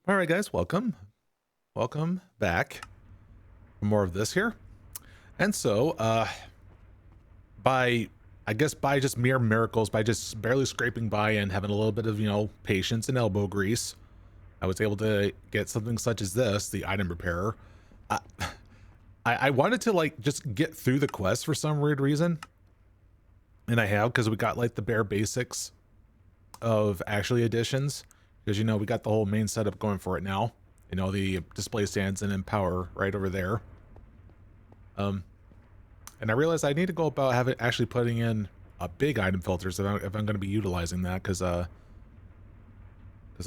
All right, guys, welcome back for more of this here. And so, by I guess by just mere miracles, by just barely scraping by and having a little bit of patience and elbow grease, I was able to get something such as this, the item repairer. Uh, I wanted to like just get through the quest for some weird reason, and I have because we got like the bare basics of actually additions, because we got the whole main setup going for it now. The display stands and empower right over there. And I realized I need to go about actually putting in a big item filters if I'm going to be utilizing that, because let's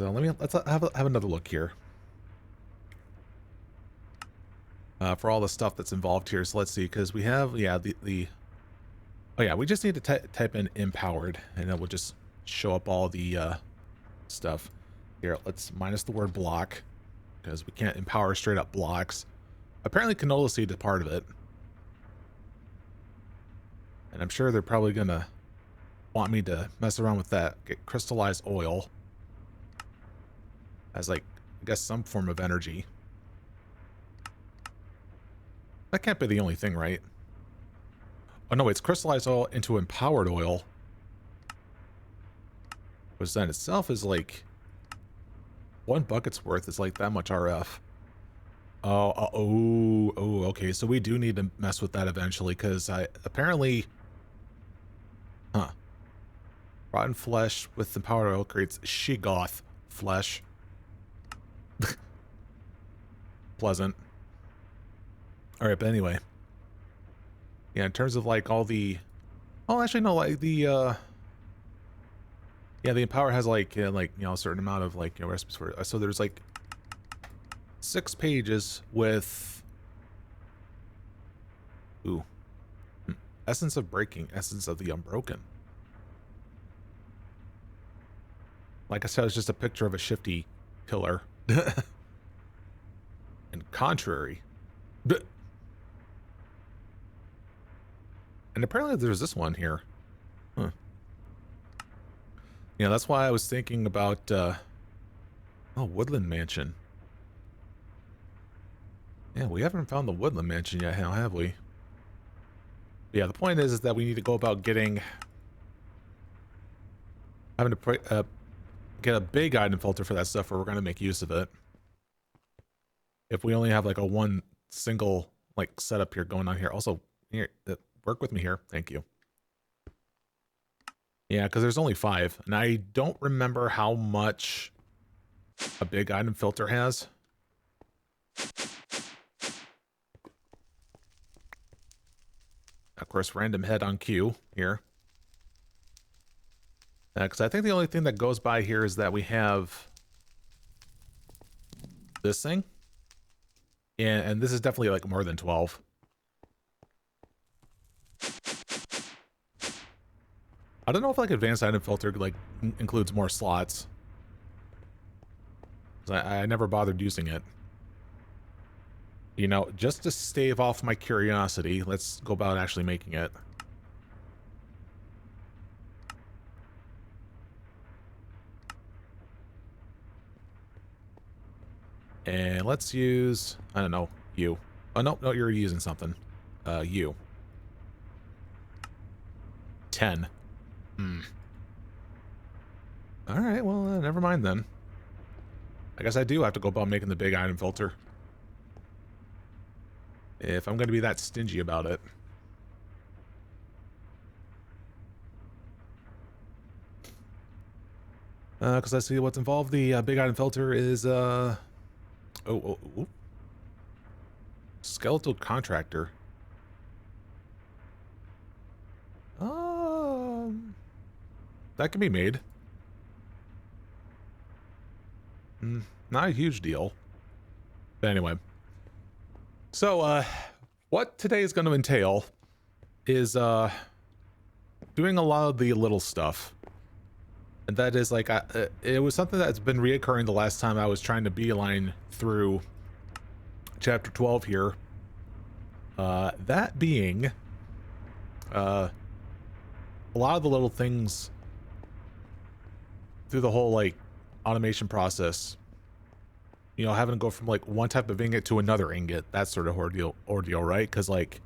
have another look here for all the stuff that's involved here. So let's see, because we have oh yeah, we just need to type in empowered, and it will just show up all the stuff here. Let's minus the word block, because we can't empower straight up blocks. Apparently canola seed is part of it, and I'm sure they're probably gonna want me to mess around with that. Get crystallized oil as like, I guess, some form of energy. That can't be the only thing, right? Oh no, it's crystallized oil into empowered oil, which then itself is like one bucket's worth is like that much RF. Oh, okay. So we do need to mess with that eventually, because apparently, rotten flesh with empowered oil creates she-goth flesh. Pleasant. All right, but anyway, yeah. In terms of like all the, oh, actually no, like the yeah, the empower has like a certain amount of like recipes for it. So there's like 6 pages with essence of breaking, essence of the unbroken. Like I said, it's just a picture of a shifty pillar. And contrary. And apparently there's this one here. Huh. Yeah, that's why I was thinking about oh, Woodland Mansion. Yeah, we haven't found the Woodland Mansion yet, have we? But yeah, the point is that we need to go about having to get a big item filter for that stuff, or we're going to make use of it. If we only have like a one single like setup here going on here. Also, here, work with me here. Thank you. Yeah, because there's only 5, and I don't remember how much a big item filter has. Of course, random head on cue here. Because I think the only thing that goes by here is that we have this thing. And this is definitely like more than 12. I don't know if like advanced item filter like includes more slots. I never bothered using it. Just to stave off my curiosity, let's go about actually making it. And let's use, I don't know, you. Oh, no, you're using something. You. 10. All right, well, never mind then. I guess I do have to go about making the big item filter, if I'm going to be that stingy about it. Because I see what's involved. The big item filter is, skeletal contractor. That can be made. Not a huge deal. But anyway. So, what today is going to entail is, doing a lot of the little stuff. And that is like, it was something that's been reoccurring the last time I was trying to beeline through chapter 12 here. That being, a lot of the little things through the whole like automation process you know, having to go from like one type of ingot to another ingot, that sort of ordeal, right? Because like,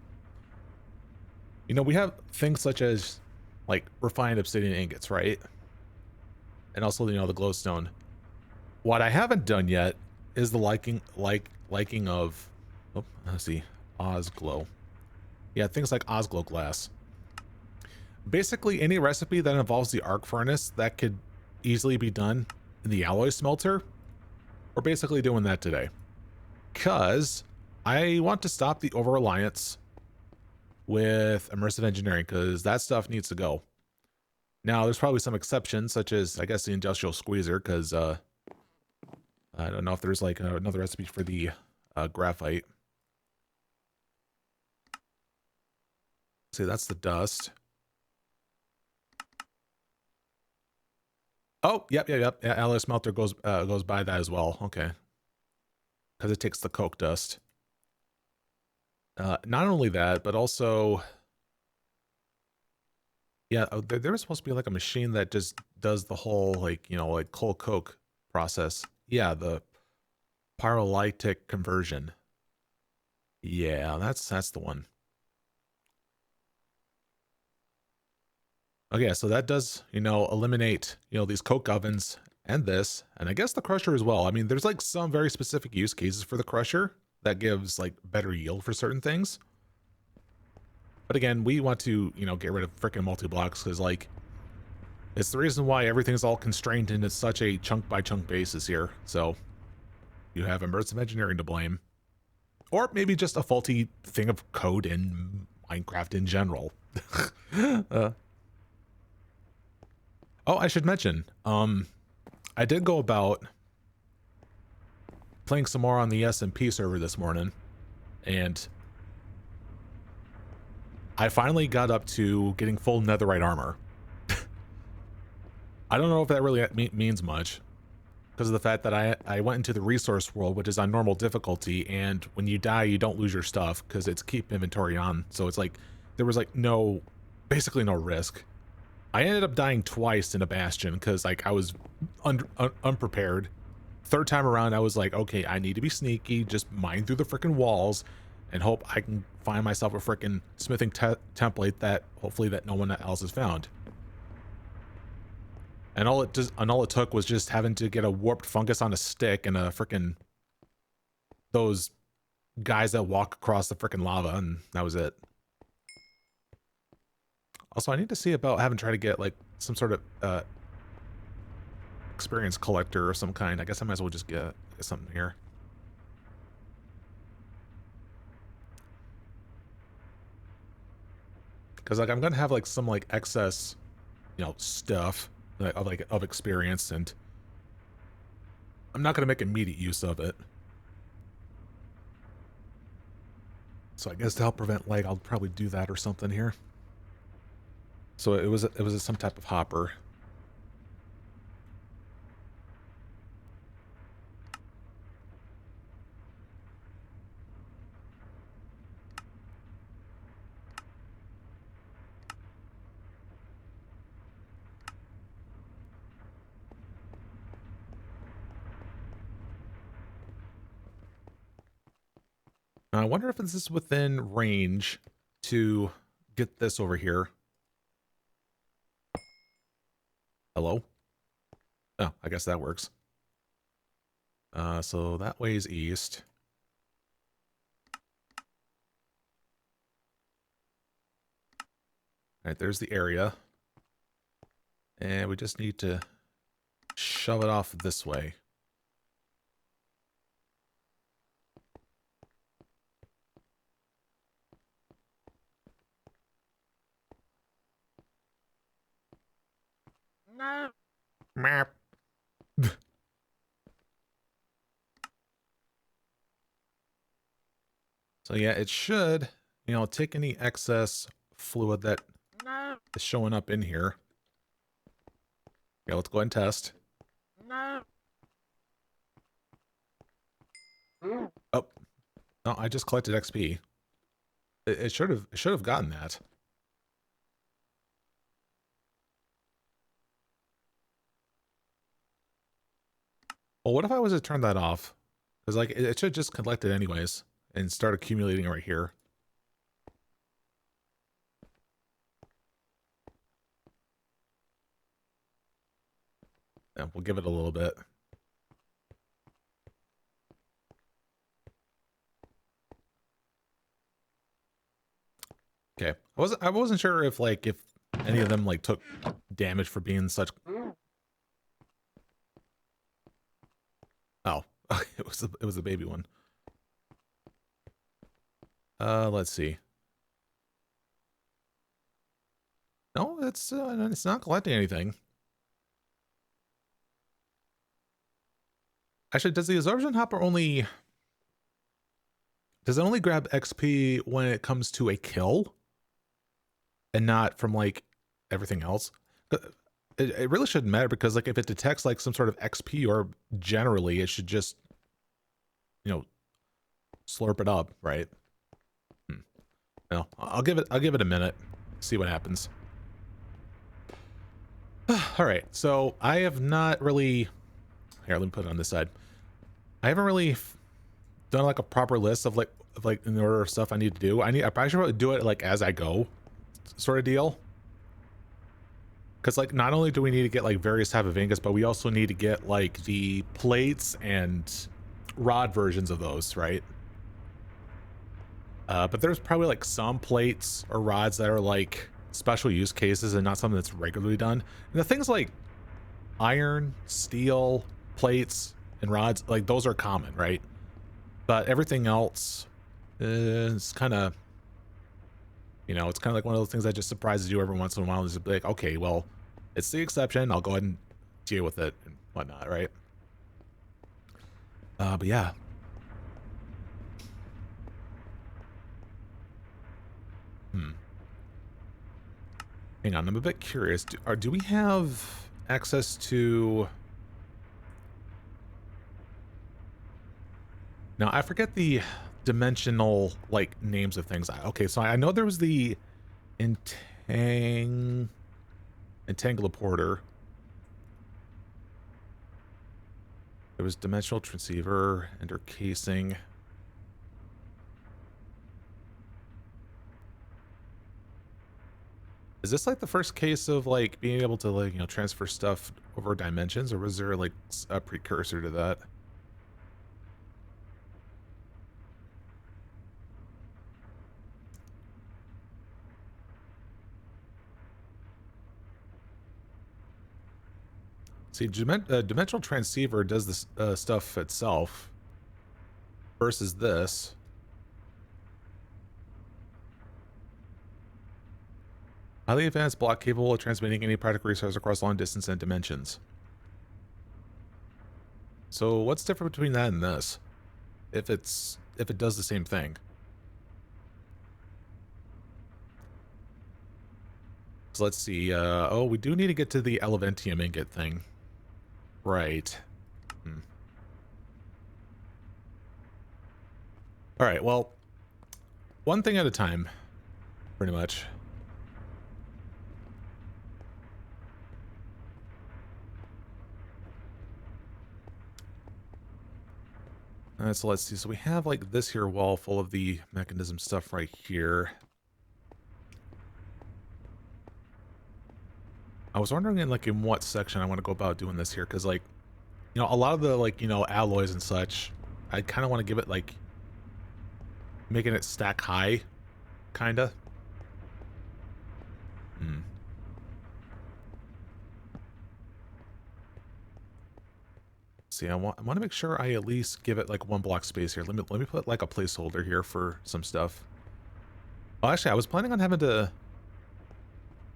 you know, we have things such as like refined obsidian ingots, right? And also, you know, the glowstone. What I haven't done yet is the liking of, oh, let's see, Osglow. Yeah, things like Osglow glass. Basically, any recipe that involves the arc furnace that could easily be done in the alloy smelter, we're basically doing that today. Because I want to stop the over-reliance with immersive engineering, because that stuff needs to go. Now, there's probably some exceptions, such as, I guess, the industrial squeezer, because I don't know if there's like another recipe for the graphite. See, that's the dust. Oh, yep. Yeah, alloy smelter goes by that as well. Okay, because it takes the coke dust. Not only that, but also, yeah, there was supposed to be like a machine that just does the whole like, you know, like coal coke process. Yeah, the pyrolytic conversion. Yeah, that's the one. Okay, so that does, you know, eliminate, you know, these coke ovens and this, and I guess the crusher as well. I mean, there's like some very specific use cases for the crusher that gives like better yield for certain things. But again, we want to, you know, get rid of freaking multi-blocks because like it's the reason why everything's all constrained into such a chunk by chunk basis here. So you have immersive engineering to blame. Or maybe just a faulty thing of code in Minecraft in general. Oh, I should mention, I did go about playing some more on the SMP server this morning, and I finally got up to getting full netherite armor. I don't know if that really means much, because of the fact that I went into the resource world, which is on normal difficulty, and when you die, you don't lose your stuff, because it's keep inventory on, so it's like, there was like basically no risk. I ended up dying twice in a bastion, because like I was unprepared. Third time around, I was like, okay, I need to be sneaky, just mine through the freaking walls, and hope I can find myself a freaking smithing template that hopefully that no one else has found. And all it took was just having to get a warped fungus on a stick and a freaking those guys that walk across the freaking lava, and that was it. Also, I need to see about having tried to get like some sort of experience collector of some kind. I guess I might as well just get something here. Because like I'm gonna have like some like excess, you know, stuff of experience, and I'm not gonna make immediate use of it. So I guess to help prevent lag, I'll probably do that or something here. So it was some type of hopper. Now, I wonder if this is within range to get this over here. Hello? Oh, I guess that works. So that way is east. All right, there's the area. And we just need to shove it off this way. No. Map. So yeah, it should, you know, take any excess fluid that is showing up in here. Yeah, let's go ahead and test. No. Oh, no, I just collected XP. It should have gotten that. Well, what if I was to turn that off? Because like it should just collect it anyways and start accumulating right here. Yeah, we'll give it a little bit. Okay. I wasn't sure if like if any of them like took damage for being such. Oh, it was a baby one. Let's see. No, it's not collecting anything. Actually, does the absorption hopper only does it only grab XP when it comes to a kill and not from like everything else? It really shouldn't matter because like if it detects like some sort of XP or generally it should just, you know, slurp it up, right? No, I'll give it a minute, see what happens. All right, so I have not really. Here, let me put it on this side. I haven't really done like a proper list of like in the order of stuff I need to do. I probably should probably do it like as I go, sort of deal. Because like not only do we need to get like various type of ingots, but we also need to get like the plates and rod versions of those, right? But there's probably like some plates or rods that are like special use cases and not something that's regularly done. And the things like iron, steel, plates, and rods, like those are common, right? But everything else is kind of, you know, it's kind of like one of those things that just surprises you every once in a while. Is like, okay, well, it's the exception. I'll go ahead and deal with it and whatnot, right? But yeah. Hang on, I'm a bit curious. Do we have access to... Now, I forget the dimensional, like, names of things. Okay, so I know there was the Entangleporter. There was dimensional transceiver, intercasing. Is this like the first case of like being able to like, you know, transfer stuff over dimensions, or was there like a precursor to that? See, dimensional transceiver does this stuff itself versus this. Highly advanced block capable of transmitting any product resource across long distance and dimensions. So what's different between that and this? If it does the same thing. So let's see. Oh, we do need to get to the Eleventium ingot thing. Right. All right, well, one thing at a time, pretty much. So let's see. So we have like this here wall full of the mechanism stuff right here. I was wondering in what section I want to go about doing this here, because like, you know, a lot of the like, you know, alloys and such, I kind of want to give it like making it stack high, kinda. See, I want to make sure I at least give it like one block space here. Let me put like a placeholder here for some stuff. Oh, actually, I was planning on having to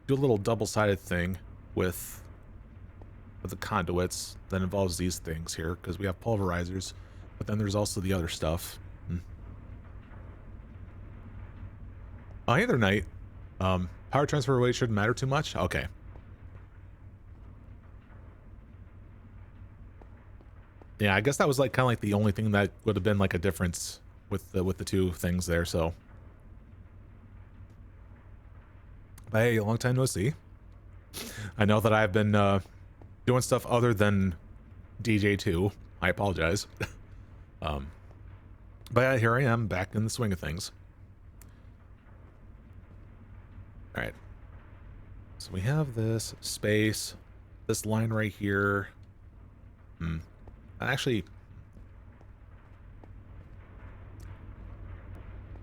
do a little double-sided thing with the conduits that involves these things here, because we have pulverizers, but then there's also the other stuff. Oh, hey there, Knight. Power transfer rate shouldn't matter too much? Okay. Yeah, I guess that was like kind of like the only thing that would have been like a difference with the two things there, so. But hey, long time no see. I know that I've been doing stuff other than DJ2. I apologize. But yeah, here I am back in the swing of things. All right. So we have this space, this line right here. Actually,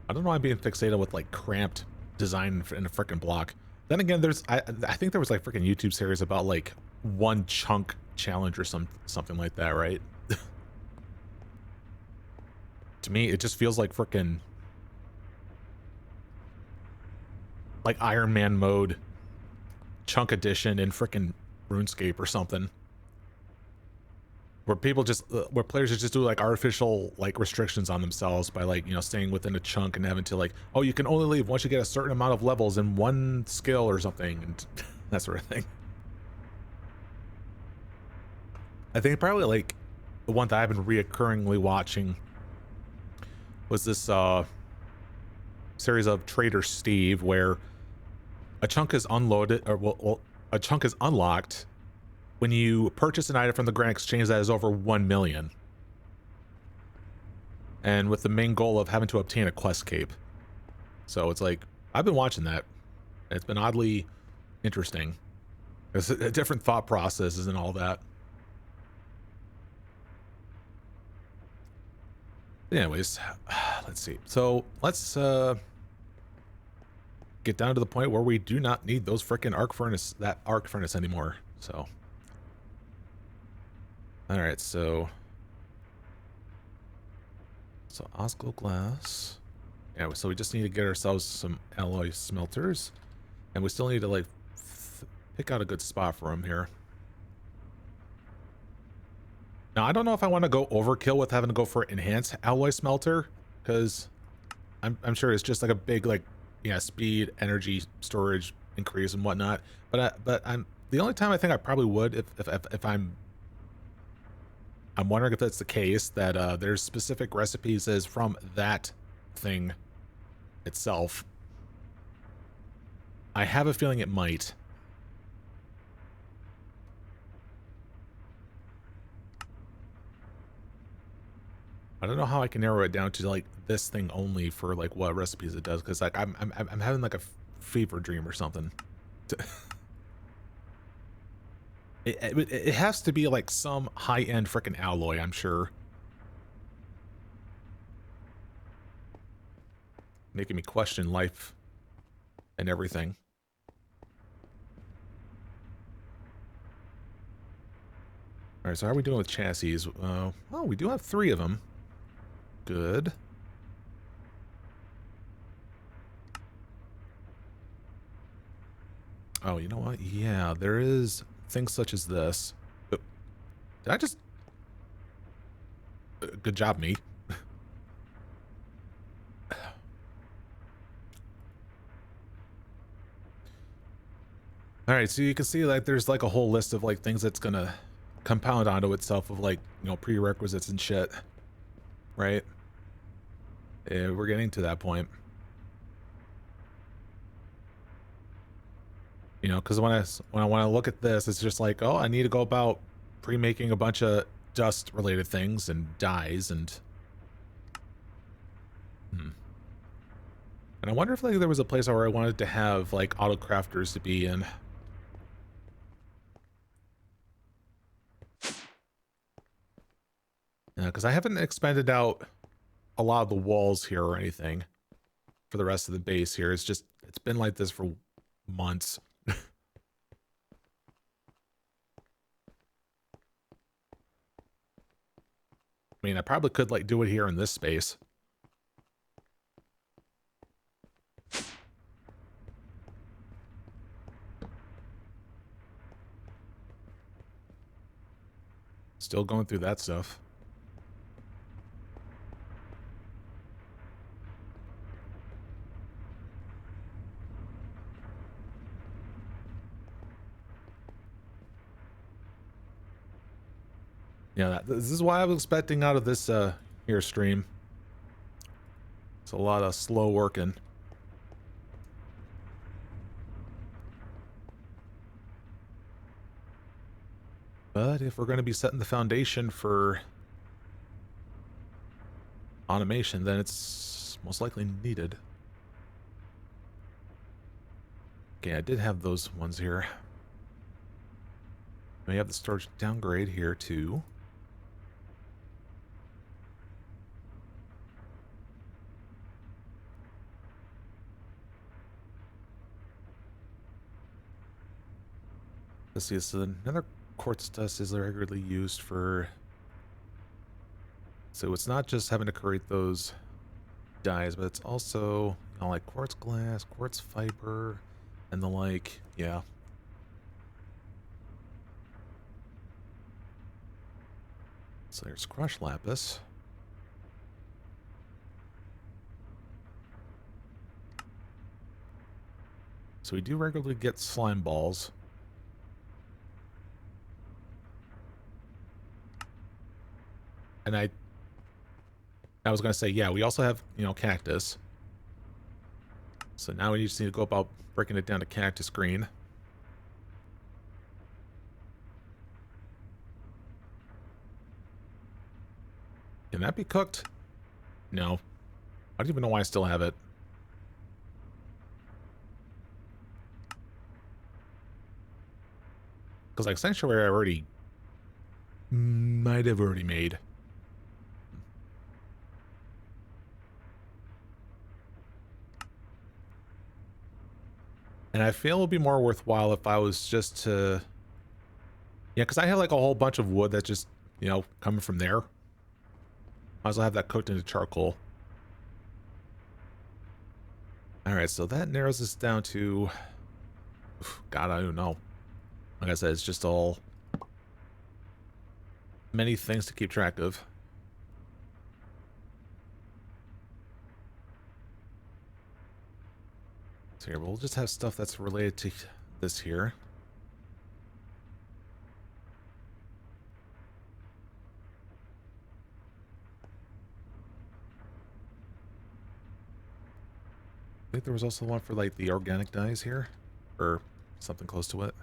I don't know why I'm being fixated with like cramped design in a freaking block. Then again, I think there was like freaking YouTube series about like one chunk challenge or something like that, right? To me, it just feels like freaking like Iron Man mode chunk edition in freaking RuneScape or something. Where people just, where players just do like artificial like restrictions on themselves by like, you know, staying within a chunk and having to like, oh, you can only leave once you get a certain amount of levels in one skill or something, and that sort of thing. I think probably like the one that I've been reoccurringly watching was this series of Trader Steve, where a chunk is unloaded, or well, a chunk is unlocked when you purchase an item from the Grand Exchange that is over 1 million. And with the main goal of having to obtain a quest cape. So it's like, I've been watching that. It's been oddly interesting. There's a different thought processes and all that. Anyways, let's see. So let's get down to the point where we do not need those frickin' arc furnace anymore. So, all right. So Osco glass. Yeah. So we just need to get ourselves some alloy smelters, and we still need to like pick out a good spot for them here. Now, I don't know if I want to go overkill with having to go for enhanced alloy smelter, because I'm sure it's just like a big, like, yeah, speed, energy, storage increase and whatnot. But I'm the only time I think I probably would, if I'm wondering if that's the case, that there's specific recipes is from that thing itself. I have a feeling it might. I don't know how I can narrow it down to like this thing only for like what recipes it does, because like I'm having like a fever dream or something. It has to be like some high-end freaking alloy, I'm sure. Making me question life and everything. All right, so how are we doing with chassis? Oh, we do have 3 of them. Good. Oh, you know what? Yeah, there is things such as this. Did I just... Good job, me. All right, so you can see like there's like a whole list of like things that's gonna compound onto itself of like, you know, prerequisites and shit, right? Yeah, we're getting to that point. You know, because when I want to look at this, it's just like, oh, I need to go about pre-making a bunch of dust-related things and dyes and. And I wonder if like there was a place where I wanted to have like auto crafters to be in. Yeah, because I haven't expanded out a lot of the walls here or anything for the rest of the base here. It's been like this for months. I mean, I probably could like do it here in this space. Still going through that stuff. Yeah, this is what I was expecting out of this here stream. It's a lot of slow working. But if we're going to be setting the foundation for automation, then it's most likely needed. Okay, I did have those ones here. We have the storage downgrade here too. Let's see, so another quartz dust is regularly used for... So it's not just having to create those dyes, but it's also, you know, like quartz glass, quartz fiber, and the like, yeah. So there's crushed lapis. So we do regularly get slime balls. And I was going to say, yeah, we also have, you know, cactus. So now we just need to go about breaking it down to cactus green. Can that be cooked? No. I don't even know why I still have it. Because like sanctuary I already might have already made. And I feel it would be more worthwhile if I was just to... Yeah, because I have like a whole bunch of wood that's just, you know, coming from there. Might as well have that cooked into charcoal. Alright, so that narrows this down to... God, I don't know. Like I said, it's just all... many things to keep track of. So here, we'll just have stuff that's related to this here. I think there was also one for like the organic dyes here, or something close to it.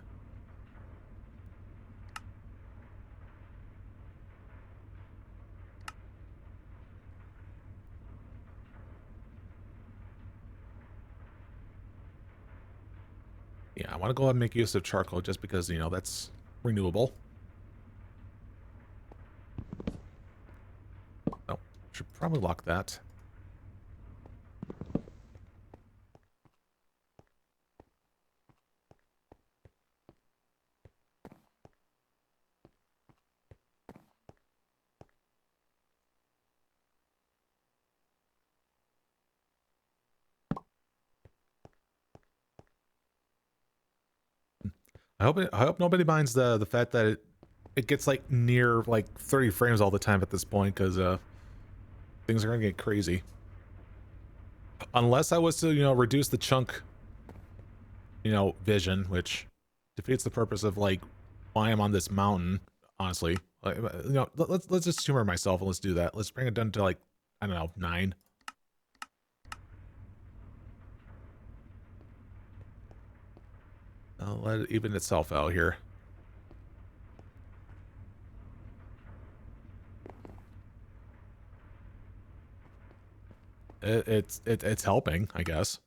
Yeah, I want to go ahead and make use of charcoal just because, you know, that's renewable. Oh, should probably lock that. I hope nobody minds the fact that it gets like near like 30 frames all the time at this point, because things are gonna get crazy. Unless I was to, you know, reduce the chunk, you know, vision, which defeats the purpose of like why I'm on this mountain, honestly. Like, you know, let's just humor myself and let's do that. Let's bring it down to like, I don't know, 9. I'll let it even itself out here. It's helping, I guess.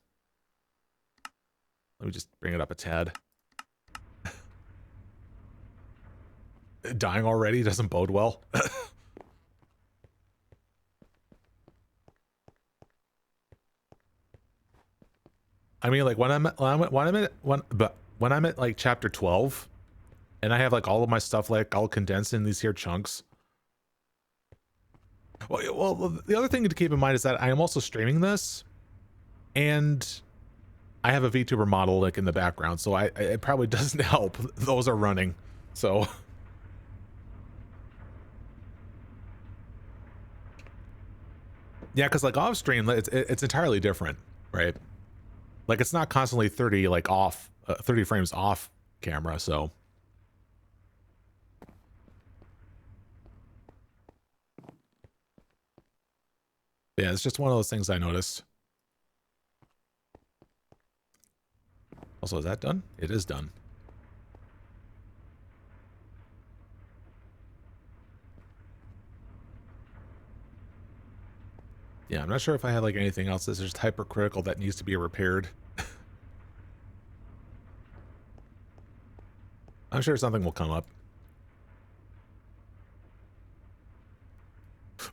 Let me just bring it up a tad. Dying already doesn't bode well. I mean, like when I'm at like chapter 12, and I have like all of my stuff like all condensed in these here chunks. Well, the other thing to keep in mind is that I am also streaming this, and I have a VTuber model like in the background, so it probably doesn't help. Those are running, so. Yeah, because like off stream, it's entirely different, right? Like it's not constantly 30 like off 30 frames off camera, so. Yeah, it's just one of those things I noticed. Also, is that done? It is done. Yeah, I'm not sure if I had like anything else that's just hypercritical that needs to be repaired. I'm sure something will come up.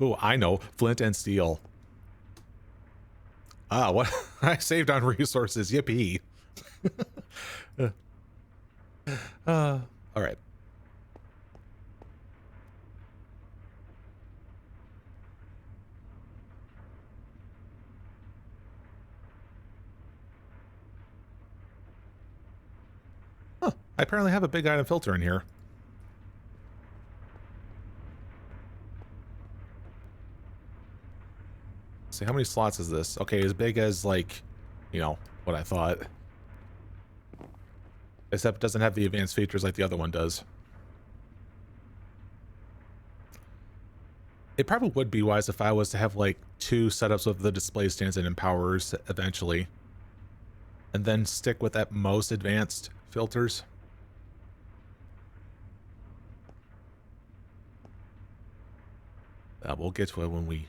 Oh, I know. Flint and steel. Ah, what? I saved on resources. Yippee. All right. Huh. I apparently have a big item filter in here. Let's see, how many slots is this? Okay, as big as, like, you know, what I thought. Except it doesn't have the advanced features like the other one does. It probably would be wise if I was to have, like, 2 setups of the display stands and empowers eventually. And then stick with at most advanced filters. We'll get to it when we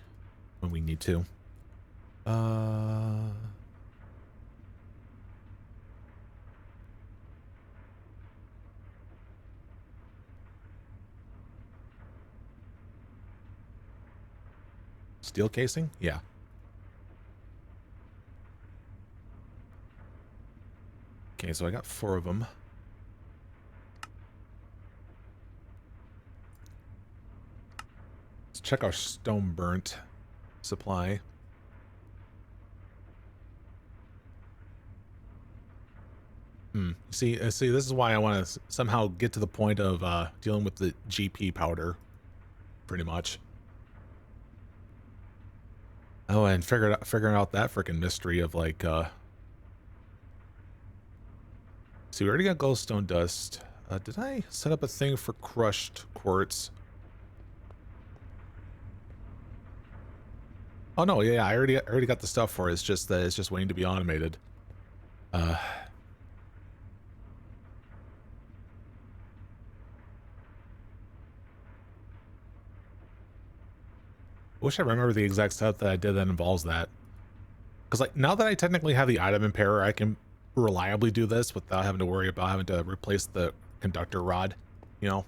need to. Steel casing? Yeah. Okay, so I got 4 of them. Let's check our stone burnt supply. See, this is why I want to somehow get to the point of dealing with the GP powder, pretty much. Oh, and figuring out that freaking mystery of like, see, we already got glowstone dust. Did I set up a thing for crushed quartz? Oh no, yeah, I already got the stuff for it. It's just that it's just waiting to be automated. Wish I remember the exact stuff that I did that involves that. Because like now that I technically have the item impairer, I can reliably do this without having to worry about having to replace the conductor rod, you know?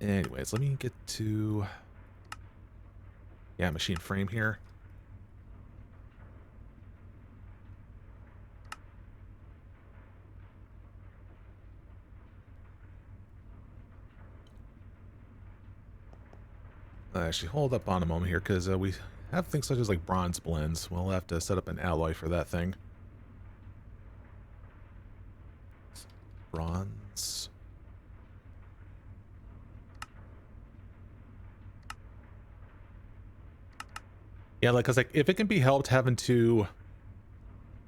Anyways, let me get to... Yeah, machine frame here. Actually, hold up on a moment here, because we have things such as like bronze blends. We'll have to set up an alloy for that thing. Bronze. Yeah, like, because like if it can be helped having to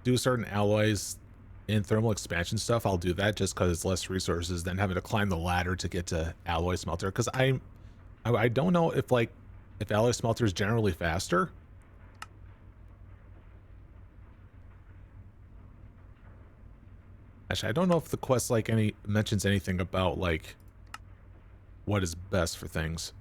do certain alloys in thermal expansion stuff, I'll do that just because it's less resources than having to climb the ladder to get to alloy smelter. Because I don't know if like if alloy smelter is generally faster. Actually, I don't know if the quest like mentions anything about like what is best for things.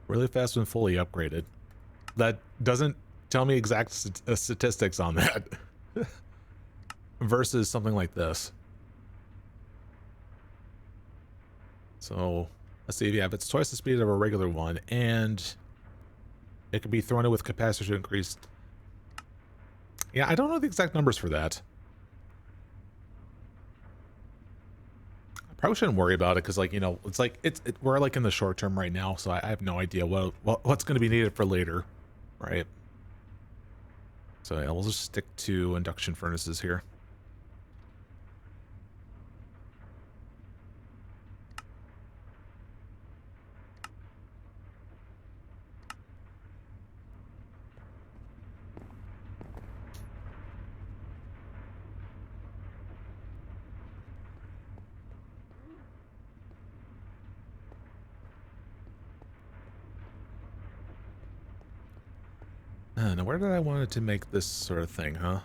Really fast when fully upgraded. That doesn't tell me exact statistics on that. Versus something like this. So let's see. Yeah, if it's twice the speed of a regular one, and it can be thrown in with capacitor increased. Yeah, I don't know the exact numbers for that. I probably shouldn't worry about it because, like, you know, it's like we're like in the short term right now, so I have no idea what's going to be needed for later, right? So yeah, we'll just stick to induction furnaces here. Now where did I want it to make this sort of thing, huh?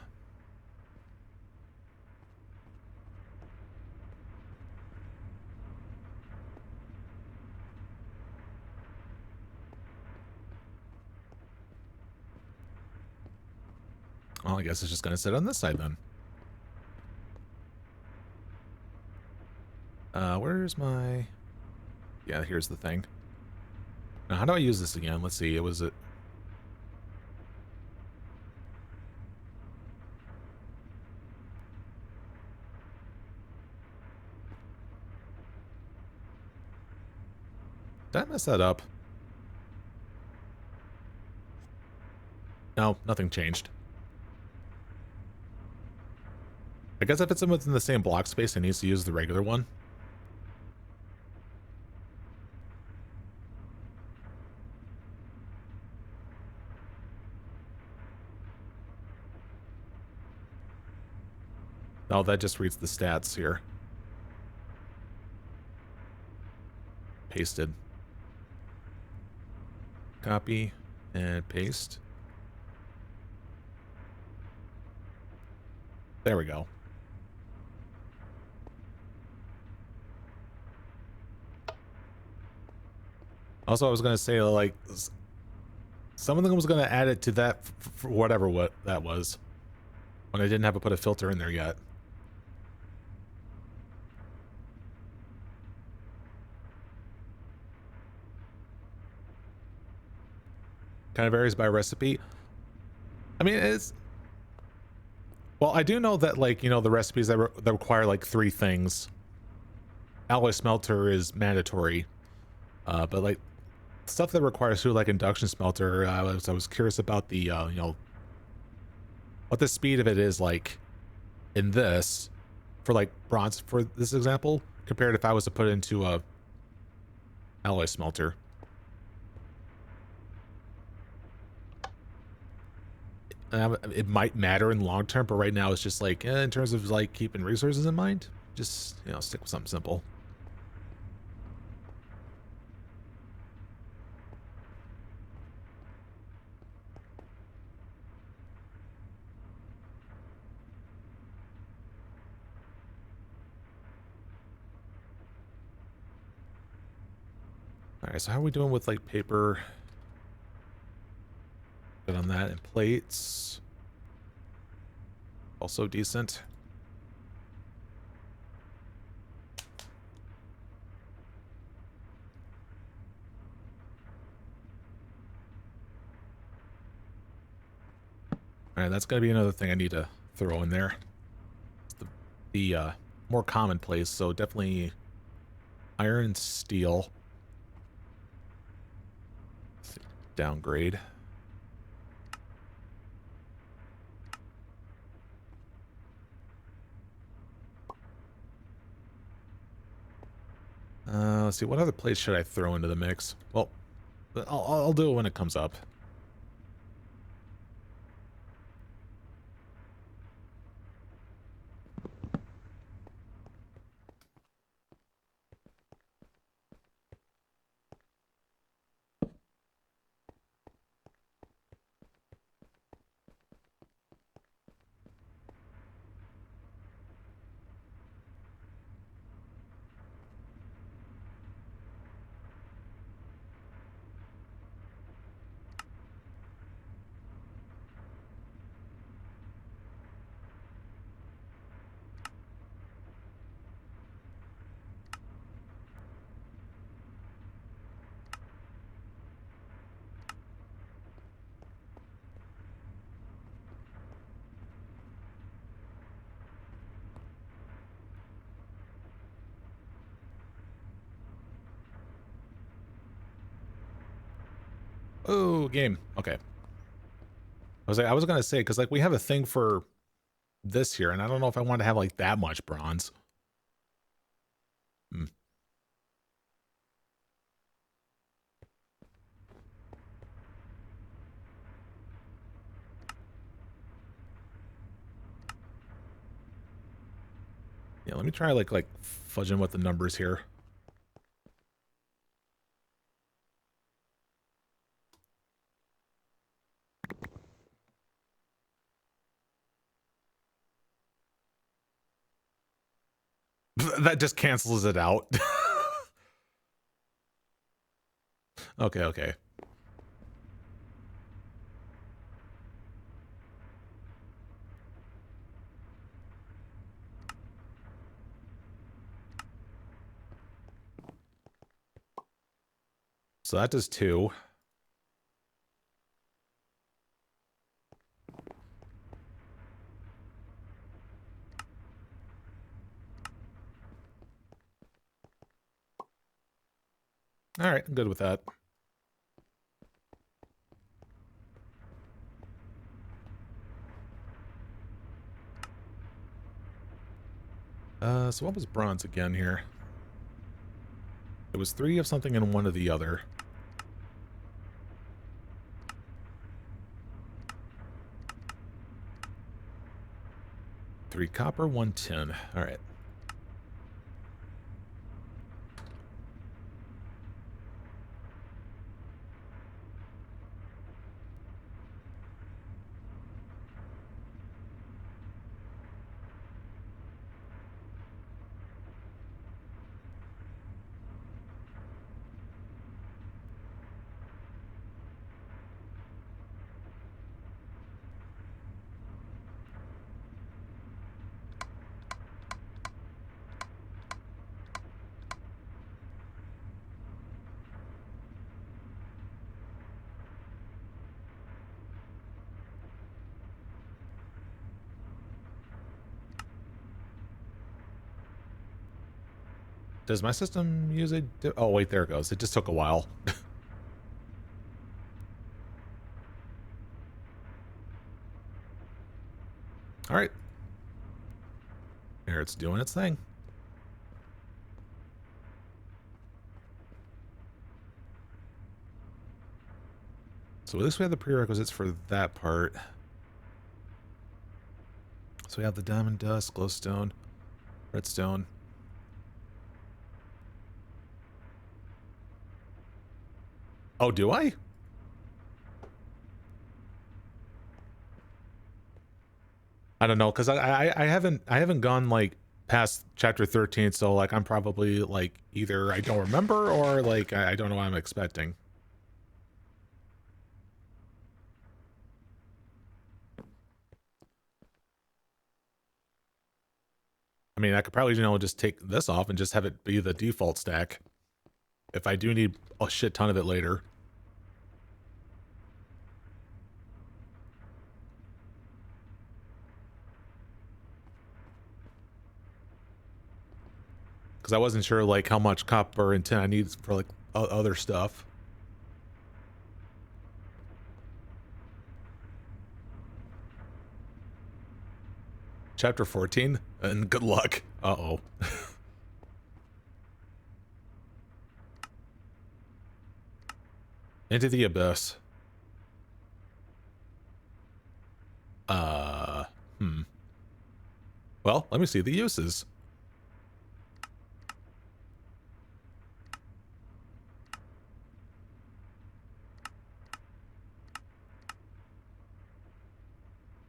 Well, I guess it's just going to sit on this side then. Where's my... Yeah, here's the thing. Now, how do I use this again? Let's see. It was a... Did I mess that up? No, nothing changed. I guess if it's within the same block space, it needs to use the regular one. Oh, that just reads the stats here. Pasted. Copy and paste. There we go. Also, I was going to say, like, some of them was going to add it to that for whatever what that was, when I didn't have to put a filter in there yet. Kind of varies by recipe. I mean, it's... Well, I do know that, like, you know, the recipes that require, like, 3 things. Alloy smelter is mandatory. But, like, stuff that requires through, like, induction smelter, I was curious about the, you know, what the speed of it is like in this, for, like, bronze, for this example, compared if I was to put it into a alloy smelter. It might matter in the long term, but right now it's just like, in terms of like keeping resources in mind, just, you know, stick with something simple. All right, so how are we doing with like paper? Good on that, and plates. Also decent. All right, that's gonna be another thing I need to throw in there. It's the more commonplace, so definitely iron and steel. Downgrade. Let's see, what other place should I throw into the mix? Well, I'll do it when it comes up. Oh, game. Okay. I was gonna say, because like we have a thing for this here, and I don't know if I want to have like that much bronze. Hmm. Yeah, let me try like fudging with the numbers here. That just cancels it out. Okay, okay. So that does 2. All right, I'm good with that. So what was bronze again here? It was 3 of something and 1 of the other. 3 copper, 1 tin. All right. Does my system use a... Oh, wait, there it goes. It just took a while. All right. Here, it's doing its thing. So at least we have the prerequisites for that part. So we have the diamond dust, glowstone, redstone. Oh, do I? I don't know, because I haven't gone like past chapter 13, so like I'm probably like either I don't remember or like I don't know what I'm expecting. I mean, I could probably, you know, just take this off and just have it be the default stack if I do need a shit ton of it later. Because I wasn't sure like how much copper and tin I need for like other stuff. Chapter 14, and good luck. Uh-oh. Into the abyss. Well, let me see the uses.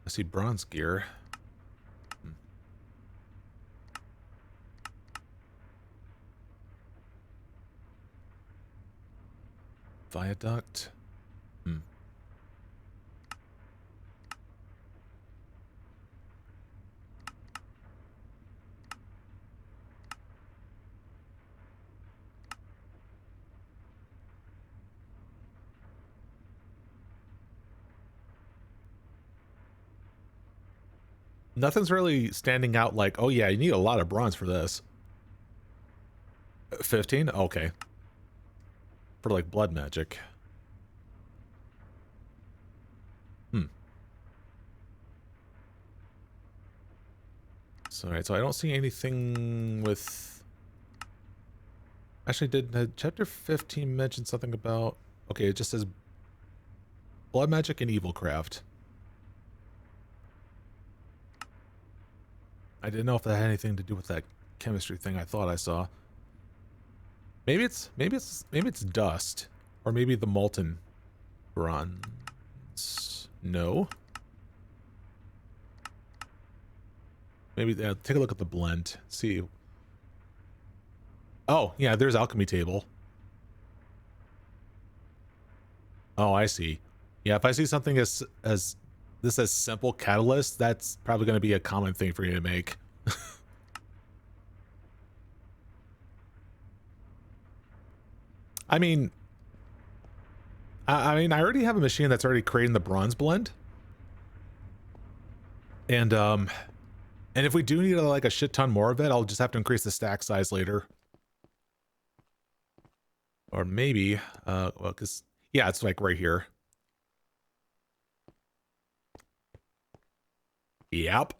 I see bronze gear. Viaduct. Nothing's really standing out like, oh yeah, you need a lot of bronze for this. 15? Okay. For like blood magic. So, alright, so I don't see anything with... Actually, did chapter 15 mention something about... Okay, it just says blood magic and evil craft. I didn't know if that had anything to do with that chemistry thing I thought I saw. Maybe it's dust, or maybe the molten bronze. No. Maybe take a look at the blend. See Oh, yeah, there's alchemy table. Oh, I see. Yeah, if I see something as this as simple catalyst, that's probably going to be a common thing for you to make. I mean, I mean, I already have a machine that's already creating the bronze blend, and if we do need like a shit ton more of it, I'll just have to increase the stack size later, or maybe, well, because yeah, it's like right here. Yep.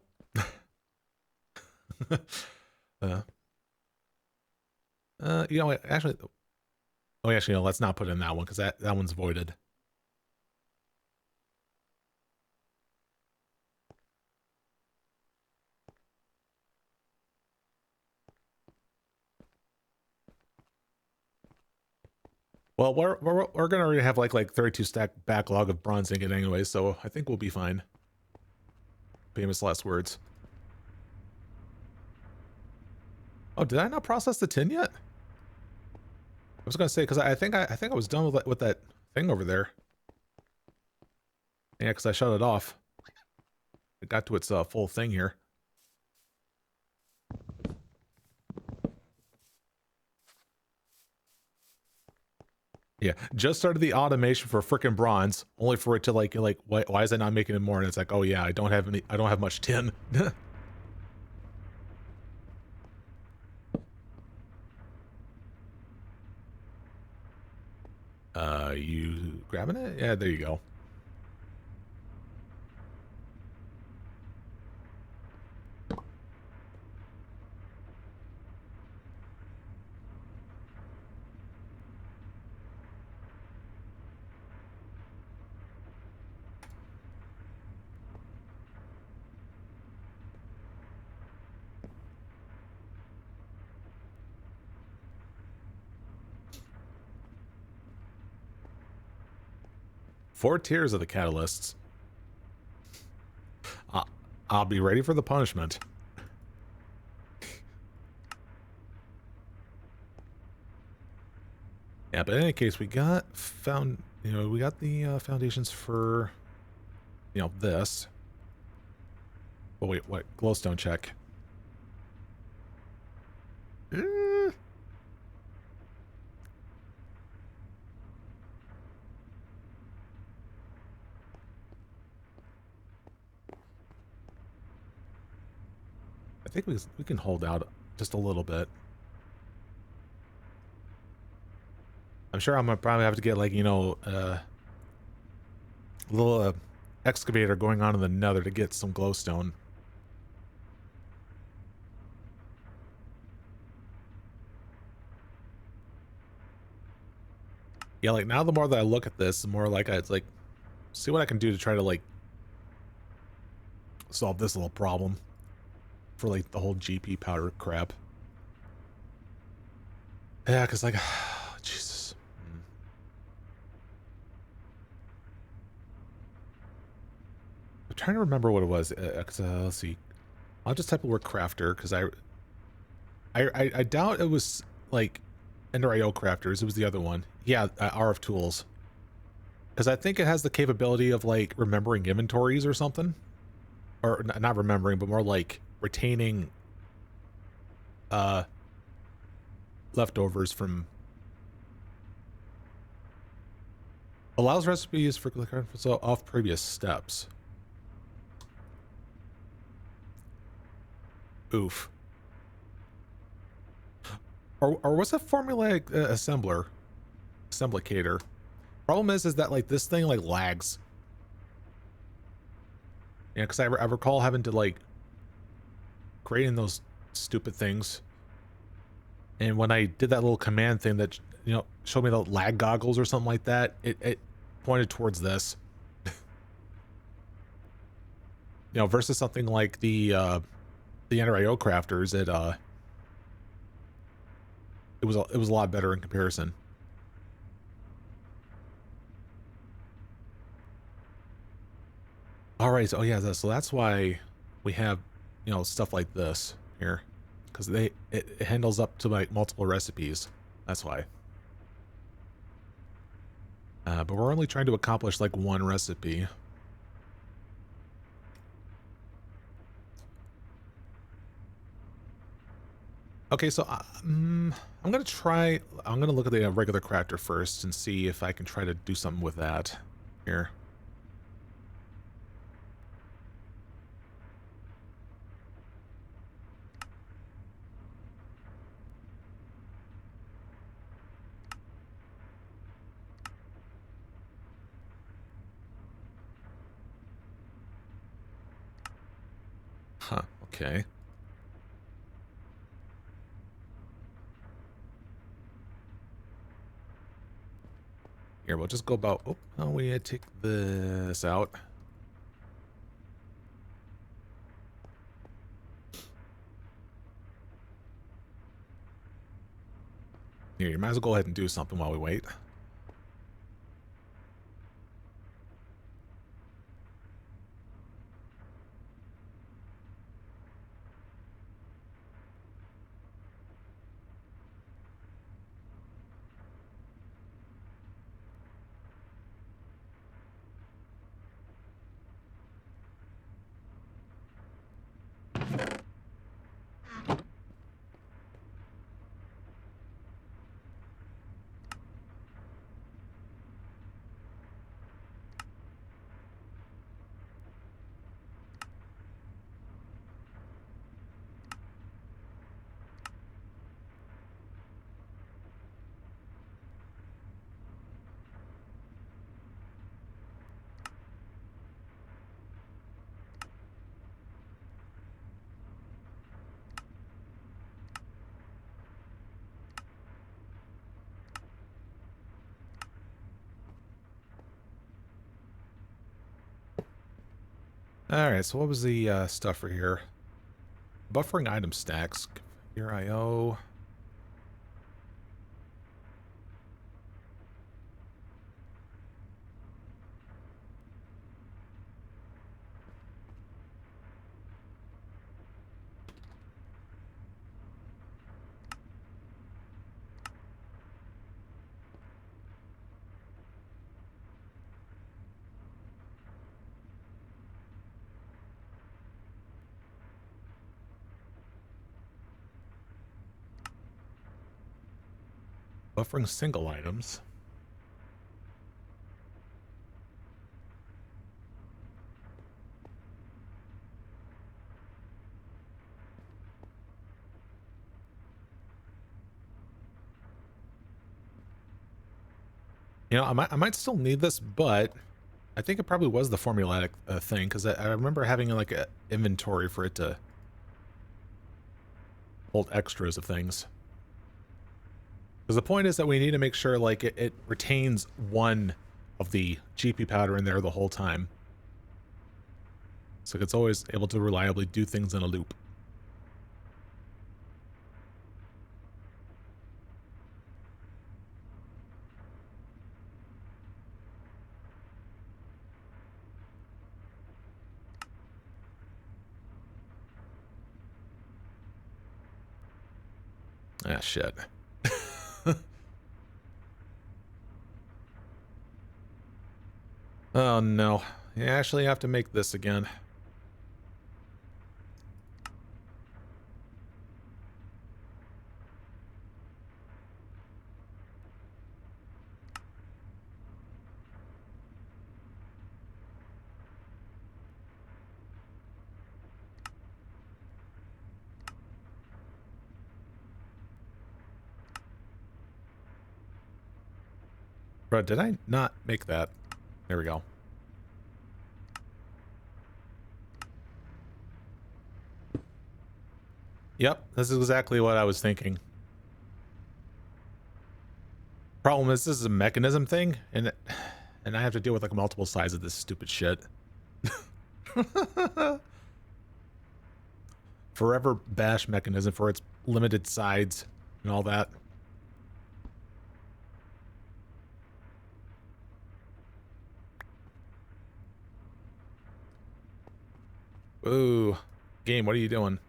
uh, you know what? Actually, oh, actually, no. Let's not put in that one because that one's voided. Well, we're gonna already have like 32 stack backlog of bronze ingot anyway, so I think we'll be fine. Famous last words. Oh, did I not process the tin yet? I was gonna say because I think I was done with that thing over there. Yeah, because I shut it off. It got to its full thing here. Yeah, just started the automation for frickin' bronze, only for it to like why is it not making it more? And it's like, oh yeah, I don't have much tin. You grabbing it? Yeah, there you go. Four tiers of the catalysts. I'll be ready for the punishment. Yeah, but in any case, we got we got the foundations for, this. Oh wait, what? Glowstone check. I think we can hold out just a little bit. I'm sure I'm gonna probably have to get like, a little excavator going on in the nether to get some glowstone. Yeah, like now the more that I look at this, the more like it's like see what I can do to try to like solve this little problem for like the whole GP powder crap. Yeah, because like, Jesus. I'm trying to remember what it was. Let's see. I'll just type the word crafter because I doubt it was like Ender IO crafters. It was the other one. Yeah, RF tools. Because I think it has the capability of like remembering inventories or something, or not remembering, but more like retaining leftovers from. Allows recipes for off previous steps. Oof. Or was it formulaic assemblicator? Problem is that like this thing like lags. Yeah, because I recall having to like creating those stupid things, and when I did that little command thing that showed me the lag goggles or something like that, it pointed towards this. Versus something like the NRIO crafters, it was a lot better in comparison. All right, so yeah, so that's why we have stuff like this here, because it handles up to like multiple recipes. That's why. But we're only trying to accomplish like one recipe. Okay, so I'm gonna try. I'm gonna look at the regular crafter first and see if I can try to do something with that. Here. Huh. Okay. Here, we'll just go about. Oh, we take this out. Here, you might as well go ahead and do something while we wait. All right, so what was the stuff for here? Buffering item stacks. Here IO. Buffering single items. You know, I might still need this, but I think it probably was the formulaic thing, because I remember having like an inventory for it to hold extras of things. Because the point is that we need to make sure like it retains one of the GP powder in there the whole time. So it's always able to reliably do things in a loop. Ah, shit. Oh, no. You actually have to make this again. Bro, did I not make that? There we go. Yep, this is exactly what I was thinking. Problem is, this is a mechanism thing, and I have to deal with like multiple sides of this stupid shit. Forever bash mechanism for its limited sides and all that. Ooh, game, what are you doing?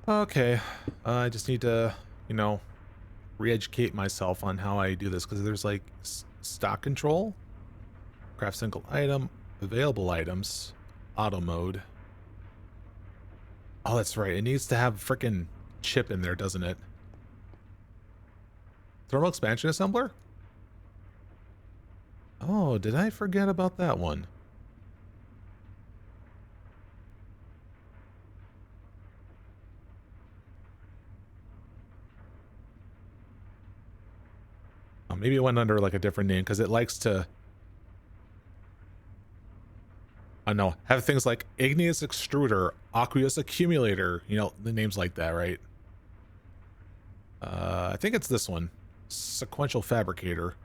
Okay, I just need to, you know, re-educate myself on how I do this, because there's like stock control, craft single item, available items, auto mode. Oh, that's right. It needs to have frickin' chip in there, doesn't it? Thermal expansion assembler? Oh, did I forget about that one? Oh, maybe it went under like a different name because it likes to, I don't know, have things like igneous extruder, aqueous accumulator, you know, the names like that, right? I think it's this one. Sequential fabricator.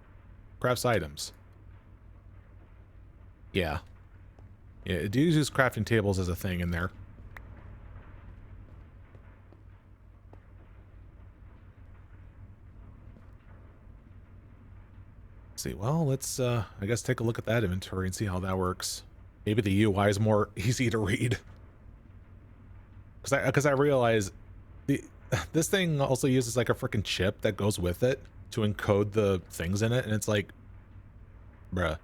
Crafts items. Yeah. Yeah, it does use crafting tables as a thing in there. Let's see, well, let's, I guess take a look at that inventory and see how that works. Maybe the UI is more easy to read. Because I realize the this thing also uses like a freaking chip that goes with it to encode the things in it, and it's like, bruh.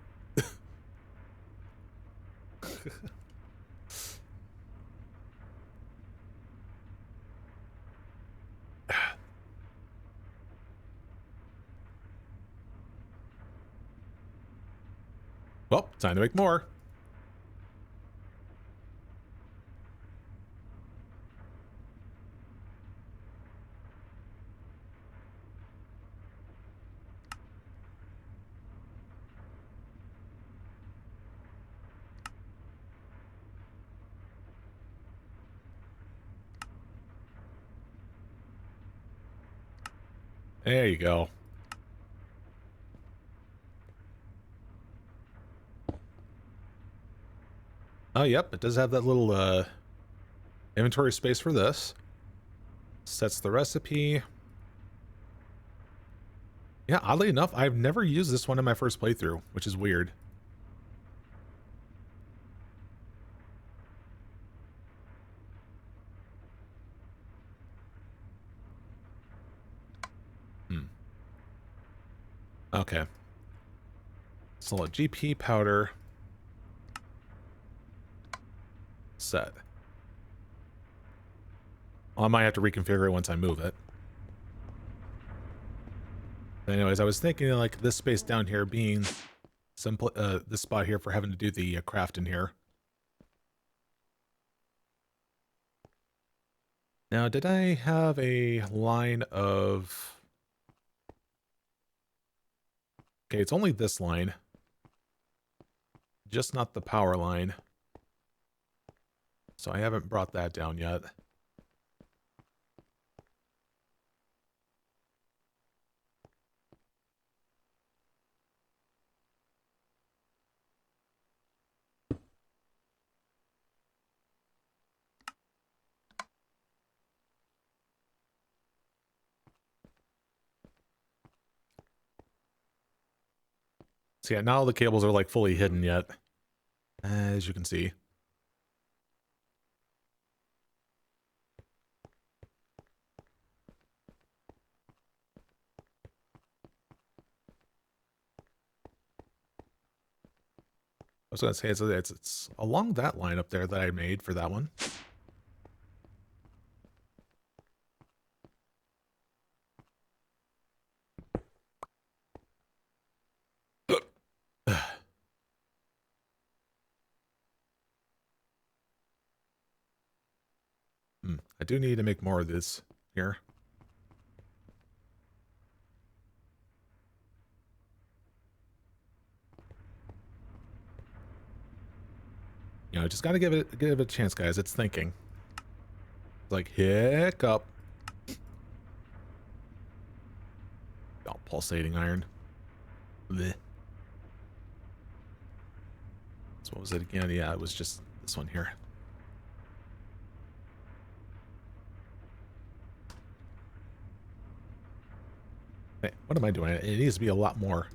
Well, time to make more. There you go. Oh, yep, it does have that little inventory space for this. Sets the recipe. Yeah, oddly enough, I've never used this one in my first playthrough, which is weird. Okay. Solid GP powder. Set. Well, I might have to reconfigure it once I move it. But anyways, I was thinking like this space down here being simple, this spot here for having to do the craft in here. Now, did I have a line of... Okay, it's only this line. Just not the power line. So I haven't brought that down yet. So yeah, not all the cables are like fully hidden yet, as you can see. I was gonna say it's along that line up there that I made for that one. I do need to make more of this here. You know, just gotta give it a chance, guys. It's thinking. It's like hiccup. Oh, pulsating iron. Blech. So what was it again? Yeah, it was just this one here. Hey, what am I doing? It needs to be a lot more.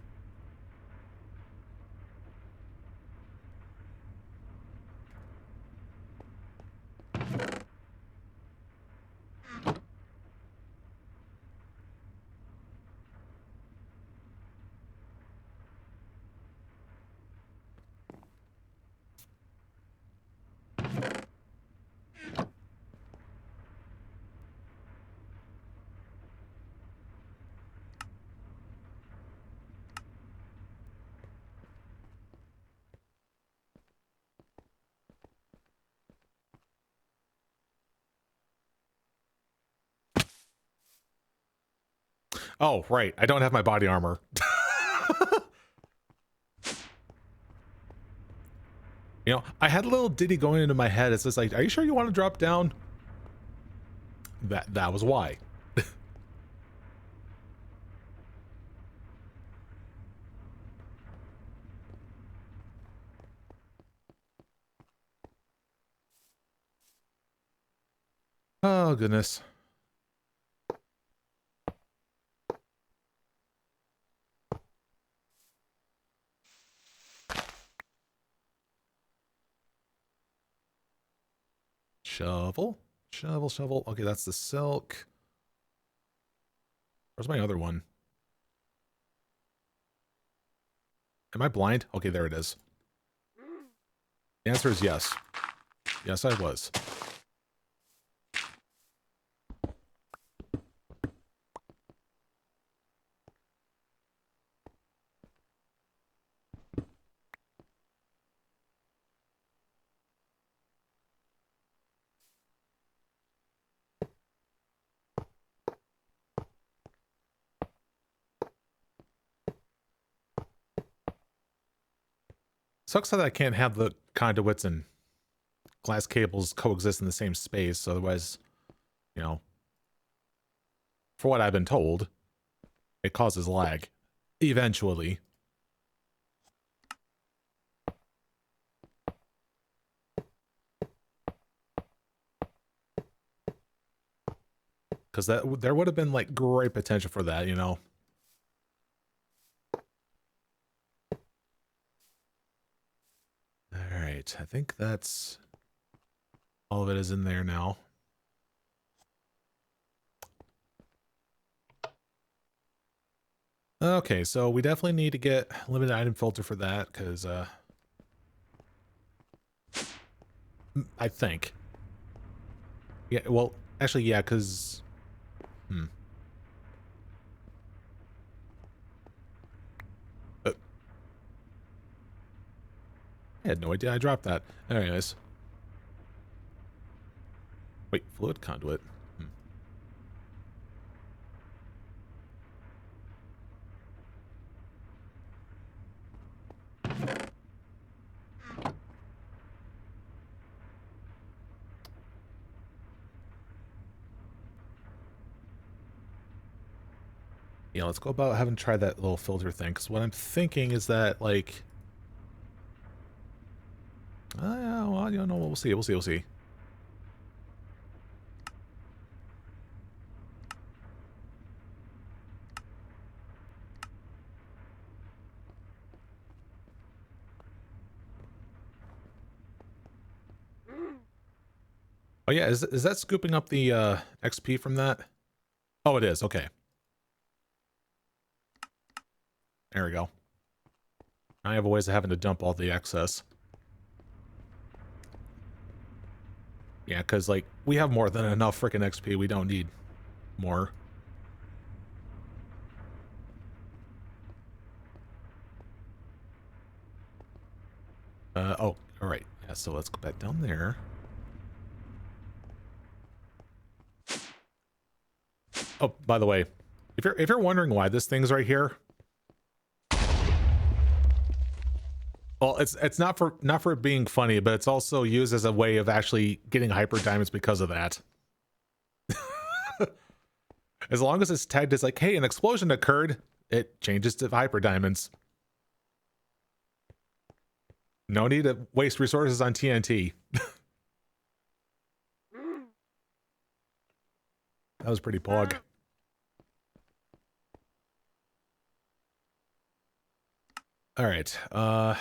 Oh, right. I don't have my body armor. You know, I had a little ditty going into my head. It's just like, are you sure you want to drop down? That was why. Oh, goodness. Shovel. Shovel, shovel. Okay, that's the silk. Where's my other one? Am I blind? Okay, there it is. The answer is yes. Yes, I was. Sucks that I can't have the conduits and glass cables coexist in the same space. Otherwise, you know, for what I've been told, it causes lag. Eventually. Because there would have been like great potential for that, you know. All right, I think that's all of it is in there now. Okay, so we definitely need to get limited item filter for that because I think. Yeah, well, actually, yeah, because I had no idea I dropped that. Anyways. Wait, fluid conduit. Yeah, let's go about having tried that little filter thing. Because what I'm thinking is that, like... yeah, well, you know, we'll see, we'll see, we'll see. Oh yeah, is that scooping up the XP from that? Oh, it is, okay. There we go. I have ways of having to dump all the excess. Yeah, because, like, we have more than enough freaking XP. We don't need more. Oh, alright. Yeah, so let's go back down there. Oh, by the way, if you're wondering why this thing's right here, well, it's not for it being funny, but it's also used as a way of actually getting hyper diamonds because of that. As long as it's tagged as like, hey, an explosion occurred, it changes to hyper diamonds. No need to waste resources on TNT. That was pretty pog. All right. Oh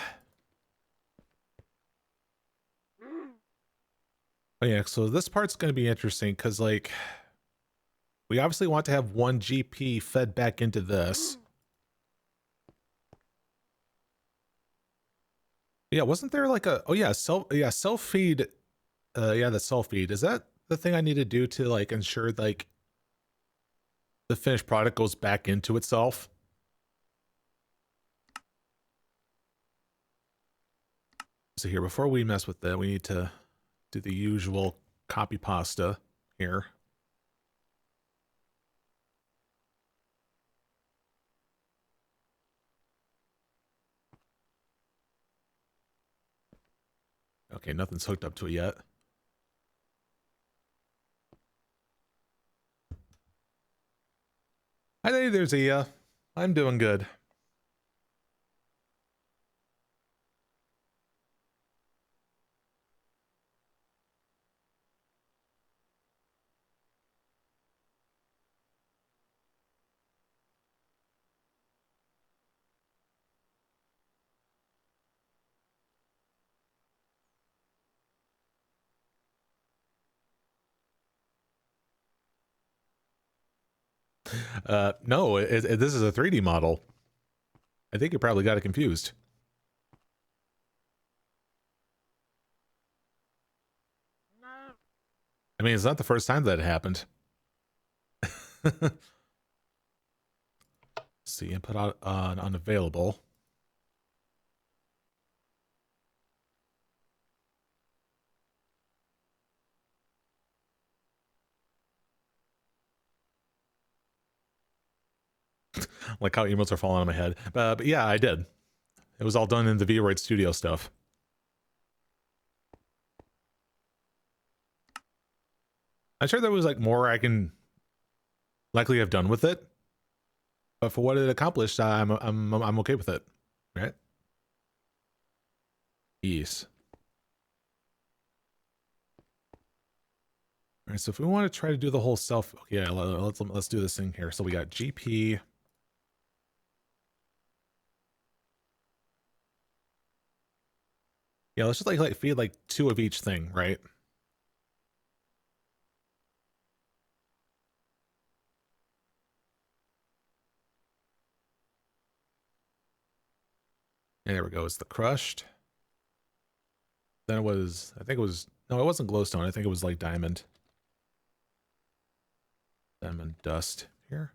yeah, so this part's going to be interesting because, like, we obviously want to have one GP fed back into this. Yeah, wasn't there like a, oh yeah, self feed. Yeah, the self feed. Is that the thing I need to do to like ensure like the finished product goes back into itself? So here, before we mess with that, we need to do the usual copy pasta here. Okay, nothing's hooked up to it yet. Hi there's Ia. I'm doing good. No, this is a 3D model. I think you probably got it confused. I mean, it's not the first time that it happened. See, input on unavailable. Like how emotes are falling on my head. But yeah, I did. It was all done in the VOD Studio stuff. I'm sure there was like more I can likely have done with it, but for what it accomplished, I'm okay with it, right? Yes. All right, so if we want to try to do the whole self, yeah, let's do this thing here. So we got GP. Yeah, let's just like feed like 2 of each thing, right? And there we go. It's the crushed. Then it was, I think it was, no, it wasn't glowstone. I think it was like diamond. Diamond dust here.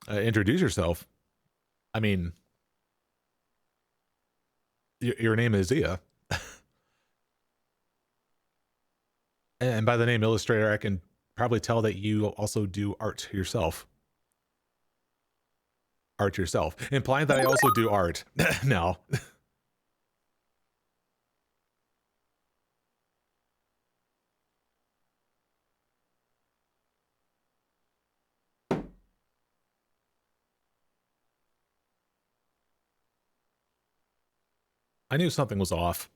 Introduce yourself. I mean, your name is Ia. And by the name Illustrator, I can probably tell that you also do art yourself. Art yourself. Implying that I also do art. No. I knew something was off.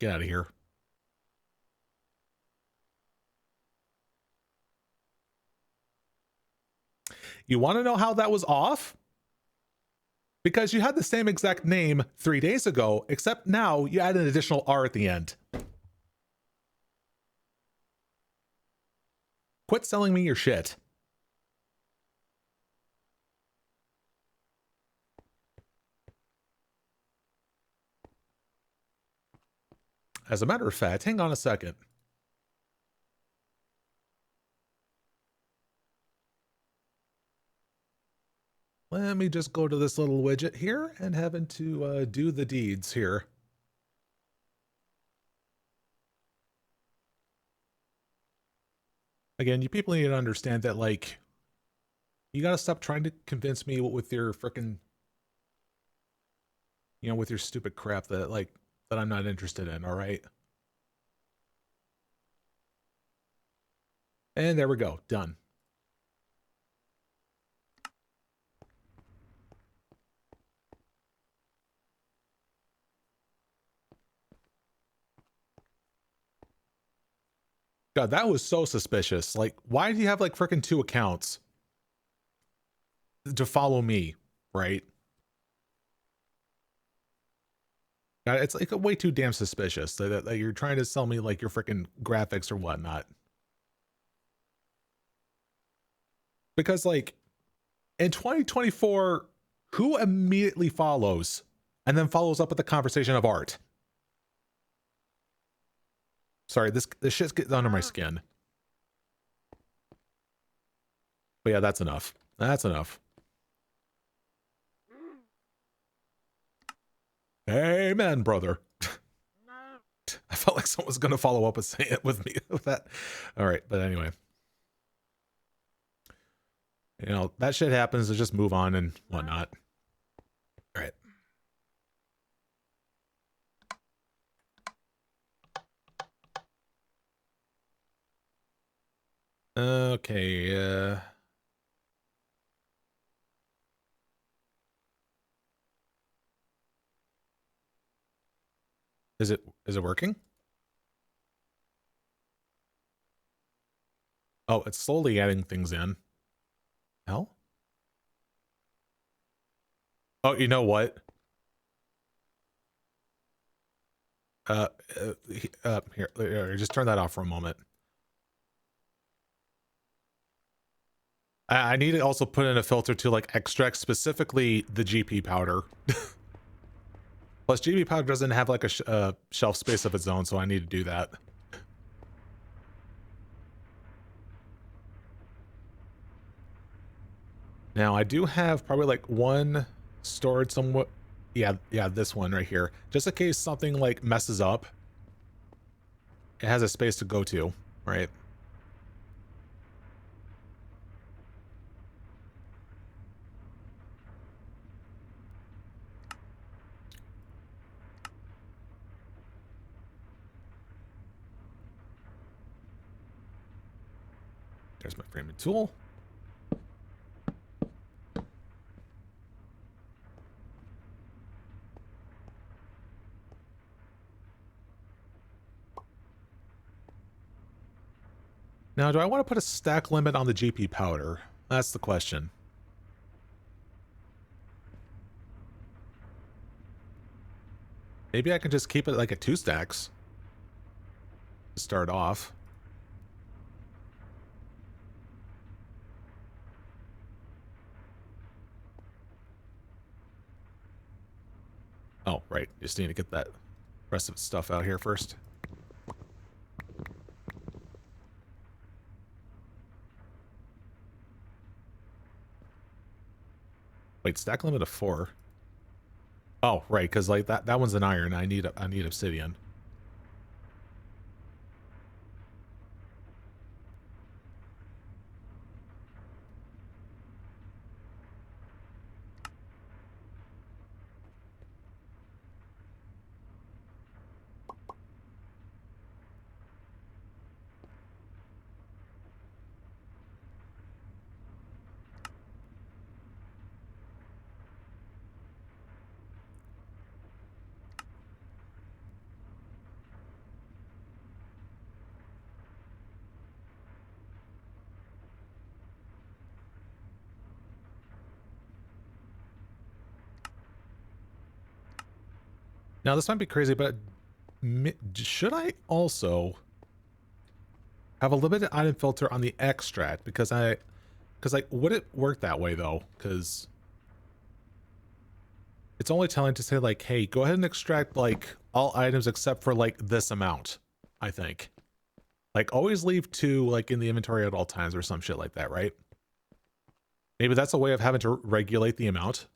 Get out of here. You want to know how that was off? Because you had the same exact name 3 days ago, except now you add an additional R at the end. Quit selling me your shit. As a matter of fact, hang on a second. Let me just go to this little widget here and have it to do the deeds here. Again, you people need to understand that, like, you gotta stop trying to convince me with your frickin', you know, with your stupid crap that, like, that I'm not interested in, all right? And there we go, done. God, that was so suspicious. Like, why do you have like frickin' 2 accounts to follow me, right? God, it's like way too damn suspicious that you're trying to sell me like your frickin' graphics or whatnot. Because like in 2024, who immediately follows and then follows up with the conversation of art? Sorry, this shit's getting under my skin. But yeah, that's enough. That's enough. Amen, brother. felt like someone was going to follow up with saying it with me with that. All right, but anyway, you know, that shit happens. So just move on and whatnot. All right. Okay. Is it working? Oh, it's slowly adding things in. Hell? Oh, you know what? Here, just turn that off for a moment. I need to also put in a filter to like extract specifically the GP powder. Plus, GP powder doesn't have like a shelf space of its own, so I need to do that. Now, I do have probably like one stored somewhat. Yeah, this one right here. Just in case something like messes up, it has a space to go to, right? There's my framing tool. Now, do I want to put a stack limit on the GP powder? That's the question. Maybe I can just keep it like at 2 stacks to start off. Oh, right. Just need to get that rest of the stuff out here first. Wait, stack limit of 4. Oh, right, because like that one's an iron. I need obsidian. Now this might be crazy, but should I also have a limited item filter on the extract? Because like, would it work that way though? Because it's only telling to say like, hey, go ahead and extract like all items except for like this amount, I think. Like always leave 2 like in the inventory at all times or some shit like that, right? Maybe that's a way of having to regulate the amount.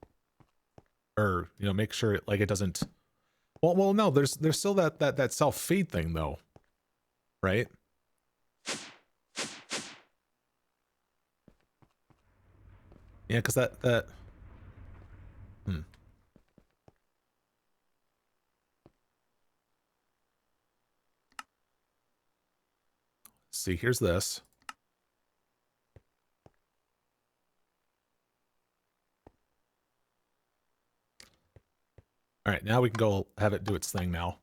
Or, you know, make sure it, like it doesn't. Well, no, there's still that self-feed thing though, right? Yeah, because that. See, here's this. All right, now we can go have it do its thing now.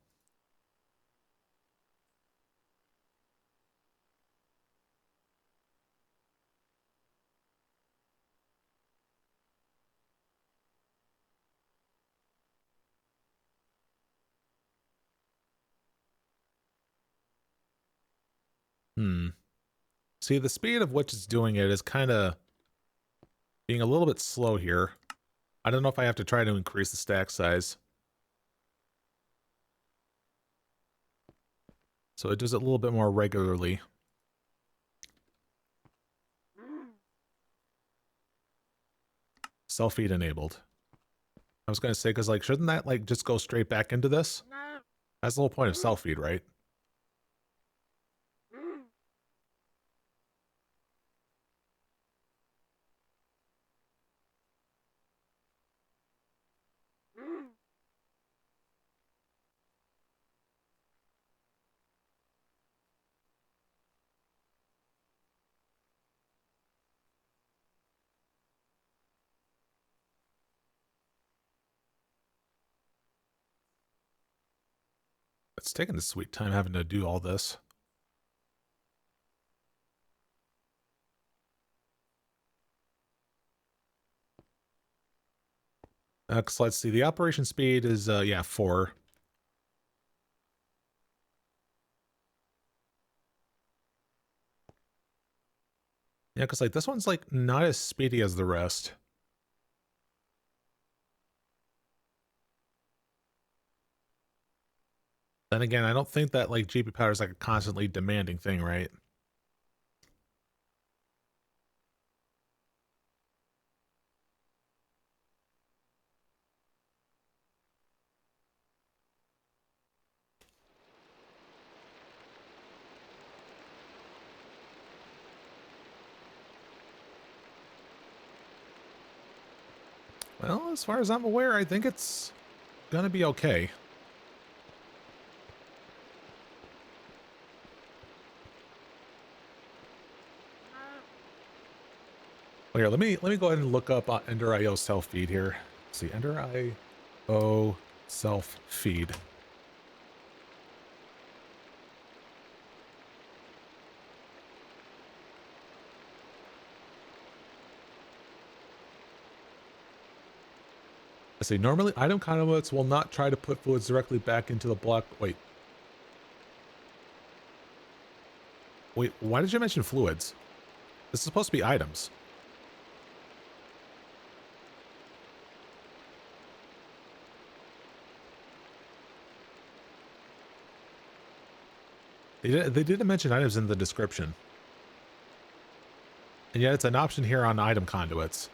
See, the speed of which it's doing it is kind of being a little bit slow here. I don't know if I have to try to increase the stack size. So it does it a little bit more regularly. Self-feed enabled. I was going to say, because like, shouldn't that like just go straight back into this? That's the whole point of self-feed, right? It's taking a sweet time having to do all this. Cause let's see, the operation speed is, yeah, 4. Yeah, because like this one's like not as speedy as the rest. Then again, I don't think that like GP power is like a constantly demanding thing, right? Well, as far as I'm aware, I think it's gonna be okay. Well, here, let me go ahead and look up Ender IO self feed here. Let's see, Ender IO self feed. Let's see, normally item conduits will not try to put fluids directly back into the block. Wait, why did you mention fluids? This is supposed to be items. They didn't mention items in the description. And yet it's an option here on item conduits.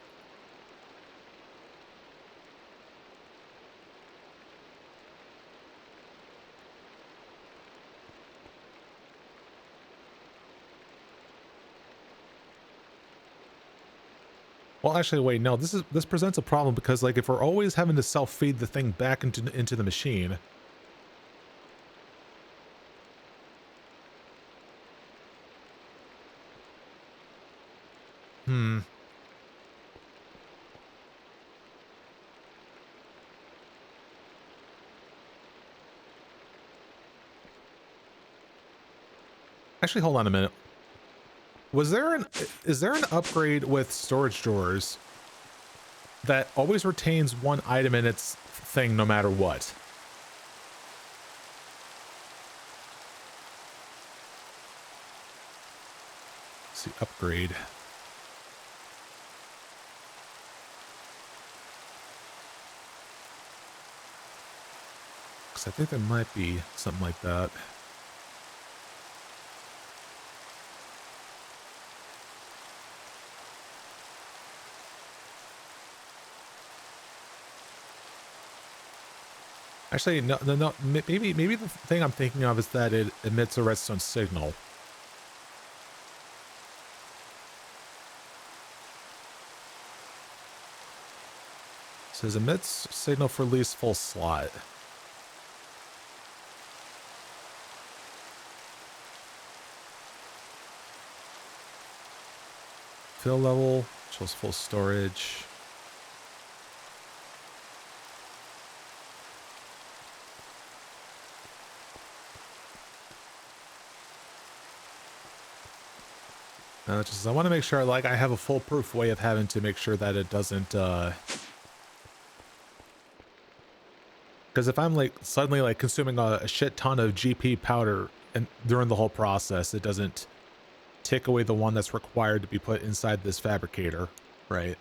Well, actually, wait, no, this presents a problem because like if we're always having to self-feed the thing back into the machine. Actually, hold on a minute. Is there an upgrade with storage drawers that always retains one item in its thing no matter what? Let's see, upgrade. Because I think there might be something like that. Actually, no. Maybe the thing I'm thinking of is that it emits a redstone signal. It says emits signal for least full slot. Fill level shows full storage. Just I want to make sure like I have a foolproof way of having to make sure that it doesn't because if I'm like suddenly like consuming a shit ton of GP powder and during the whole process, it doesn't take away the one that's required to be put inside this fabricator, right?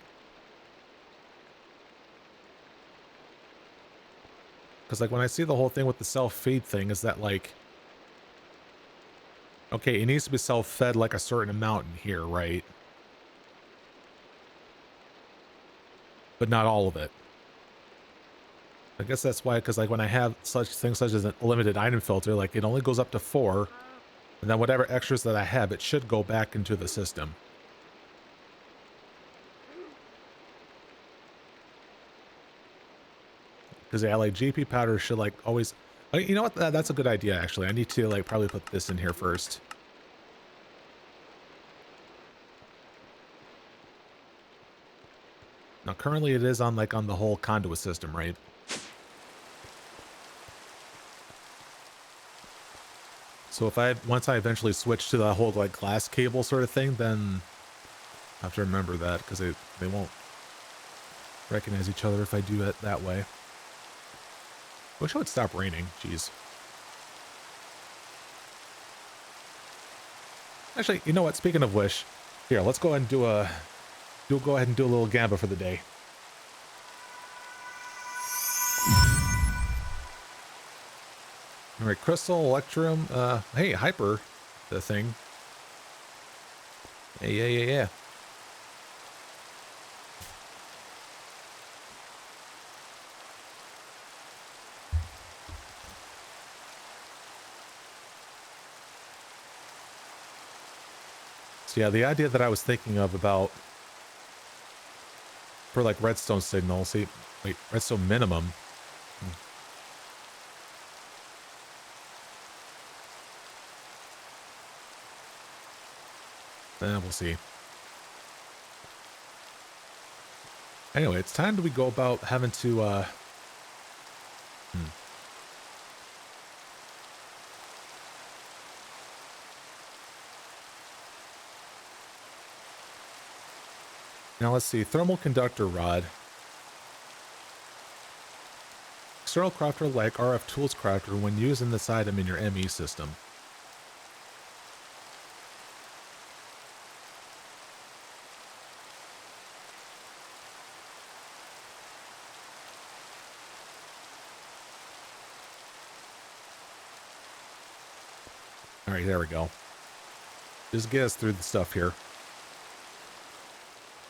Because like when I see the whole thing with the self-feed thing is that like, okay, it needs to be self-fed like a certain amount in here, right? But not all of it. I guess that's why, because like when I have such things such as a limited item filter, like it only goes up to 4, and then whatever extras that I have, it should go back into the system. Because yeah, like GP powder should like always, you know what, that's a good idea actually. I need to like probably put this in here first. Now currently it is on like on the whole conduit system, right? So if once I eventually switch to the whole like glass cable sort of thing, then I have to remember that because they won't recognize each other if I do it that way. Wish it would stop raining. Jeez. Actually, you know what? Speaking of which, here, let's go ahead and go ahead and do a little gamba for the day. All right, Crystal, Electrum, hey, Hyper, the thing. Yeah. So yeah, the idea that I was thinking of about for like redstone signal, see, wait, redstone minimum. We'll see. Anyway, it's time we go about having to, Now let's see, thermal conductor rod. External crafter like RF tools crafter when using this item in your ME system. All right, there we go. Just get us through the stuff here.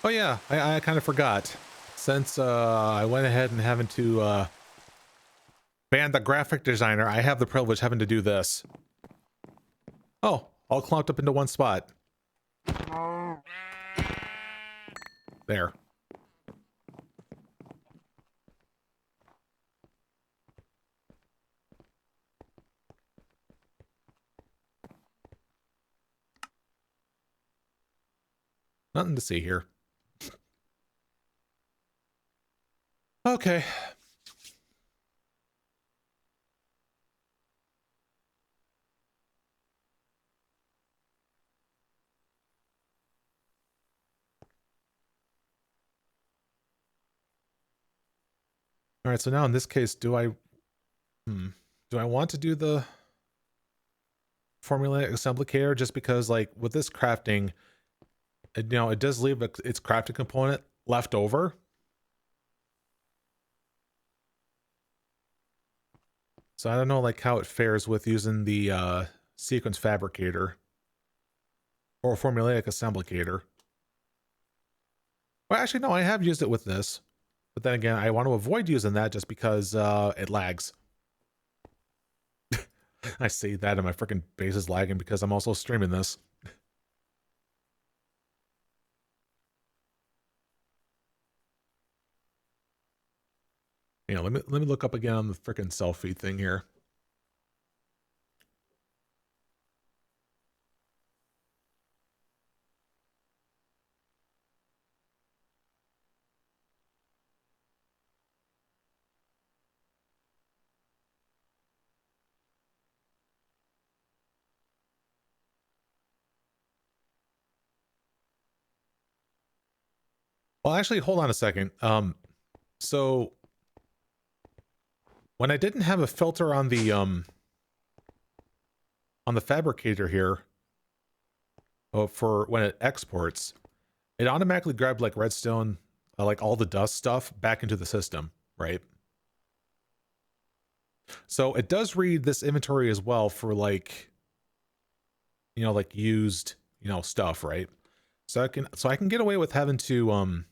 Oh yeah, I kind of forgot. Since I went ahead and having to ban the graphic designer, I have the privilege having to do this. Oh, all clumped up into one spot. There. Nothing to see here. Okay. All right, so now in this case, do I want to do the formula assemblicator just because like with this crafting, it does leave its crafting component left over. So I don't know like how it fares with using the sequence fabricator or formulaic assemblicator. Well, actually, no, I have used it with this. But then again, I want to avoid using that just because it lags. I see that and my freaking base is lagging because I'm also streaming this. Let me look up again on the freaking selfie thing here. Well, actually, hold on a second. So when I didn't have a filter on the fabricator here, for when it exports, it automatically grabbed like redstone, like all the dust stuff back into the system, right? So it does read this inventory as well for like, like used, stuff, right? So I can get away with having to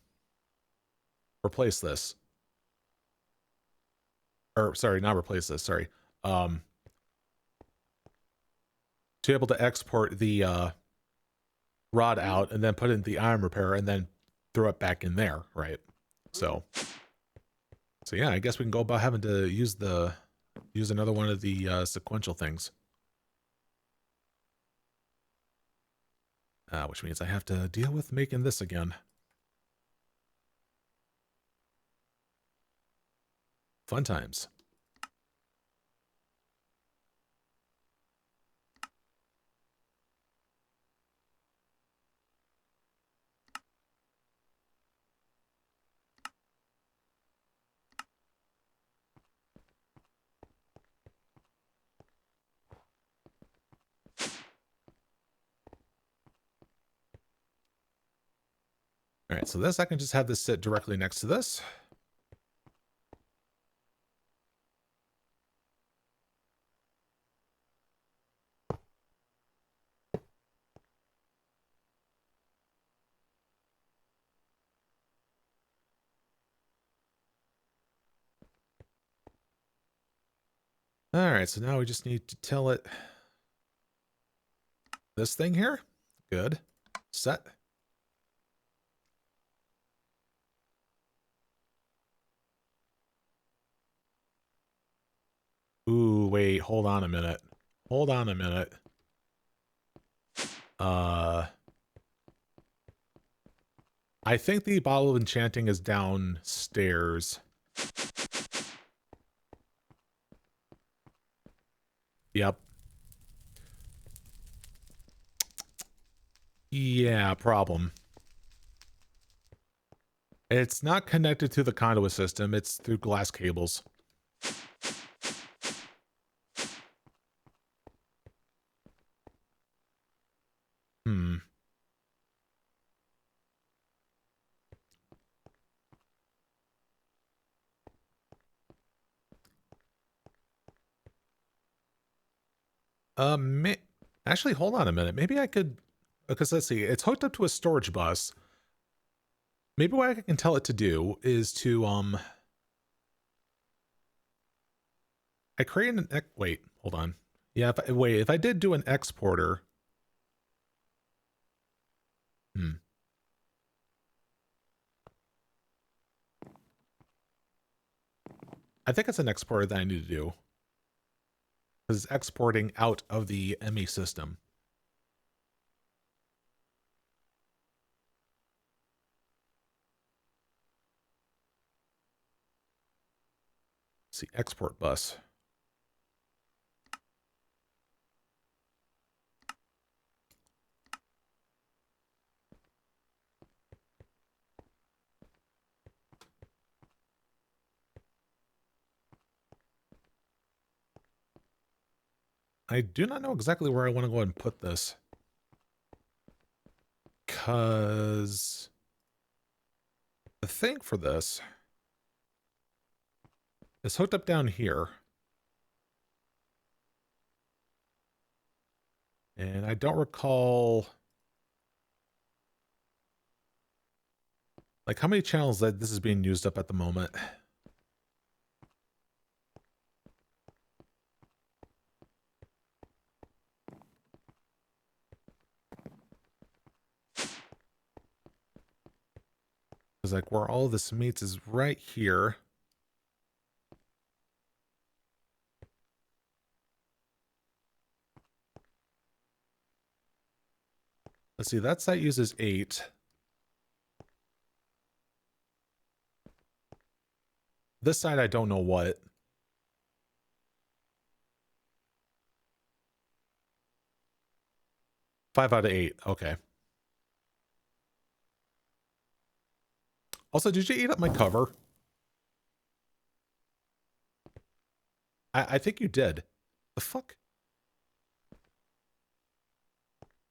replace this. Or sorry, not replace this, sorry. To be able to export the rod out and then put in the iron repair and then throw it back in there, right? So yeah, I guess we can go about having to use another one of the sequential things. Which means I have to deal with making this again. Fun times. All right, so this, I can just have this sit directly next to this. All right, so now we just need to tell it this thing here. Good. Set. Ooh, wait, hold on a minute. Hold on a minute. I think the bottle of enchanting is downstairs. Yep. Yeah, problem. It's not connected to the conduit system. It's through glass cables. Hmm. Actually, hold on a minute. Maybe I could, because let's see, it's hooked up to a storage bus. Maybe what I can tell it to do is to, I create an, wait, hold on. Yeah, if I did do an exporter. Hmm. I think it's an exporter that I need to do. Because it's exporting out of the ME system. Let's see, export bus. I do not know exactly where I want to go and put this. Because the thing for this is hooked up down here. And I don't recall, like, how many channels that this is being used up at the moment. Because, like, where all this meets is right here. Let's see, that site uses 8. This side, I don't know what. 5 out of 8. Okay. Also, did you eat up my cover? I think you did. The fuck?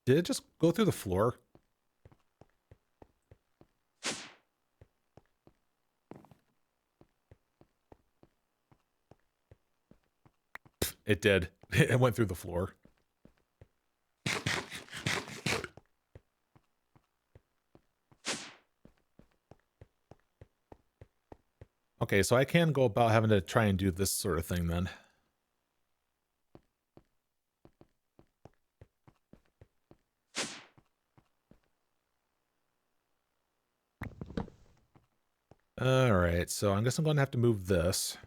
Did it just go through the floor? It did. It went through the floor. Okay, so I can go about having to try and do this sort of thing then. Alright, so I guess I'm going to have to move this.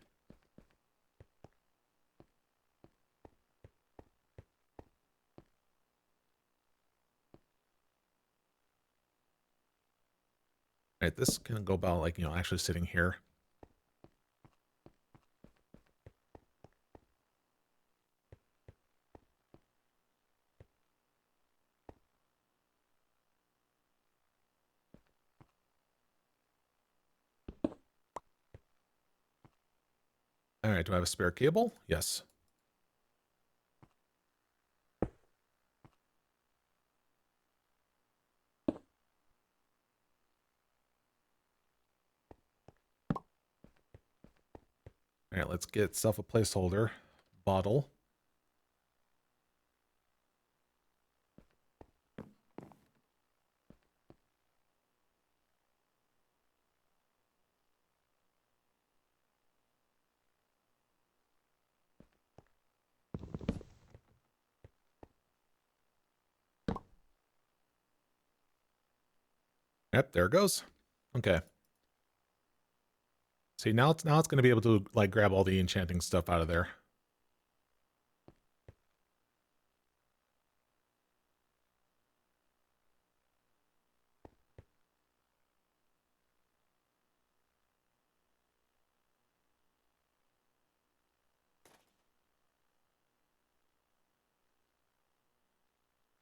Alright, this can go about, like, actually sitting here. Alright, do I have a spare cable? Yes. All right, let's get self a placeholder bottle. Yep, there it goes. Okay. See, now it's going to be able to like grab all the enchanting stuff out of there.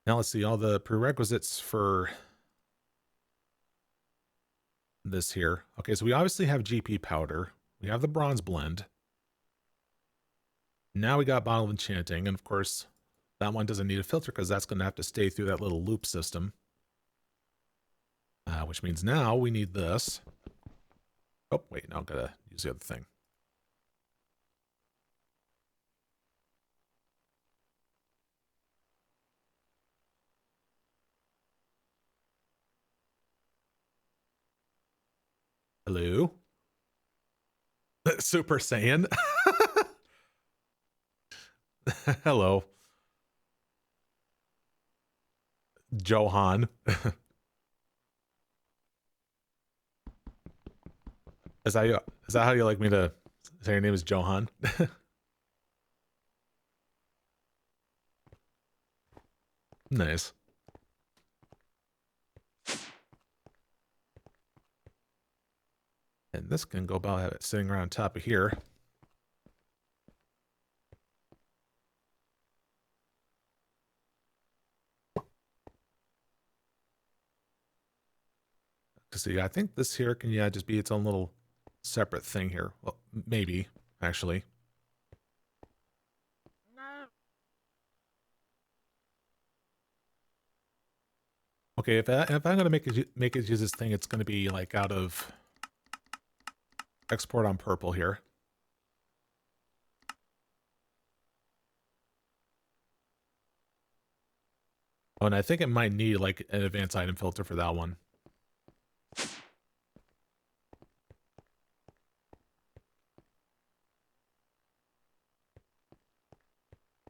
Now let's see all the prerequisites for this here. Okay, so we obviously have GP powder. We have the bronze blend. Now we got bottle of enchanting, and of course, that one doesn't need a filter because that's going to have to stay through that little loop system. Which means now we need this. Oh, wait, now I've got to use the other thing. Hello? Super Saiyan? Hello. Johan. Is that how you like me to say your name is Johan? Nice. And this can go about have it sitting around top of here. See, I think this here can just be its own little separate thing here. Well, maybe actually. Okay, if I'm gonna make it use this thing, it's gonna be like out of export on purple here. Oh, and I think it might need like an advanced item filter for that one.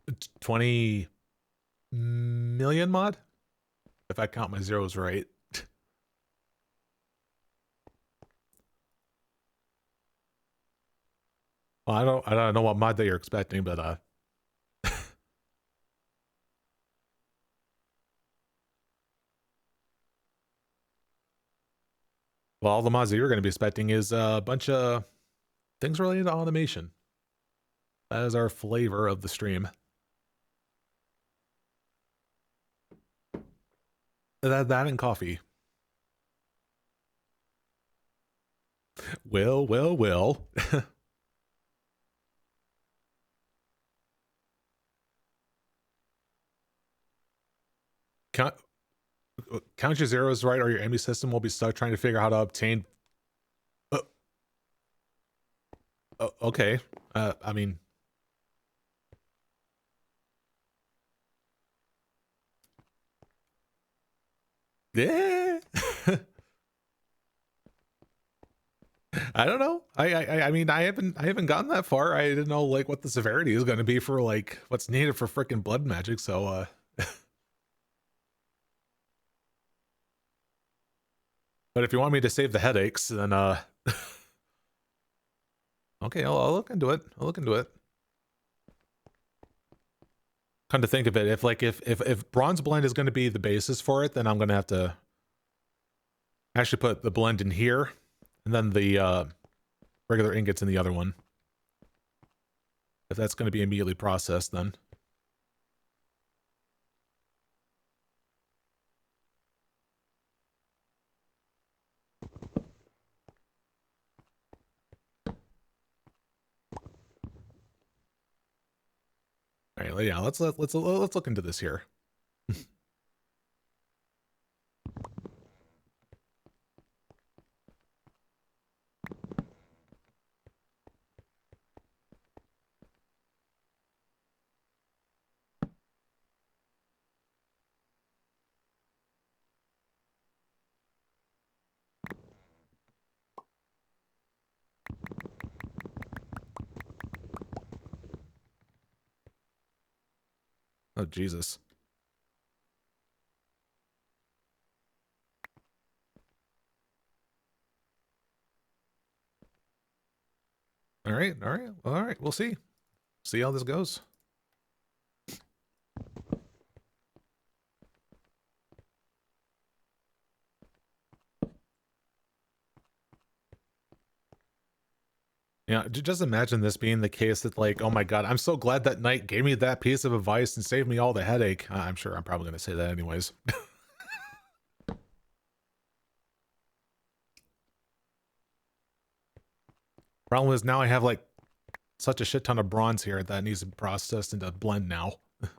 It's 20 million mod, if I count my zeros right. Well, I don't know what mod that you're expecting, but well, all the mods that you're going to be expecting is a bunch of things related to automation. That is our flavor of the stream. That and coffee. Well. count your zeros right, or your enemy system will be stuck trying to figure out how to obtain. Okay. I mean, yeah. I don't know. I mean, I haven't gotten that far. I didn't know like what the severity is going to be for like what's needed for freaking blood magic. So, but if you want me to save the headaches, then okay, I'll look into it. I'll look into it. Come to think of it, if bronze blend is going to be the basis for it, then I'm going to have to actually put the blend in here, and then the regular ingots in the other one. If that's going to be immediately processed, then. All right, yeah, let's look into this here. Oh, Jesus. All right, all right, all right. We'll see. See how this goes. Yeah, just imagine this being the case that, like, oh my god, I'm so glad that knight gave me that piece of advice and saved me all the headache. I'm sure I'm probably going to say that anyways. Problem is now I have like such a shit ton of bronze here that needs to be processed into blend now. Is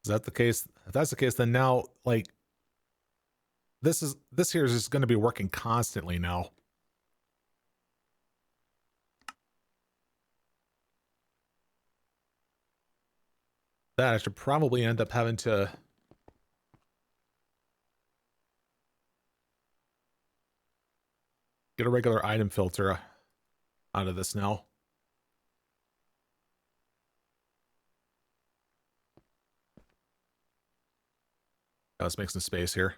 that the case? If that's the case, then now like this here is just going to be working constantly now. That I should probably end up having to get a regular item filter out of this now. Let's make some space here.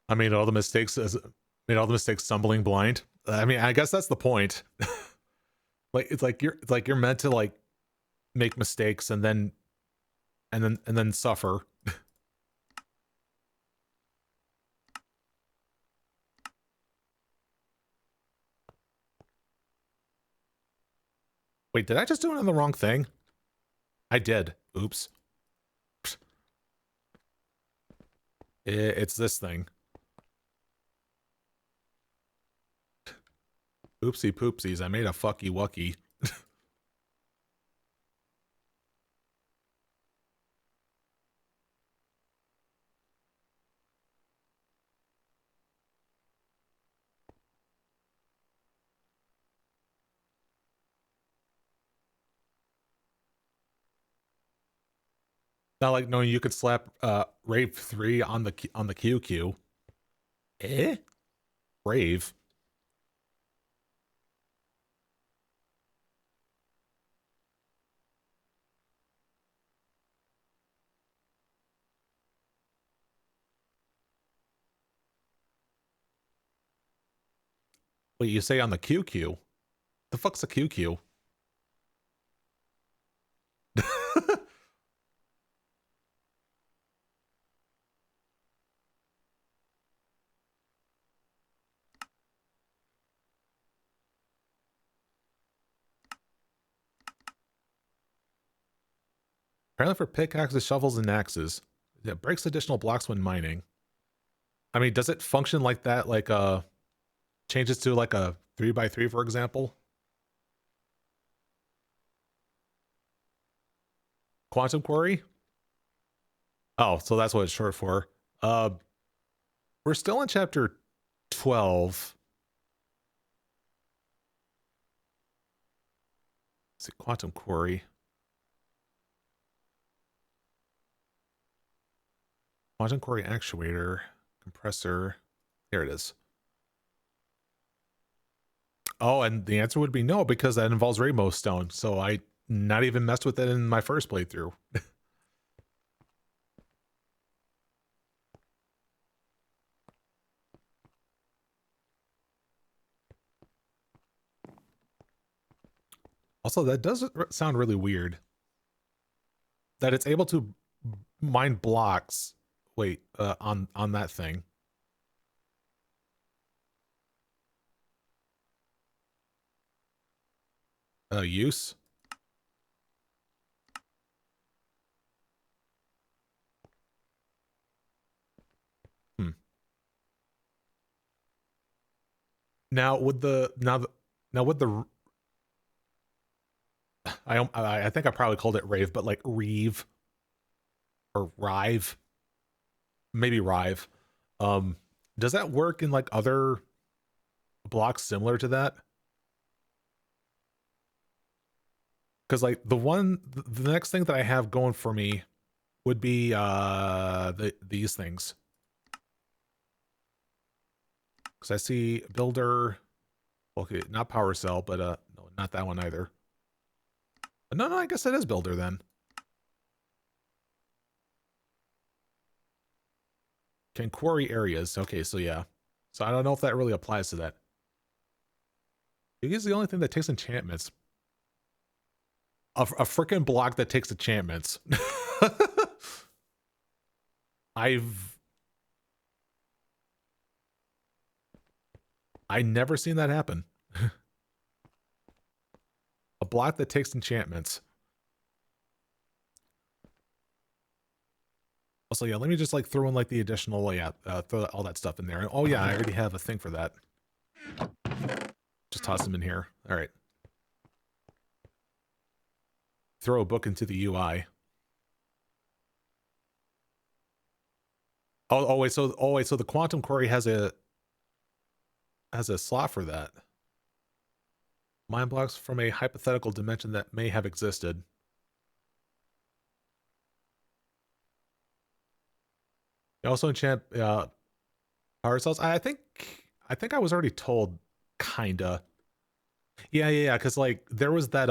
I made all the mistakes stumbling blind. I mean, I guess that's the point. Like it's like you're meant to like make mistakes and then suffer. Wait, did I just do it on the wrong thing? I did. Oops. It's this thing. Oopsie poopsies, I made a fucky wucky. Not like knowing you could slap Rave 3 on the QQ. Eh? Rave. Wait, you say on the QQ? The fuck's a QQ? Apparently for pickaxes, shovels, and axes. It breaks additional blocks when mining. I mean, does it function like that? Like, changes to like a 3x3, for example? Quantum Quarry? Oh, so that's what it's short for. We're still in chapter 12. Let's see, Quantum Quarry. Quantum Quarry actuator, compressor. Here it is. Oh, and the answer would be no, because that involves rainbow stone. So I not even messed with it in my first playthrough. Also, that does sound really weird. That it's able to mine blocks. Wait, on that thing. Use. Hmm. Now with the now with the I think I probably called it rave, but like reeve or rive, maybe rive. Does that work in like other block similar to that. Because like the next thing that I have going for me would be these things. Because I see builder, okay, not power cell, but no, not that one either. No, I guess that is builder then. Can quarry areas. Okay, so yeah. So I don't know if that really applies to that. It is the only thing that takes enchantments. A freaking block that takes enchantments. I never seen that happen. A block that takes enchantments. Also, yeah, let me just like throw in like the additional, yeah, throw all that stuff in there. Oh yeah, I already have a thing for that. Just toss them in here. All right. Throw a book into the UI. Oh wait, so the quantum quarry has a slot for that. Mind blocks from a hypothetical dimension that may have existed. You also enchant power cells. I think I was already told, kinda. Yeah. Because like there was that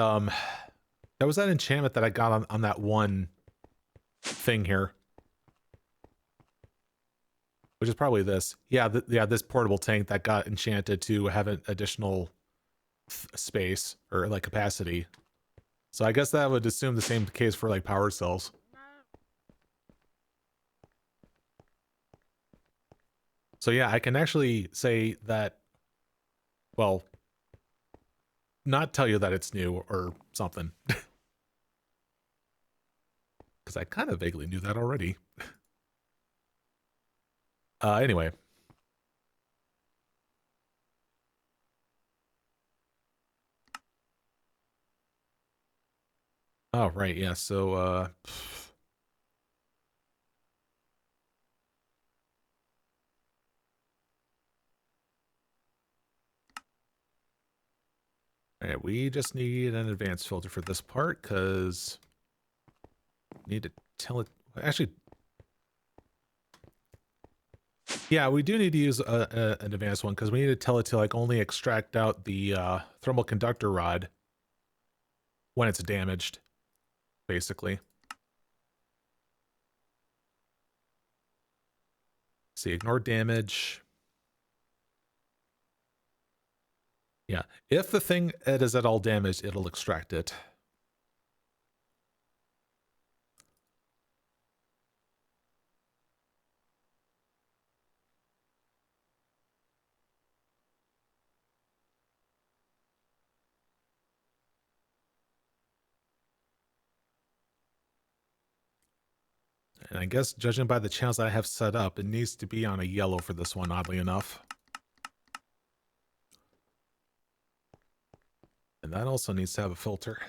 enchantment that I got on that one thing here, which is probably this. Yeah, this portable tank that got enchanted to have an additional space or like capacity. So I guess that would assume the same case for like power cells. So yeah, I can actually say that, well, not tell you that it's new or something. Because I kind of vaguely knew that already. Anyway. Oh, right, yeah, so, alright, we just need an advanced filter for this part, because need to tell it, actually, yeah, we do need to use an advanced one, because we need to tell it to, like, only extract out the thermal conductor rod when it's damaged, basically. See, ignore damage. Yeah, if the thing is at all damaged, it'll extract it. And I guess judging by the channels that I have set up, it needs to be on a yellow for this one, oddly enough. And that also needs to have a filter.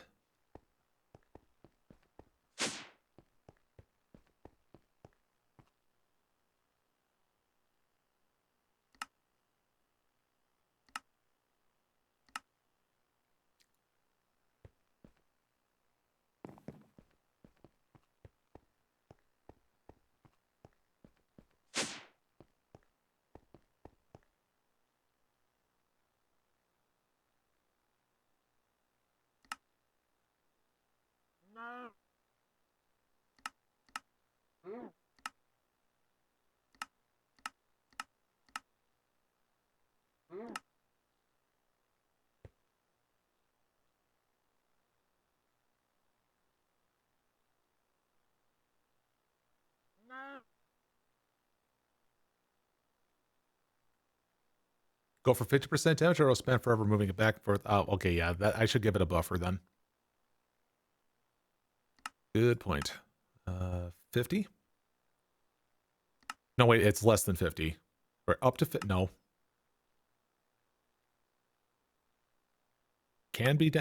Go for 50% damage or it'll spend forever moving it back and forth. Oh, okay, yeah, that I should give it a buffer then. Good point. 50? No, wait, it's less than 50. Or up to 50. No. Can be.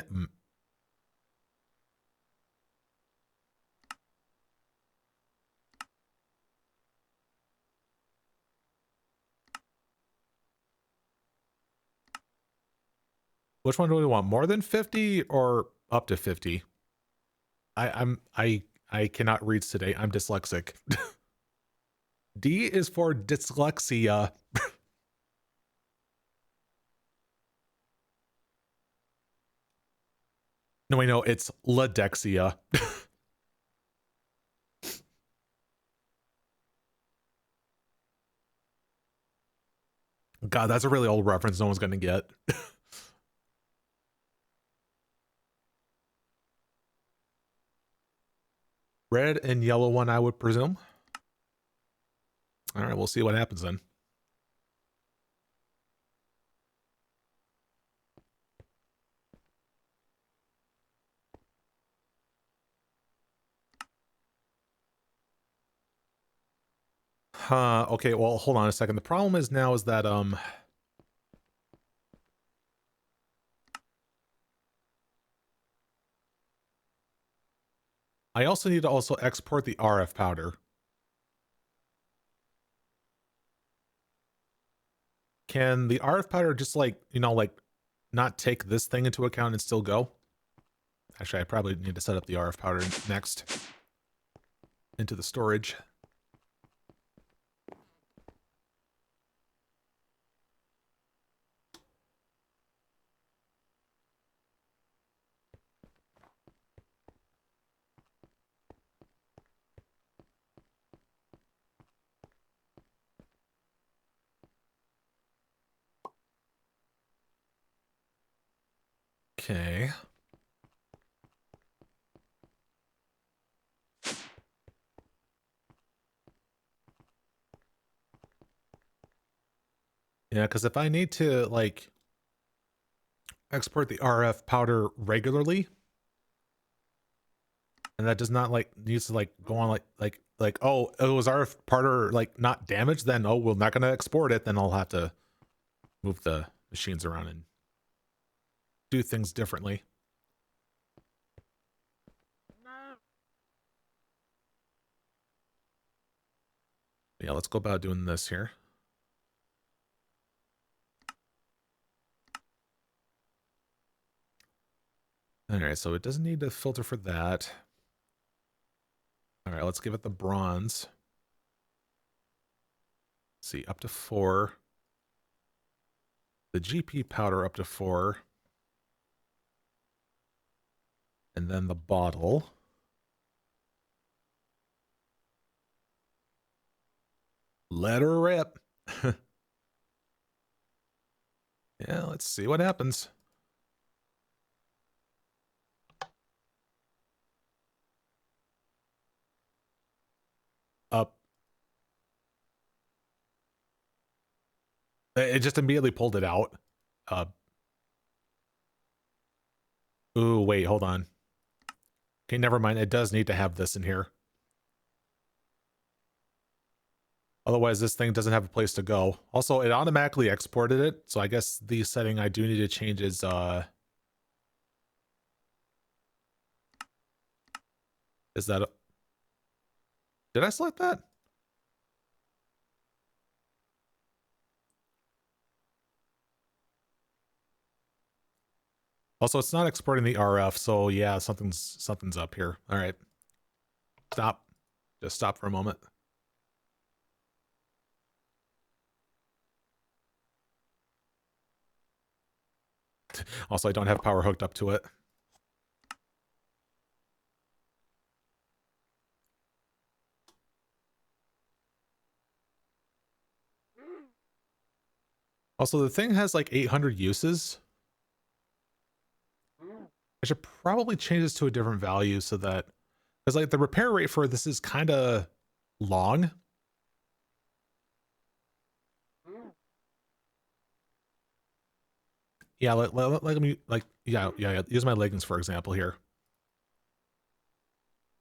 Which one do we want? More than 50 or up to 50? I cannot read today. I'm dyslexic. D is for dyslexia. No, wait, no, it's ladexia. God, that's a really old reference no one's gonna get. Red and yellow one, I would presume. All right, we'll see what happens then. Huh, okay, well, hold on a second. The problem is now is that, I also need to also export the RF powder. Can the RF powder just like, you know, like not take this thing into account and still go? Actually, I probably need to set up the RF powder next into the storage. Okay. Yeah, because if I need to like export the RF powder regularly, and that does not like needs to like go on like oh, it was RF powder like not damaged, then oh, we're not gonna export it, then I'll have to move the machines around and do things differently. Yeah, let's go about doing this here. All right, so it doesn't need to filter for that. All right, let's give it the bronze. Let's see, up to 4. The GP powder up to 4. And then the bottle. Let her rip. Yeah, let's see what happens. Up. It just immediately pulled it out. Ooh, wait, hold on. Okay, never mind. It does need to have this in here. Otherwise, this thing doesn't have a place to go. Also, it automatically exported it, so I guess the setting I do need to change is, that... Did I select that? Also, it's not exporting the RF, so yeah, something's up here. All right. Stop. Just stop for a moment. Also, I don't have power hooked up to it. Also, the thing has like 800 uses. I should probably change this to a different value so that, because like the repair rate for this is kind of long. Yeah, let me like yeah, use my leggings for example here.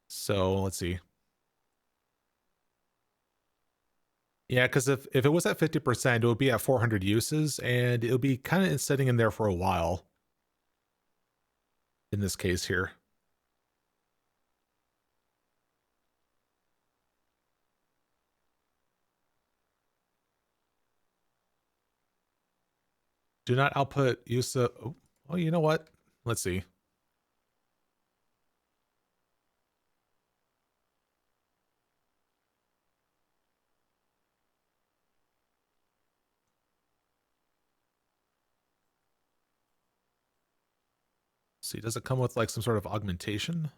So let's see. Yeah, because if it was at 50%, it would be at 400 uses, and it would be kind of sitting in there for a while. In this case here. Do not output use of... Oh, Oh, you know what? Let's see. See, does it come with like some sort of augmentation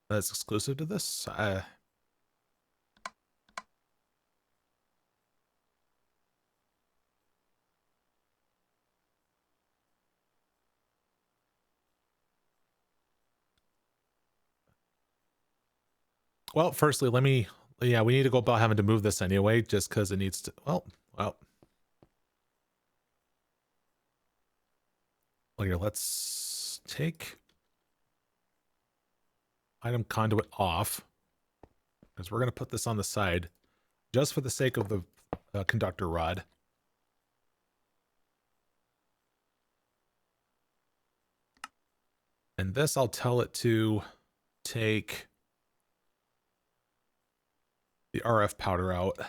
that's exclusive to this? Well, firstly, let me. Yeah, we need to go about having to move this anyway, just because it needs to. Well. Well, here, let's take item conduit off, because we're going to put this on the side just for the sake of the conductor rod. And this, I'll tell it to take the RF powder out.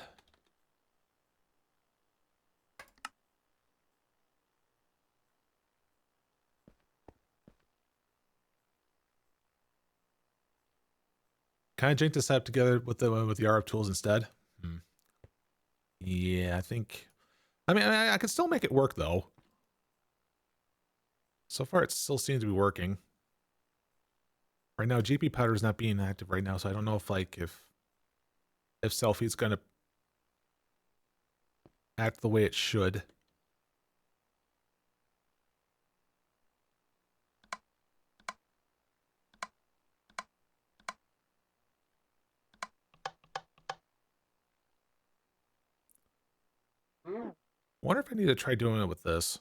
Can I jink this up together with the RF tools instead? Yeah, I think. I mean, I can still make it work though. So far, it still seems to be working. Right now, GP powder is not being active right now, so I don't know if like if selfie's gonna act the way it should. Wonder if I need to try doing it with this.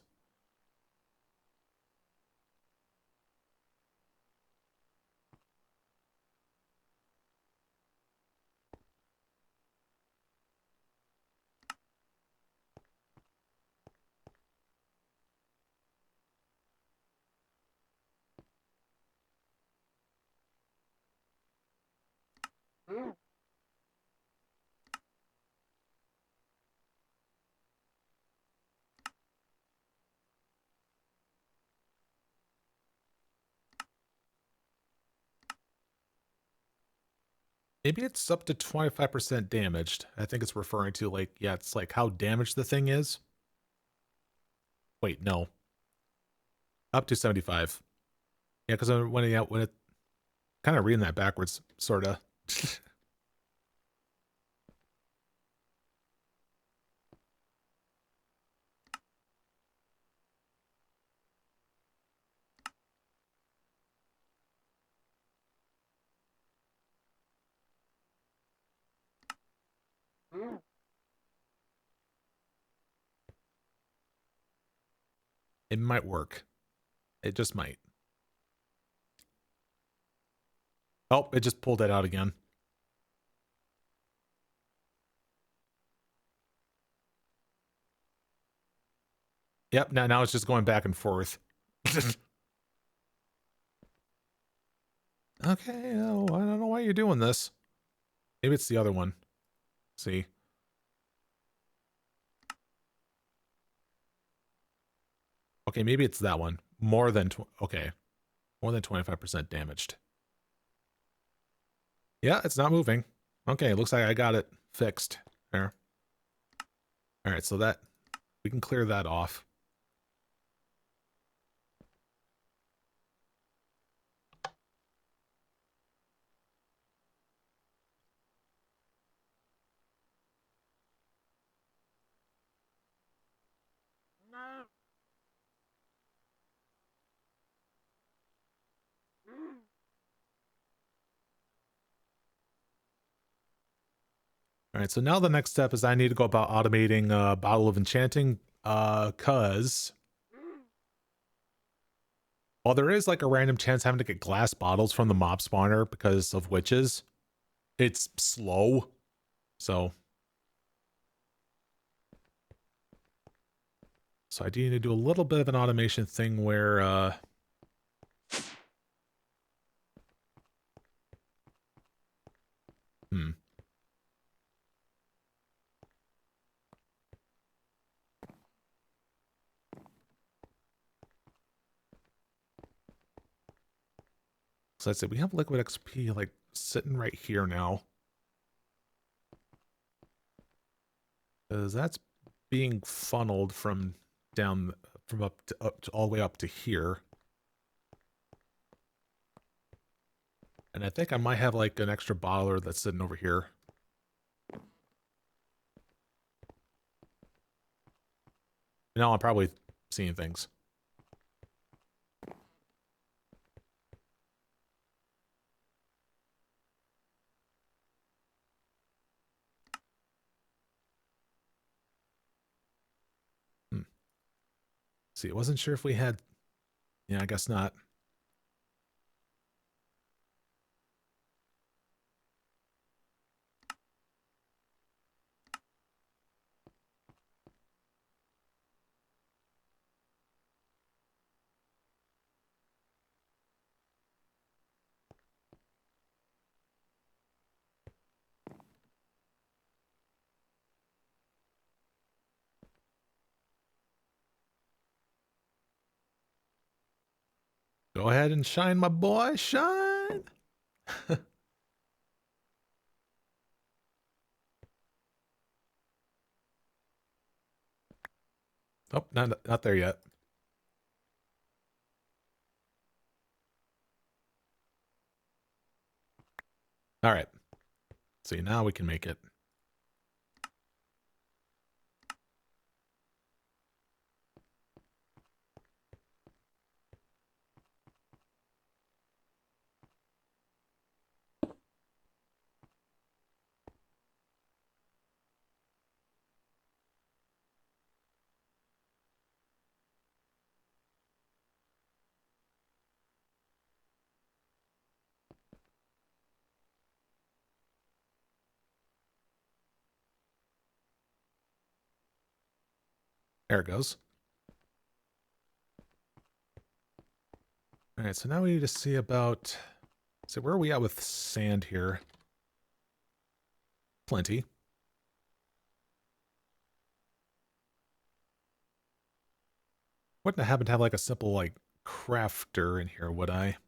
Maybe it's up to 25% damaged. I think it's referring to like, yeah, it's like how damaged the thing is. Wait, no. Up to 75. Yeah, because when it kind of reading that backwards, sort of. It might work. It just might. Oh, it just pulled it out again. Yep, now it's just going back and forth. Okay, oh, I don't know why you're doing this. Maybe it's the other one. See? Okay, maybe it's that one. More than, okay. More than 25% damaged. Yeah, it's not moving. Okay, looks like I got it fixed. There. Alright, so that, we can clear that off. All right, so now the next step is I need to go about automating Bottle of Enchanting, cause while there is like a random chance having to get glass bottles from the mob spawner because of witches, it's slow. So I do need to do a little bit of an automation thing where hmm. So let's say we have liquid XP like sitting right here now. Because that's being funneled from down, from up to all the way up to here. And I think I might have like an extra bottler that's sitting over here. Now I'm probably seeing things. See, I wasn't sure if we had... Yeah, I guess not. Go ahead and shine, my boy, shine! Oh, not there yet. All right. See, now we can make it. There it goes. All right, so now we need to see about... So where are we at with sand here? Plenty. Wouldn't happen to have like a simple like crafter in here, would I?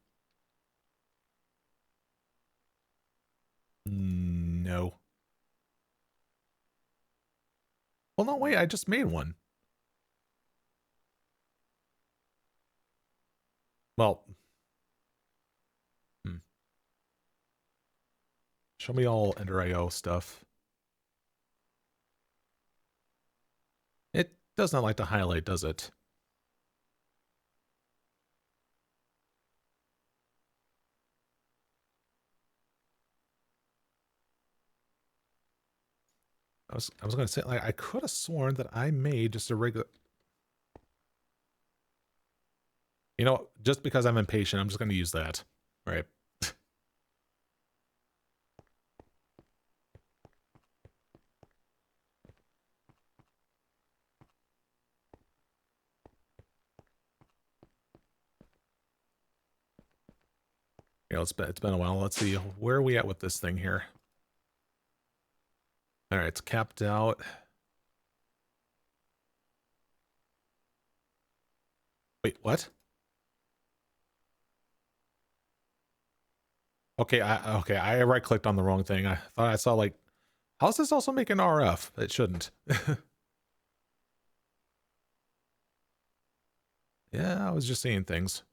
No. Well, no, wait, I just made one. Well, show me all Ender IO stuff. It does not like to highlight, does it? I was going to say, like, I could have sworn that I made just a regular... You know, just because I'm impatient, I'm just going to use that. Right. You know, it's been a while. Let's see, where are we at with this thing here? All right, it's capped out. Wait, what? Okay, I right-clicked on the wrong thing. I thought I saw like, how's this also making RF? It shouldn't. Yeah, I was just seeing things.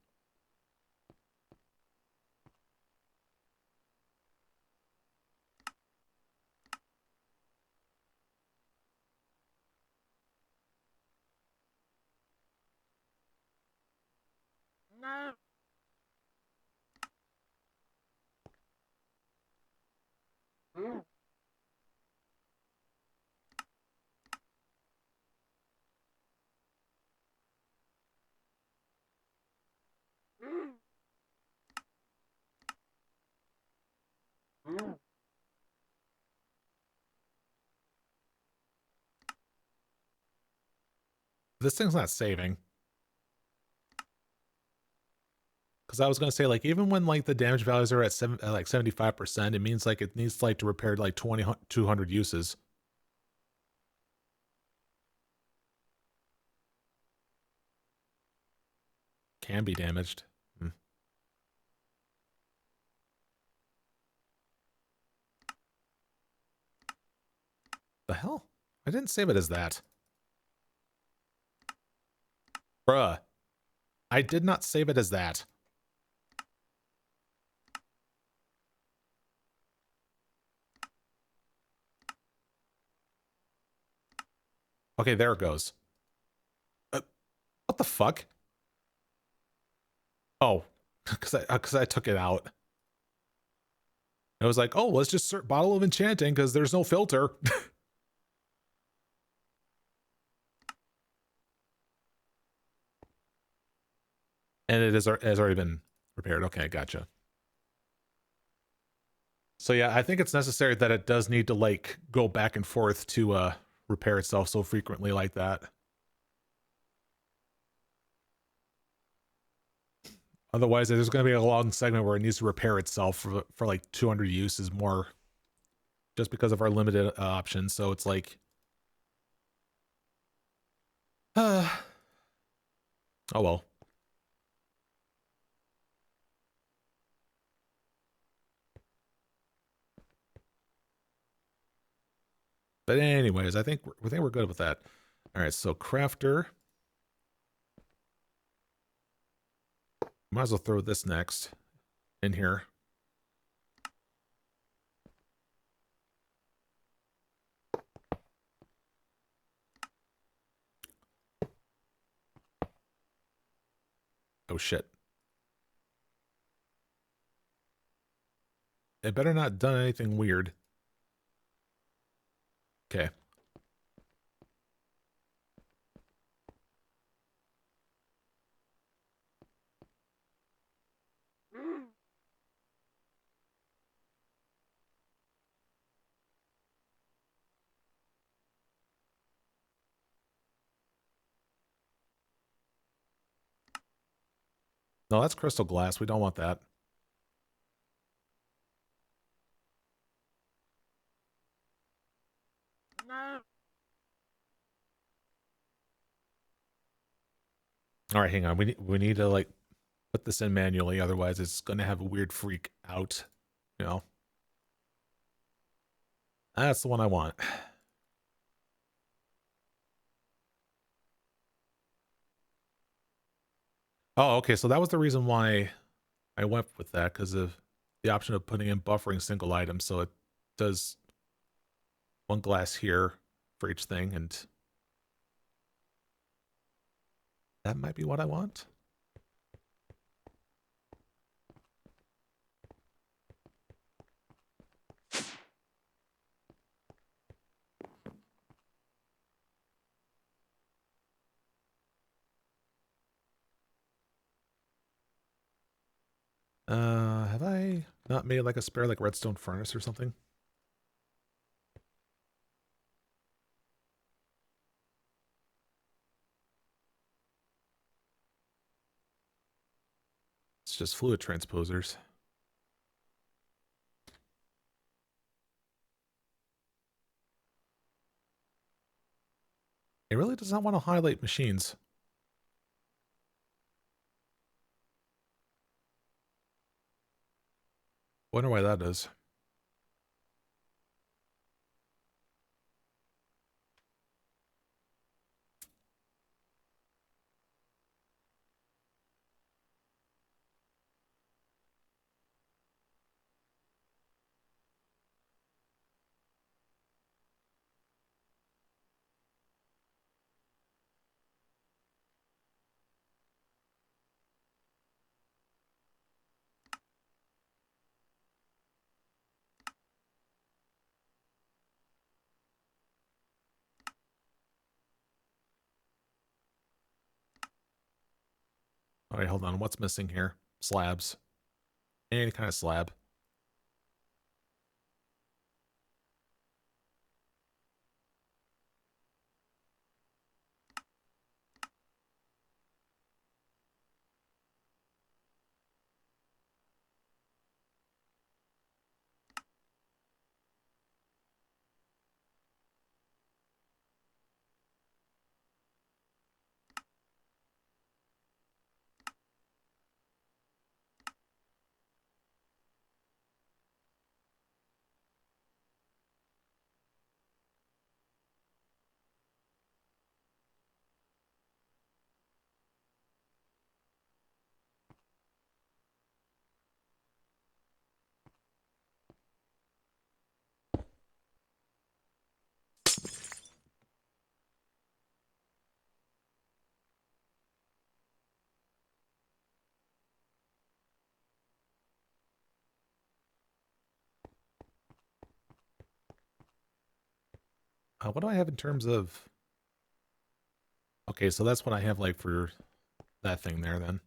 No. This thing's not saving. Because I was gonna say, like, even when like the damage values are at like 75%, it means like it needs like to repair like 200 uses. Can be damaged. I didn't save it as that. Bruh. I did not save it as that. Okay, there it goes. What the fuck? Oh, because I took it out. I was like, oh, let's just search bottle of enchanting because there's no filter. And it has already been repaired. Okay, gotcha. So yeah, I think it's necessary that it does need to like go back and forth to repair itself so frequently like that. Otherwise, there's going to be a long segment where it needs to repair itself for like 200 uses more, just because of our limited options. So it's like, oh well. But anyways, I think we're good with that. All right, so crafter. Might as well throw this next in here. Oh shit. It better not done anything weird. Okay. No, that's crystal glass. We don't want that. All right, hang on. We need to like put this in manually, otherwise it's gonna have a weird freak out. You know. That's the one I want. Oh, okay. So that was the reason why I went with that, because of the option of putting in buffering single items. So it does one glass here for each thing, and that might be what I want. Have I not made like a spare like redstone furnace or something? It's just fluid transposers. It really does not want to highlight machines. Wonder why that is. All right, hold on. What's missing here? Slabs. Any kind of slab. What do I have in terms of... Okay, so that's what I have like for that thing there then.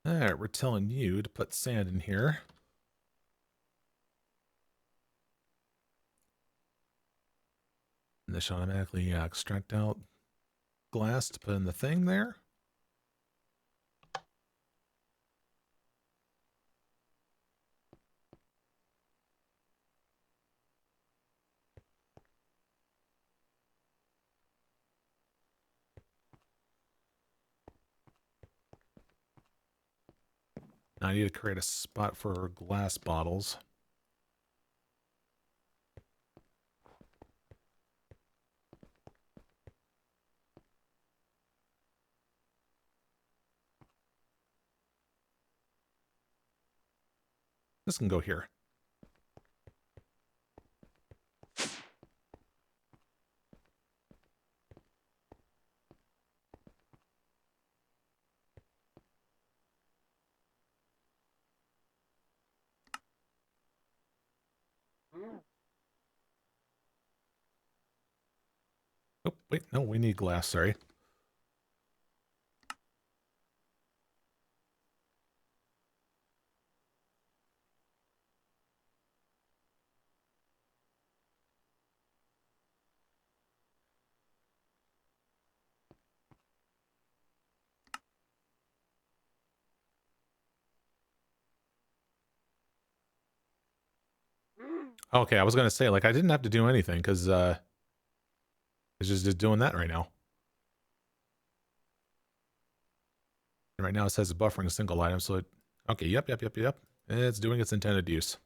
Alright, we're telling you to put sand in here. And this should automatically extract out glass to put in the thing there. Now I need to create a spot for glass bottles. This can go here. Oh, wait, no, we need glass, sorry. Okay, I was gonna say, like, I didn't have to do anything, because, it's just doing that right now. And right now it says buffering a single item, so it... Okay, yep. It's doing its intended use.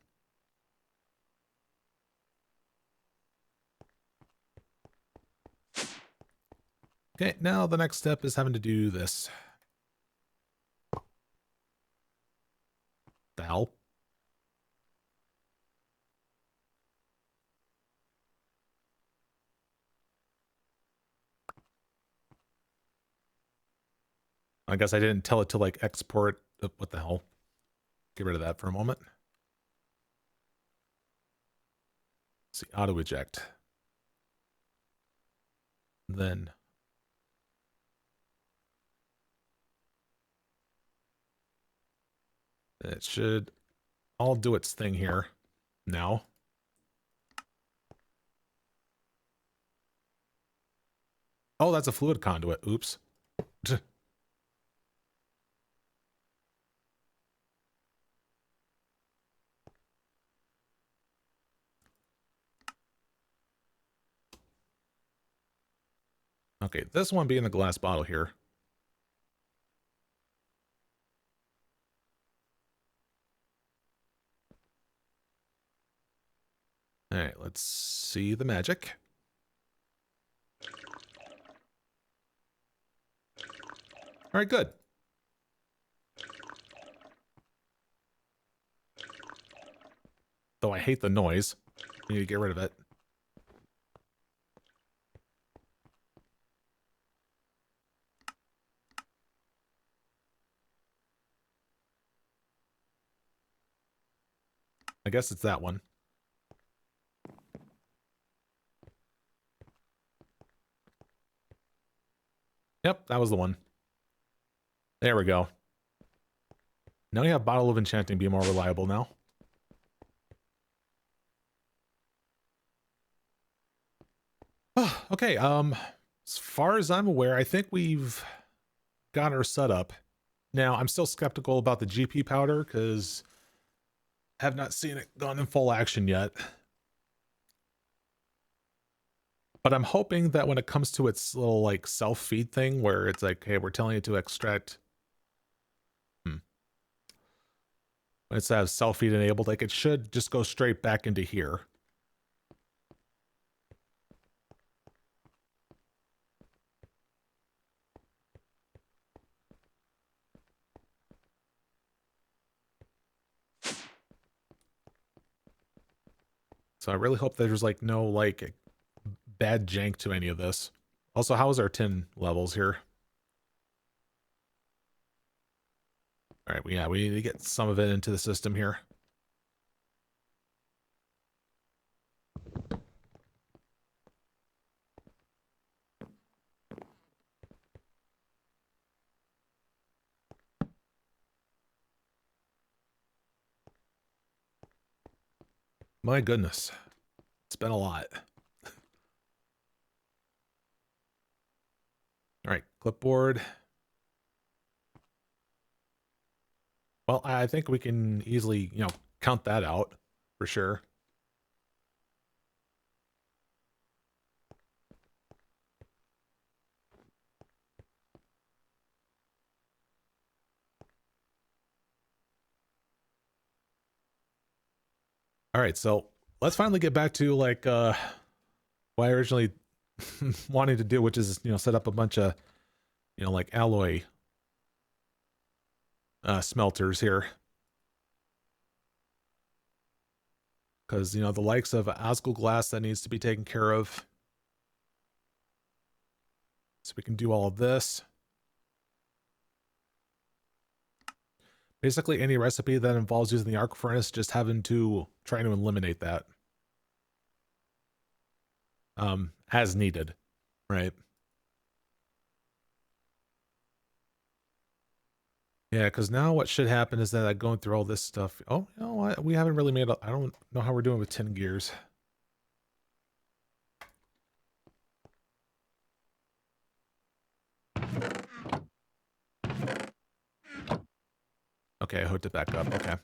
Okay, now the next step is having to do this. The hell? I guess I didn't tell it to, like, export... what the hell? Get rid of that for a moment. Let's see, auto eject. Then... it should all do its thing here now. Oh, that's a fluid conduit. Oops. Okay, this one being the glass bottle here. All right, let's see the magic. All right, good. Though I hate the noise. I need to get rid of it. I guess it's that one. Yep, that was the one. There we go. Now you have Bottle of Enchanting be more reliable now. Okay, As far as I'm aware, I think we've got our setup. Now, I'm still skeptical about the GP powder because I have not seen it gone in full action yet. But I'm hoping that when it comes to its little like self-feed thing where it's like, hey, we're telling it to extract when it's self-feed enabled, like it should just go straight back into here. So I really hope there's like no like bad jank to any of this. Also, how is our tin levels here? All right, we need to get some of it into the system here. My goodness, it's been a lot. All right, clipboard. Well, I think we can easily, count that out for sure. All right, so let's finally get back to like what I originally wanted to do, which is, set up a bunch of, like alloy smelters here. Because, the likes of Osco glass that needs to be taken care of. So we can do all of this. Basically, any recipe that involves using the arc furnace, just having to try to eliminate that. As needed, right? Yeah, because now what should happen is that going through all this stuff. Oh, you know what? We haven't really made. I don't know how we're doing with tin gears. Okay, I hooked it back up. Okay.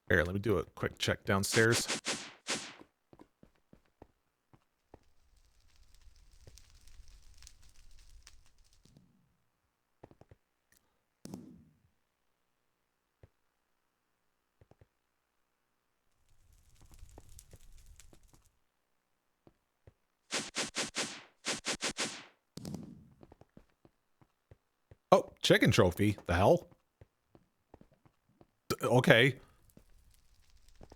Here, let me do a quick check downstairs. Oh, chicken trophy. The hell? Okay.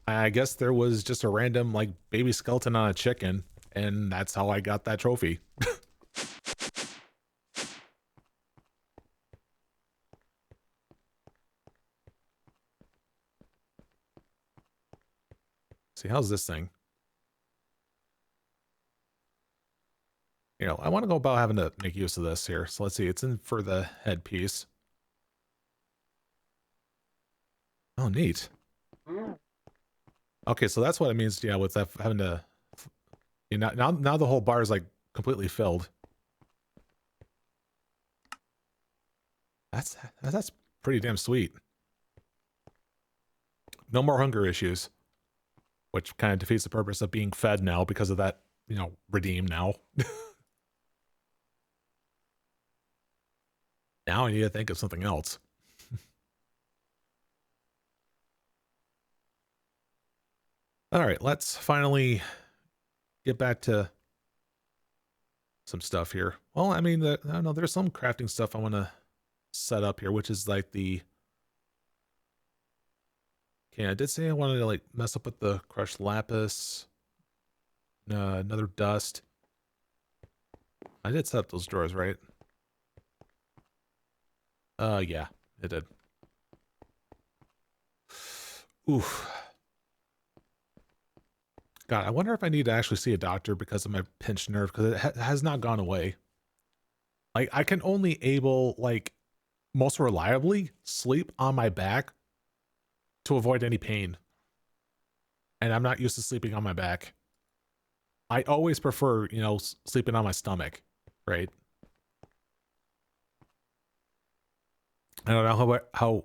I guess there was just a random, like, baby skeleton on a chicken, and that's how I got that trophy. See, how's this thing? I want to go about having to make use of this here. So let's see. It's in for the headpiece. Oh, neat. Okay, so that's what it means. Yeah, with that having to. Now the whole bar is like completely filled. That's pretty damn sweet. No more hunger issues, which kind of defeats the purpose of being fed now because of that. Redeem now. Now I need to think of something else. All right, let's finally get back to some stuff here. Well, I mean, I don't know. There's some crafting stuff I want to set up here, which is like the. Okay, I did say I wanted to like mess up with the crushed lapis. Another dust. I did set up those drawers, right? Yeah, it did. Oof. God, I wonder if I need to actually see a doctor because of my pinched nerve, because it has not gone away. Like I can only able like most reliably sleep on my back to avoid any pain. And I'm not used to sleeping on my back. I always prefer, you know, sleeping on my stomach, right? I don't know how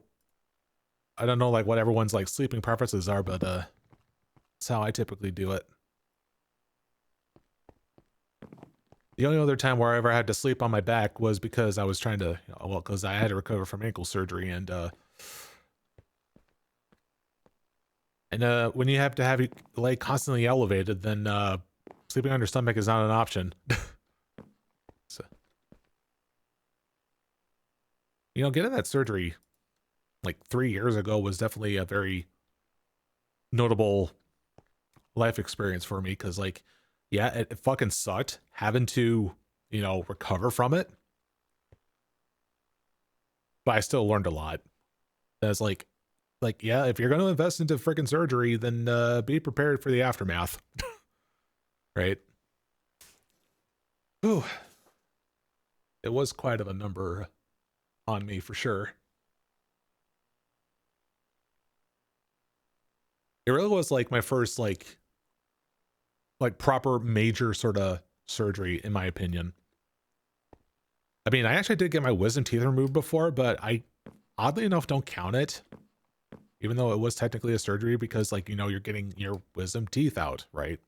I don't know like what everyone's like sleeping preferences are, but that's how I typically do it. The only other time where I ever had to sleep on my back was because I was trying to, well, because I had to recover from ankle surgery, and when you have to have your leg constantly elevated, then sleeping on your stomach is not an option. So, you know, getting that surgery like 3 years ago was definitely a very notable life experience for me because, like, yeah, it fucking sucked having to, you know, recover from it, but I still learned a lot. As like yeah, if you're going to invest into freaking surgery, then be prepared for the aftermath, right? Ooh, it was quite of a number on me for sure. It really was like my first like proper major sort of surgery, in my opinion. I mean, I actually did get my wisdom teeth removed before, but I oddly enough don't count it, even though it was technically a surgery because, like, you know, you're getting your wisdom teeth out, right?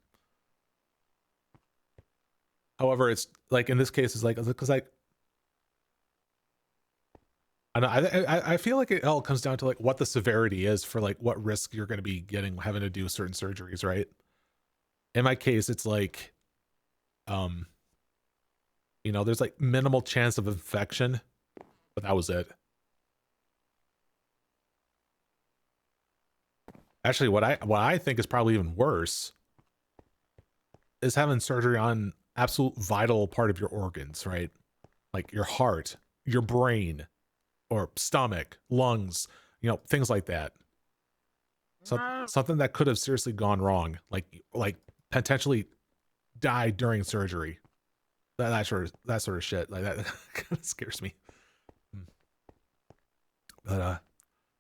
However, it's like in this case, it's like because I feel like it all comes down to like what the severity is for like what risk you're going to be getting having to do certain surgeries, right? In my case, it's like, um, you know, there's like minimal chance of infection, but that was it. Actually, what I think is probably even worse is having surgery on absolute vital part of your organs, right? Like your heart, your brain, or stomach, lungs, you know, things like that. So, something that could have seriously gone wrong, like potentially died during surgery. That sort of shit, like that kind of scares me. But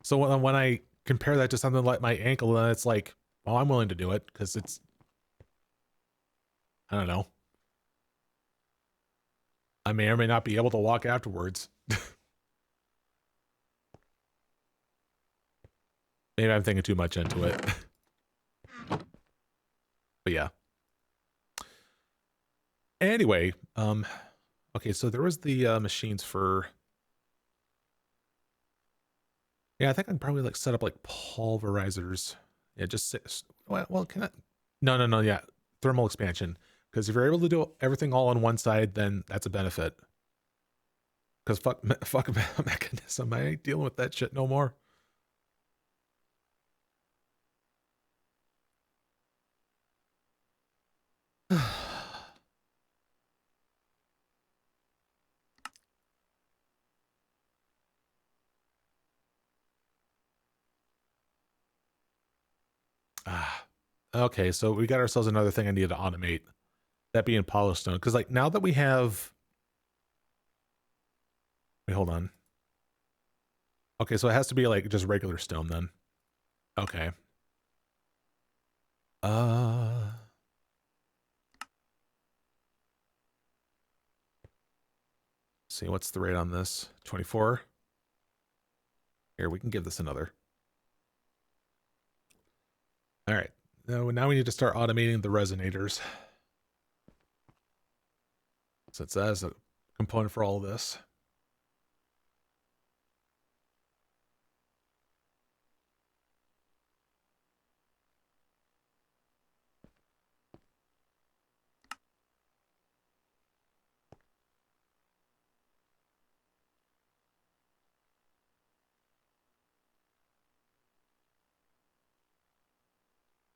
so when I compare that to something like my ankle, then it's like, well, I'm willing to do it because it's, I don't know, I may or may not be able to walk afterwards. Maybe I'm thinking too much into it. But yeah. Anyway, okay, so there was the machines for, yeah, I think I'd probably like set up like pulverizers. Yeah, just well, can I? No, no, no. Yeah, thermal expansion. Because if you're able to do everything all on one side, then that's a benefit. Because fuck mechanism, I ain't dealing with that shit no more. Ah, okay, so we got ourselves another thing I need to automate. That being polystone. Because like now that we have, wait, hold on. Okay, so it has to be like just regular stone then. Okay. Uh, see what's the rate on this? 24. Here, we can give this another. All right. Now we need to start automating the resonators. Since that is a component for all of this.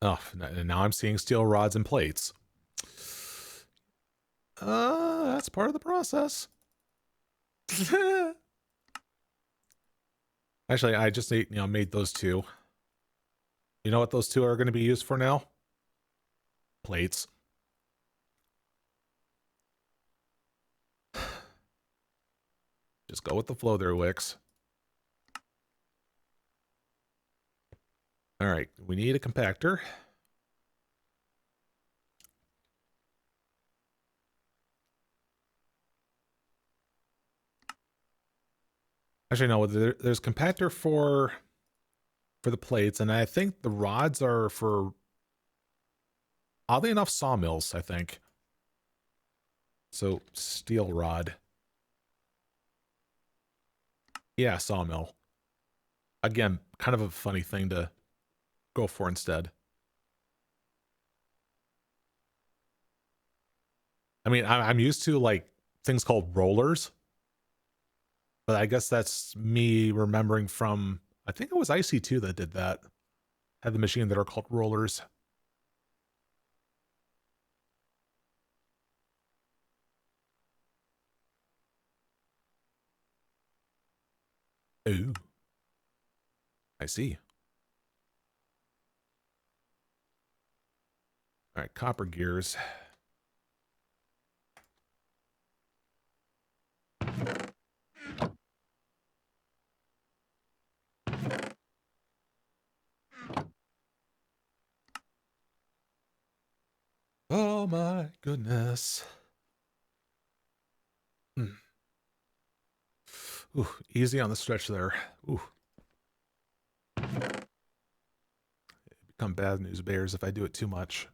Oh, and now I'm seeing steel rods and plates. That's part of the process. Actually, I just made those two. You know what those two are going to be used for now? Plates. Just go with the flow there, Wix. All right, we need a compactor. Actually, no, there's compactor for the plates, and I think the rods are for, oddly enough, sawmills, I think. So, steel rod. Yeah, sawmill. Again, kind of a funny thing to go for instead. I mean, I'm used to, like, things called rollers, but I guess that's me remembering from, I think it was IC2 that did that. Had the machine that are called rollers. Ooh, I see. All right, copper gears. Oh my goodness. Ooh, easy on the stretch there. Ooh. Become bad news bears if I do it too much.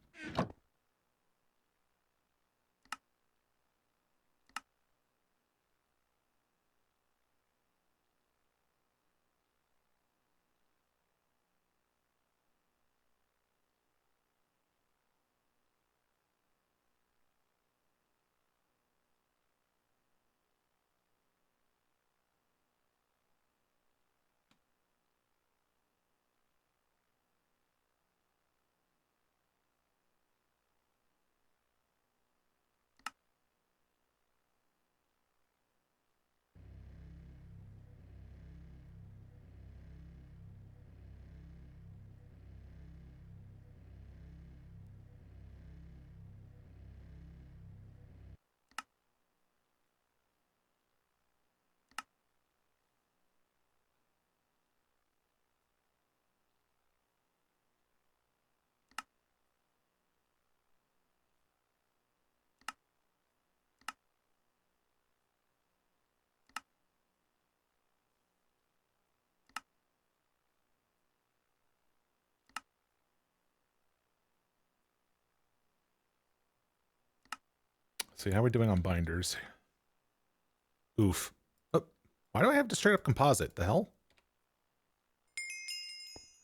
See how we're doing on binders. Oof. Oh, why do I have to straight up composite? The hell?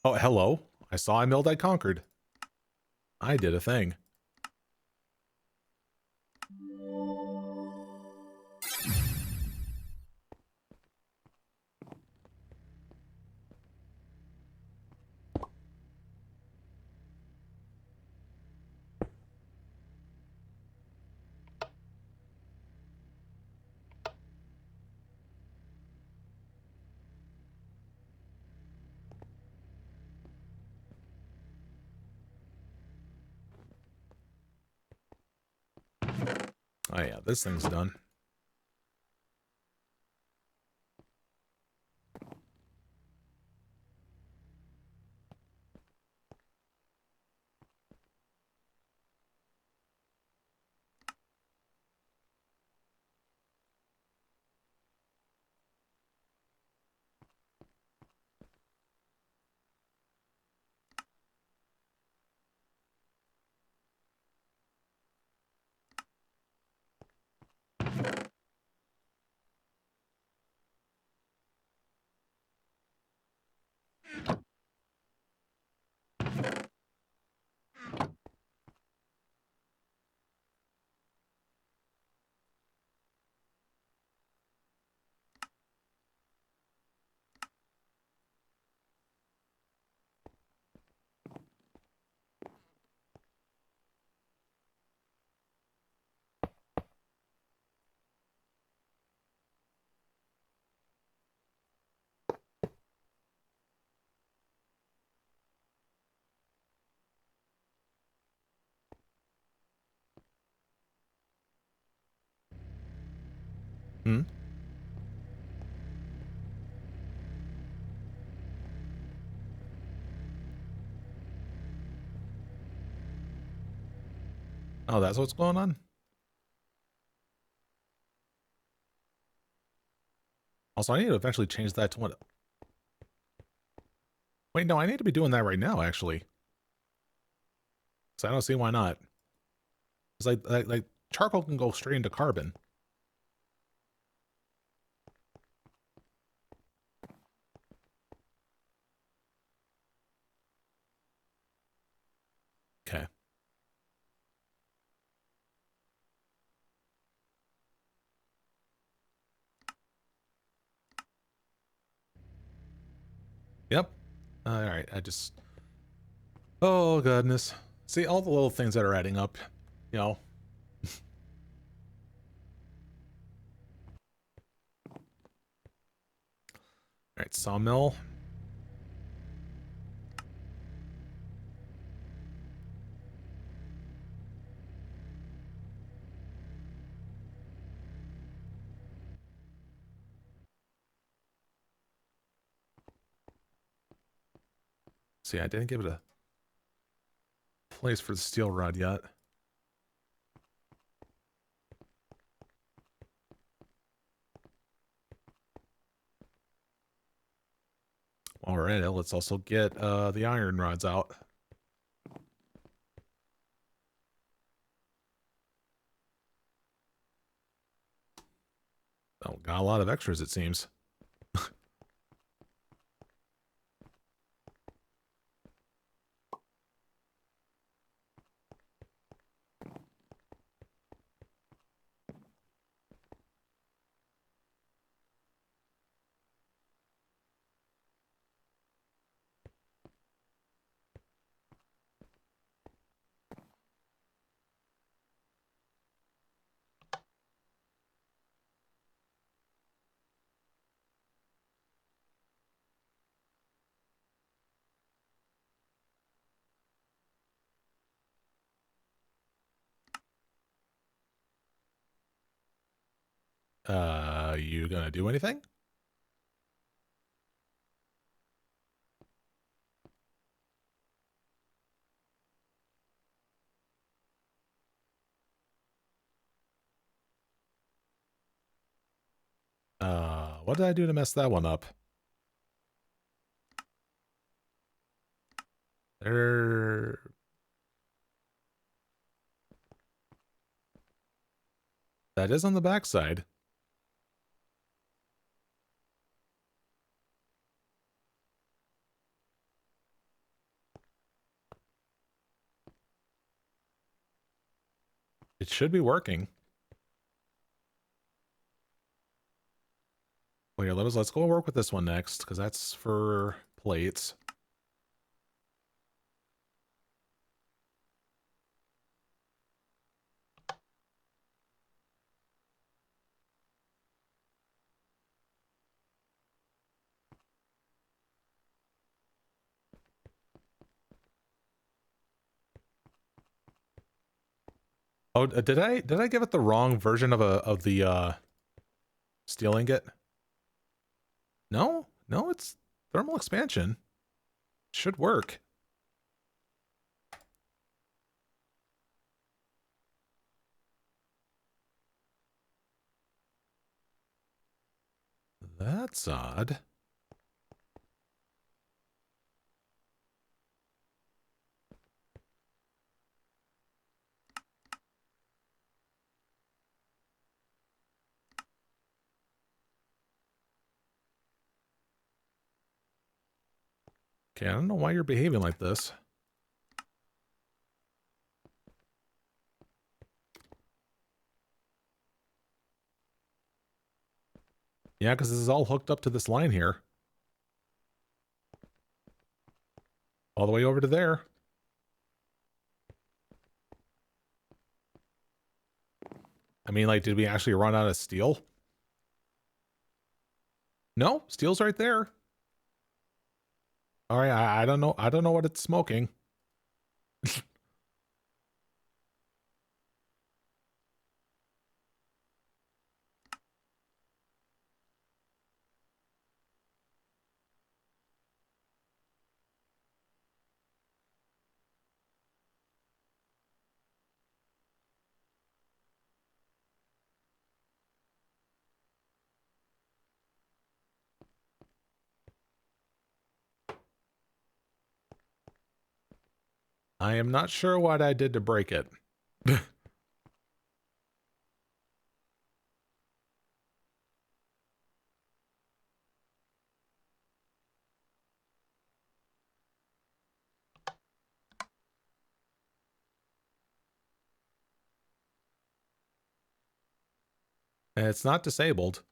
Oh, hello. I saw I milled, I conquered. I did a thing. Oh yeah, this thing's done. Hmm? Oh, that's what's going on? Also, I need to eventually change that to what... Wait, no, I need to be doing that right now, actually. So I don't see why not. It's like charcoal can go straight into carbon. Okay. Yep. All right. I just... Oh, goodness. See, all the little things that are adding up, you know. All right, sawmill. See, I didn't give it a place for the steel rod yet. All right, let's also get the iron rods out. Oh, got a lot of extras, it seems. You gonna do anything? What did I do to mess that one up? There... That is on the backside. It should be working. Well, here, let's go work with this one next, because that's for plates. Oh, did I give it the wrong version of the steel ingot? No, no, it's thermal expansion. Should work. That's odd. Okay, I don't know why you're behaving like this. Yeah, because this is all hooked up to this line here. All the way over to there. I mean, like, did we actually run out of steel? No, steel's right there. All right, I don't know. I don't know what it's smoking. I am not sure what I did to break it. It's not disabled.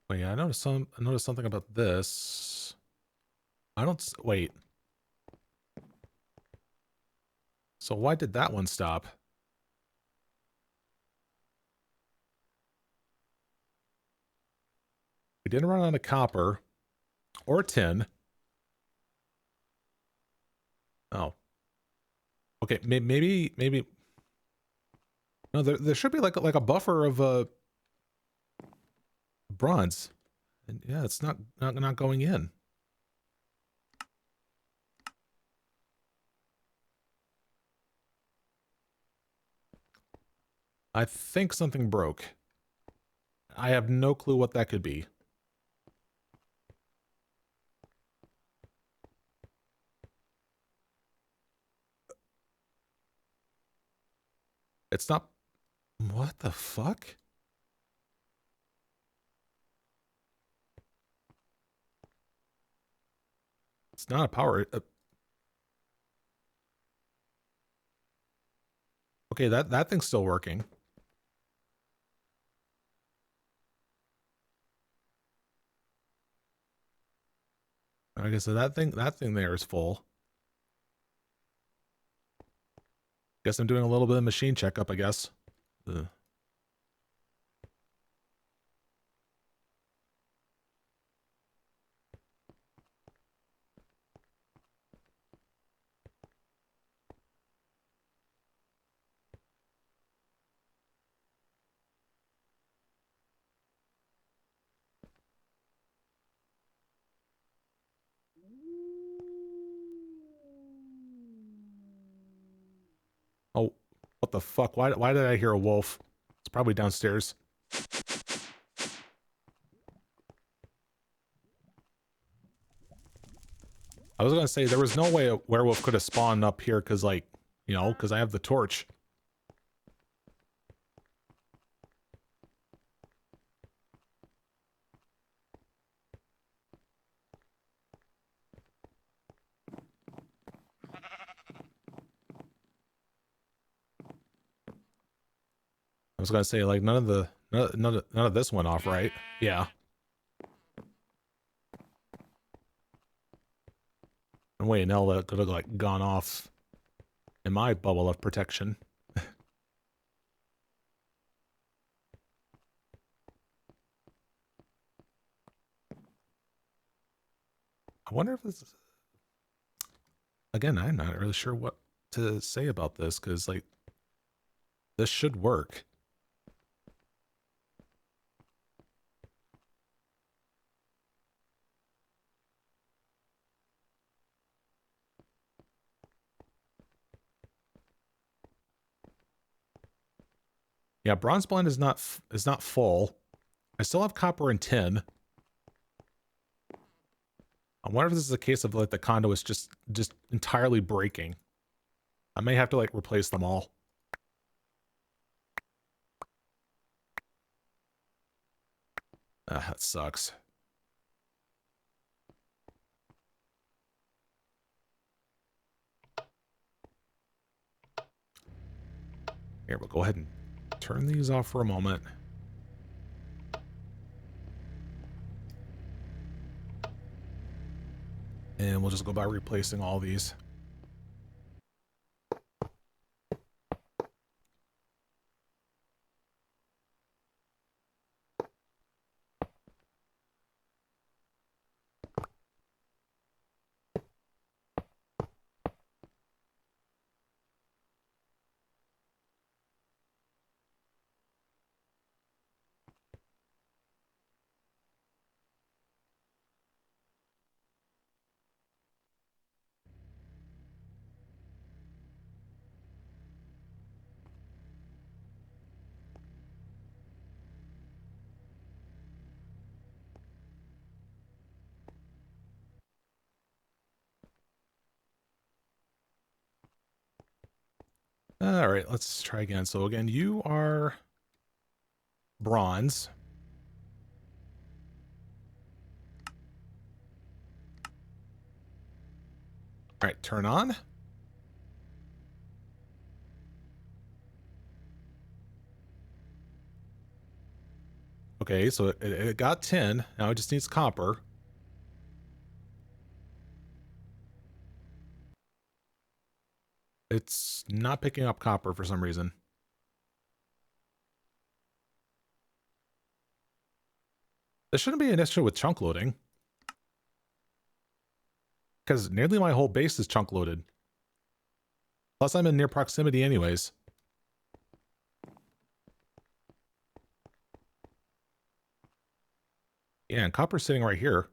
Wait, I noticed something about this. I don't wait. So why did that one stop? We didn't run out of copper or tin. Oh. Okay, maybe no, there should be like a buffer of bronze. And yeah, it's not going in. I think something broke. I have no clue what that could be. It's not. What the fuck? It's not a power. Okay, that thing's still working. Okay, so that thing there is full. Guess I'm doing a little bit of machine checkup, I guess. Ugh. Oh, what the fuck? Why did I hear a wolf? It's probably downstairs. I was gonna say there was no way a werewolf could have spawned up here because, like, you know, because I have the torch. I was gonna say, like, none of this went off, right? Yeah. And wait, now that could have like gone off in my bubble of protection. I wonder if this is... Again, I'm not really sure what to say about this, because, like, this should work. Yeah, bronze blend is not full. I still have copper and tin. I wonder if this is a case of, like, the conduit is just entirely breaking. I may have to, like, replace them all. Ah, that sucks. Here, we'll go ahead and turn these off for a moment. And we'll just go by replacing all these. All right, let's try again. So again, you are bronze. All right, turn on. Okay, so it got 10. Now it just needs copper. It's not picking up copper for some reason. There shouldn't be an issue with chunk loading, because nearly my whole base is chunk loaded. Plus I'm in near proximity anyways. Yeah, and copper's sitting right here.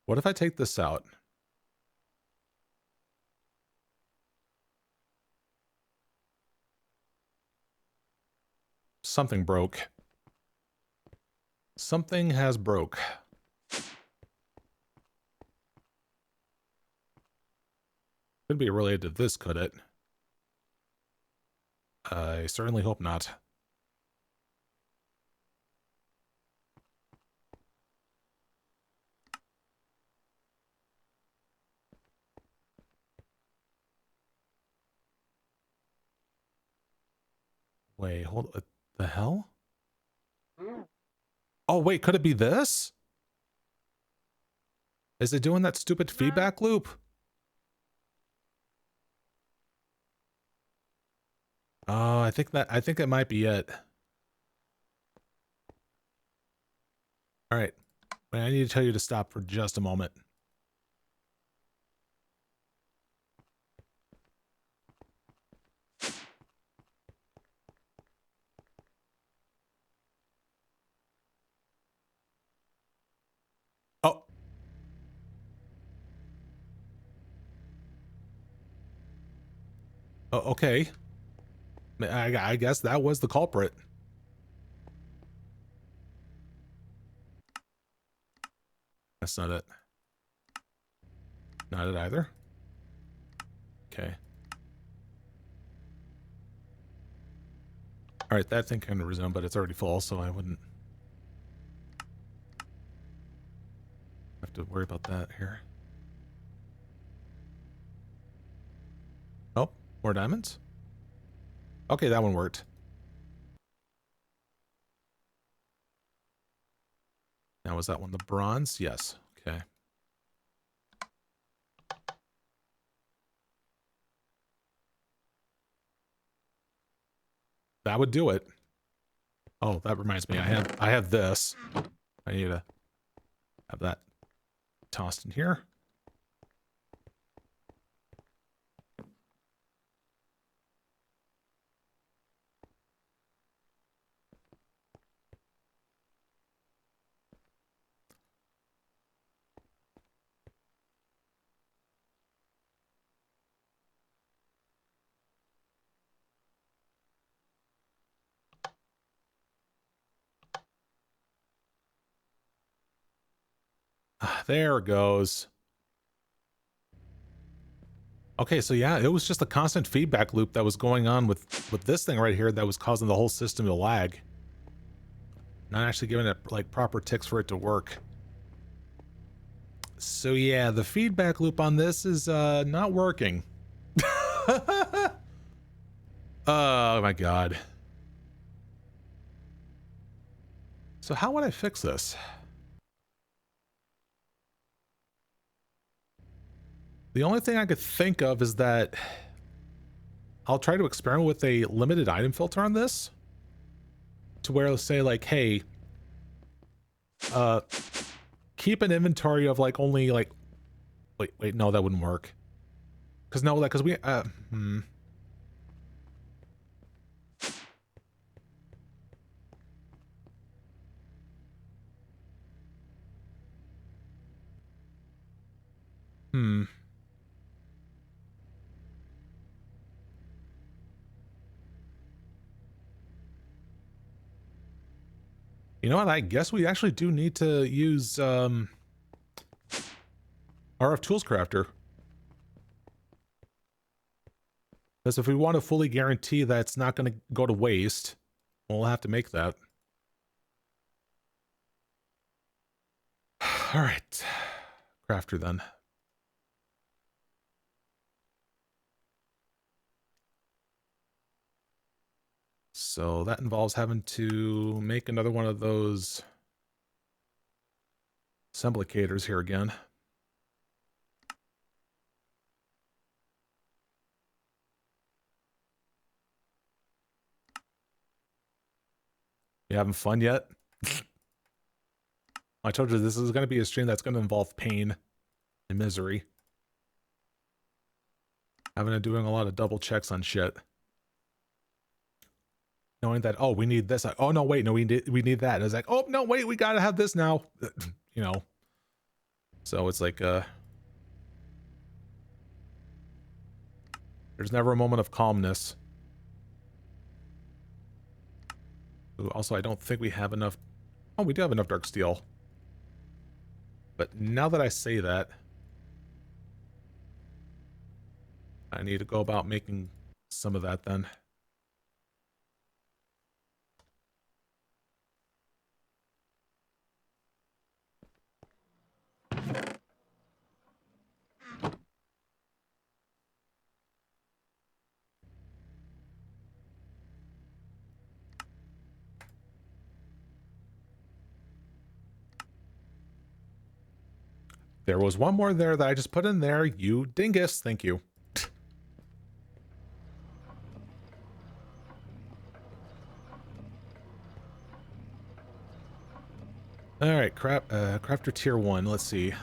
What if I take this out? Something broke. Something has broke. Could be related to this, could it? I certainly hope not. Wait, hold. The hell? Oh, wait, could it be this? Is it doing that stupid feedback loop? Oh, I think it might be it. All right. Wait, I need to tell you to stop for just a moment. Oh. Oh, okay. I guess that was the culprit. That's not it. Not it either. Okay. All right, that thing can resume, but it's already full, so I wouldn't have to worry about that here. Oh, more diamonds? Okay, that one worked. Now, was that one the bronze? Yes. Okay. That would do it. Oh, that reminds me. I have this. I need to have that tossed in here. There it goes. Okay, so yeah, it was just a constant feedback loop that was going on with this thing right here that was causing the whole system to lag. Not actually giving it like proper ticks for it to work. So yeah, the feedback loop on this is not working. Oh my god. So how would I fix this? The only thing I could think of is that I'll try to experiment with a limited item filter on this. To where it'll say like, hey, keep an inventory of like only like, wait, no, that wouldn't work. Cause no, like, cause we, You know what? I guess we actually do need to use RF Tools Crafter. Because if we want to fully guarantee that it's not going to go to waste, we'll have to make that. All right. Crafter then. So that involves having to make another one of those assemblicators here again. You having fun yet? I told you this is going to be a stream that's going to involve pain and misery. Having to doing a lot of double checks on shit. Knowing that, oh, we need this. Oh, no, wait, no, we need that. And it's like, oh, no, wait, we got to have this now. You know. So it's like, there's never a moment of calmness. Ooh, also, I don't think we have enough. Oh, we do have enough dark steel. But now that I say that, I need to go about making some of that then. There was one more there that I just put in there. You dingus. Thank you. All right, crafter tier 1. Let's see.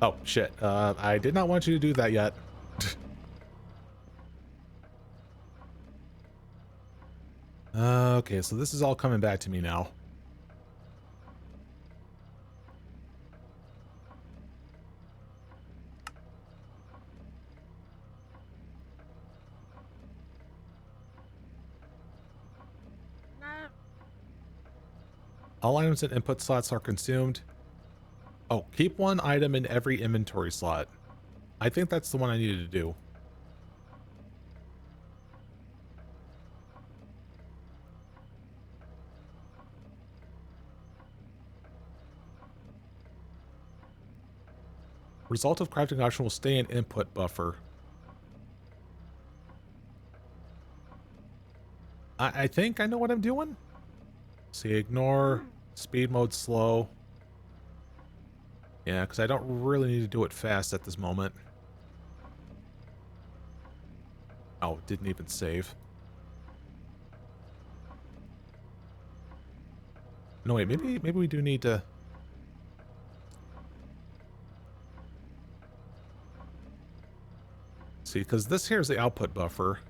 Oh, shit. I did not want you to do that yet. Okay, so this is all coming back to me now. All items and input slots are consumed. Oh, keep one item in every inventory slot. I think that's the one I needed to do. Result of crafting option will stay in input buffer. I think I know what I'm doing. See, ignore speed mode slow. Yeah, because I don't really need to do it fast at this moment. Oh, didn't even save. No, wait, maybe we do need to... See, because this here is the output buffer.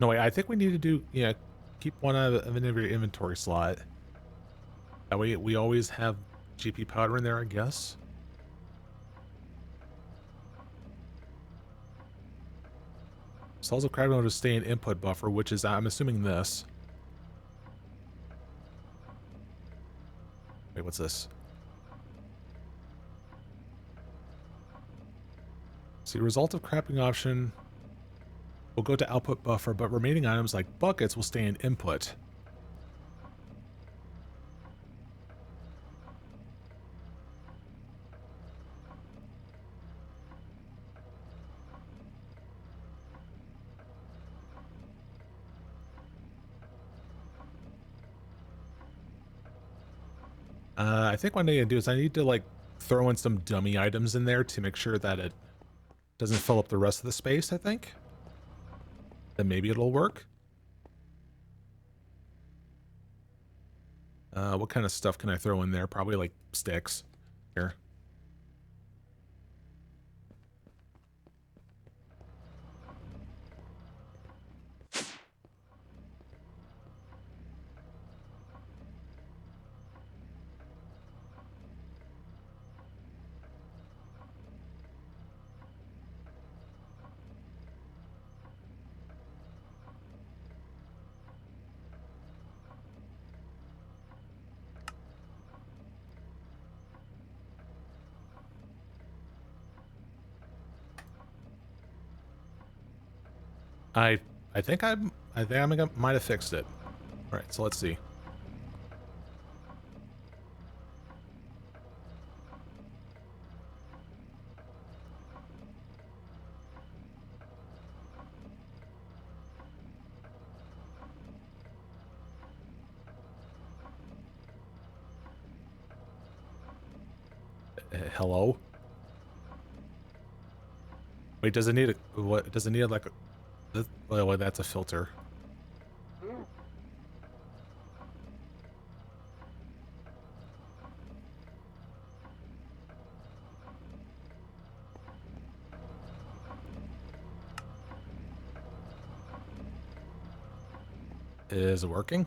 No, wait, I think we need to do... Yeah, keep one of an every inventory slot. That way we always have GP powder in there, I guess. Cells of crab mode to stay in input buffer, which is, I'm assuming, this. Wait, what's this? See, result of crafting option will go to output buffer, but remaining items like buckets will stay in input. I think what I need to do is I need to, like, throw in some dummy items in there to make sure that it doesn't fill up the rest of the space, I think. Then maybe it'll work. What kind of stuff can I throw in there? Probably, like, sticks. Here. I I think I might have fixed it. All right, so let's see. Hello? Wait, does it need a what? Does it need like a? Well, that's a filter. Is it working?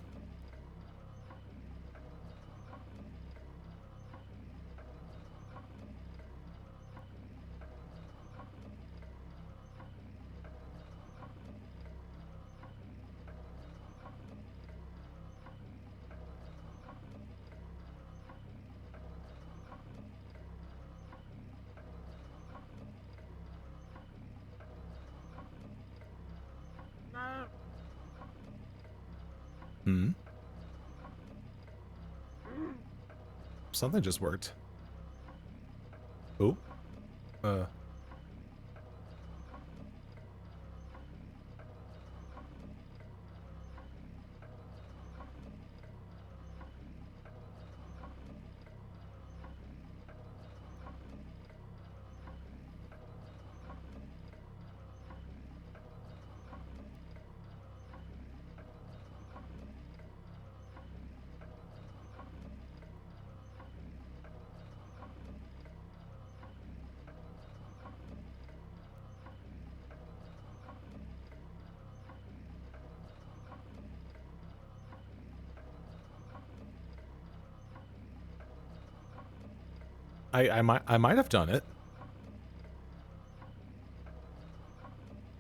Hmm. Something just worked. Oh. Uh. I might have done it.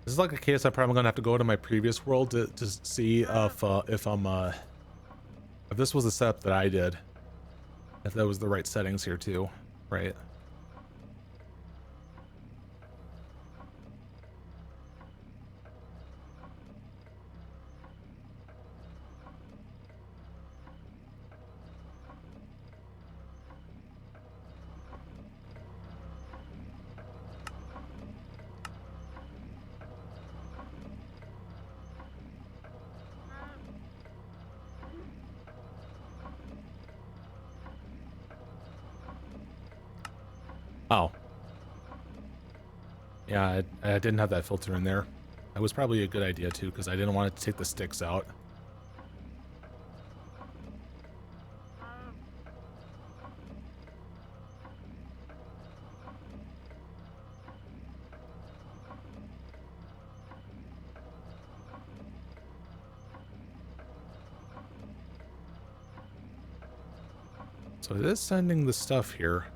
This is like a case I'm probably gonna have to go to my previous world to see if I'm if this was the setup that I did, if that was the right settings here too, right? Oh, yeah, I didn't have that filter in there. That was probably a good idea too, because I didn't want it to take the sticks out. So it is sending the stuff here.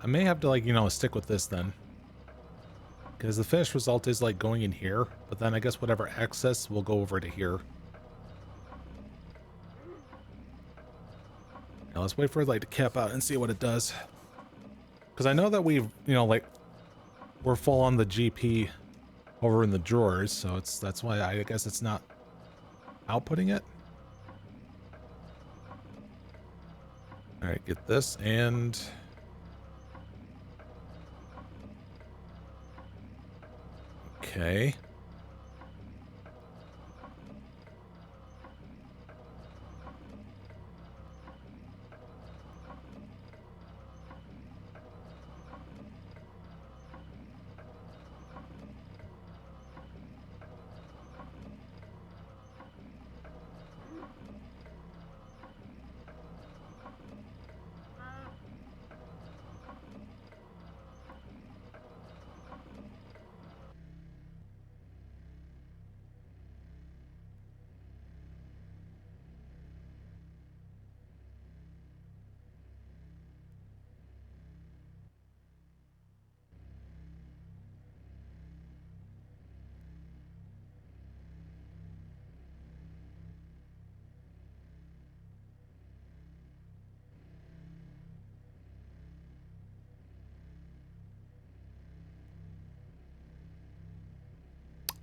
I may have to, like, you know, stick with this then. Because the finished result is, like, going in here. But then I guess whatever excess will go over to here. Now let's wait for it, like, to cap out and see what it does. Because I know that we've, you know, like, we're full on the GP over in the drawers. So that's why I guess it's not outputting it. All right, get this and... Okay.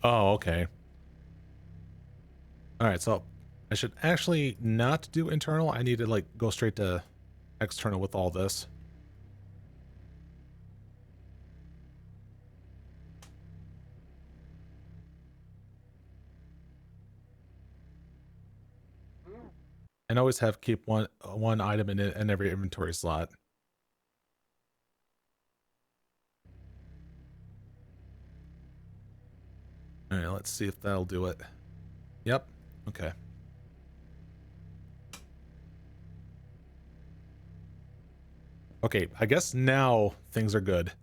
Oh, okay. All right, so I should actually not do internal. I need to, like, go straight to external with all this. And always have keep one item in every inventory slot. All right, let's see if that'll do it. Yep. Okay. Okay, I guess now things are good.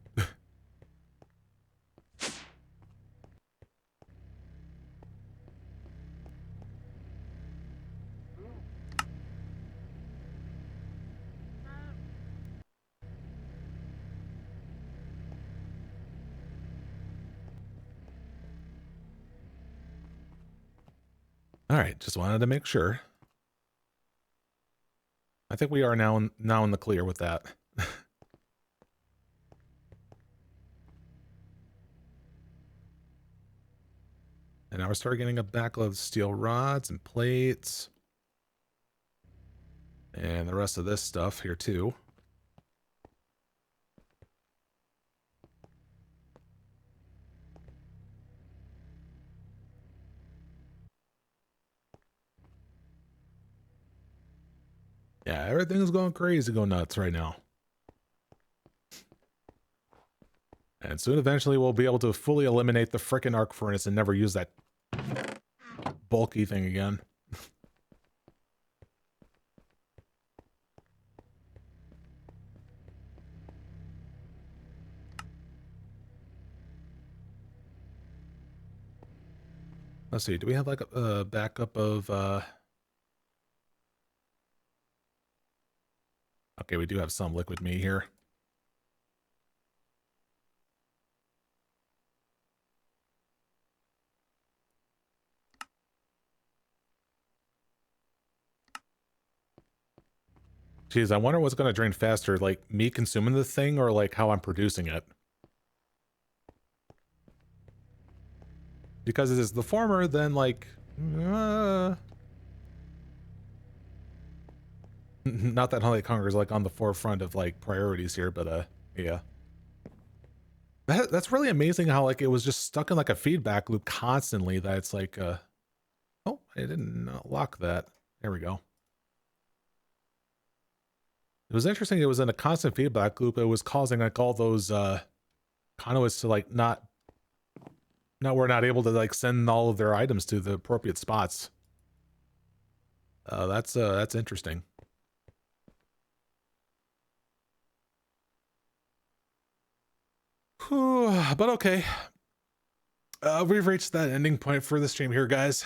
All right, just wanted to make sure. I think we are now in the clear with that. And now we're starting getting a backlog of steel rods and plates. And the rest of this stuff here too. Yeah, everything's going crazy, go nuts right now. And soon eventually we'll be able to fully eliminate the frickin' arc furnace and never use that bulky thing again. Let's see, do we have like a backup of okay, we do have some liquid meat here. Geez, I wonder what's going to drain faster, like me consuming the thing or like how I'm producing it. Because it is the former, then like... not that Honey Conquer is like on the forefront of like priorities here, but yeah. That's really amazing how like it was just stuck in like a feedback loop constantly that it's like... oh, I didn't lock that. There we go. It was interesting. It was in a constant feedback loop. It was causing like all those conduits to like not we're not able to like send all of their items to the appropriate spots. That's interesting. Whew, but okay. We've reached that ending point for the stream here, guys.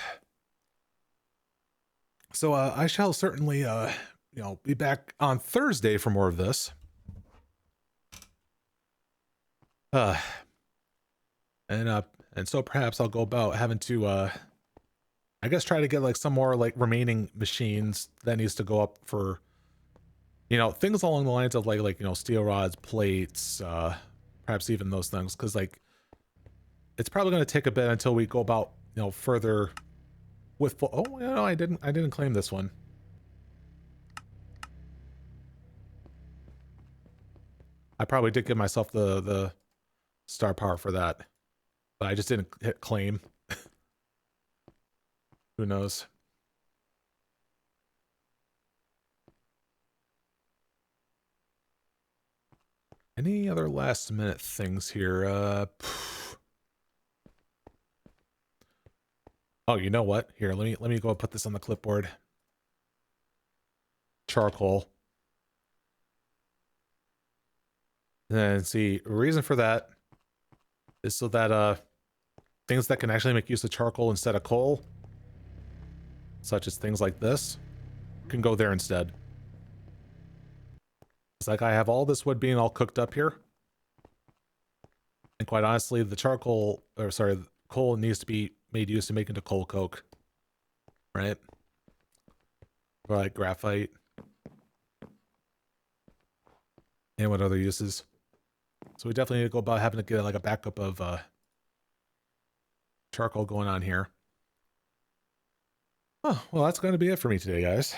So I shall certainly you know, be back on Thursday for more of this. Uh, and so perhaps I'll go about having to I guess try to get like some more like remaining machines that needs to go up for, you know, things along the lines of like you know, steel rods, plates, perhaps even those things, because like it's probably going to take a bit until we go about, you know, further with full. Oh, you know, I didn't claim this one. I probably did give myself the star power for that, but I just didn't hit claim. Who knows? Any other last minute things here? Oh, you know what? Here, let me go and put this on the clipboard. Charcoal. And see, reason for that is so that things that can actually make use of charcoal instead of coal, such as things like this, can go there instead. It's like I have all this wood being all cooked up here. And quite honestly, the charcoal, or sorry, the coal needs to be made use to make into coal coke. Right? Or like graphite. And what other uses. So we definitely need to go about having to get like a backup of charcoal going on here. Oh, well, that's going to be it for me today, guys.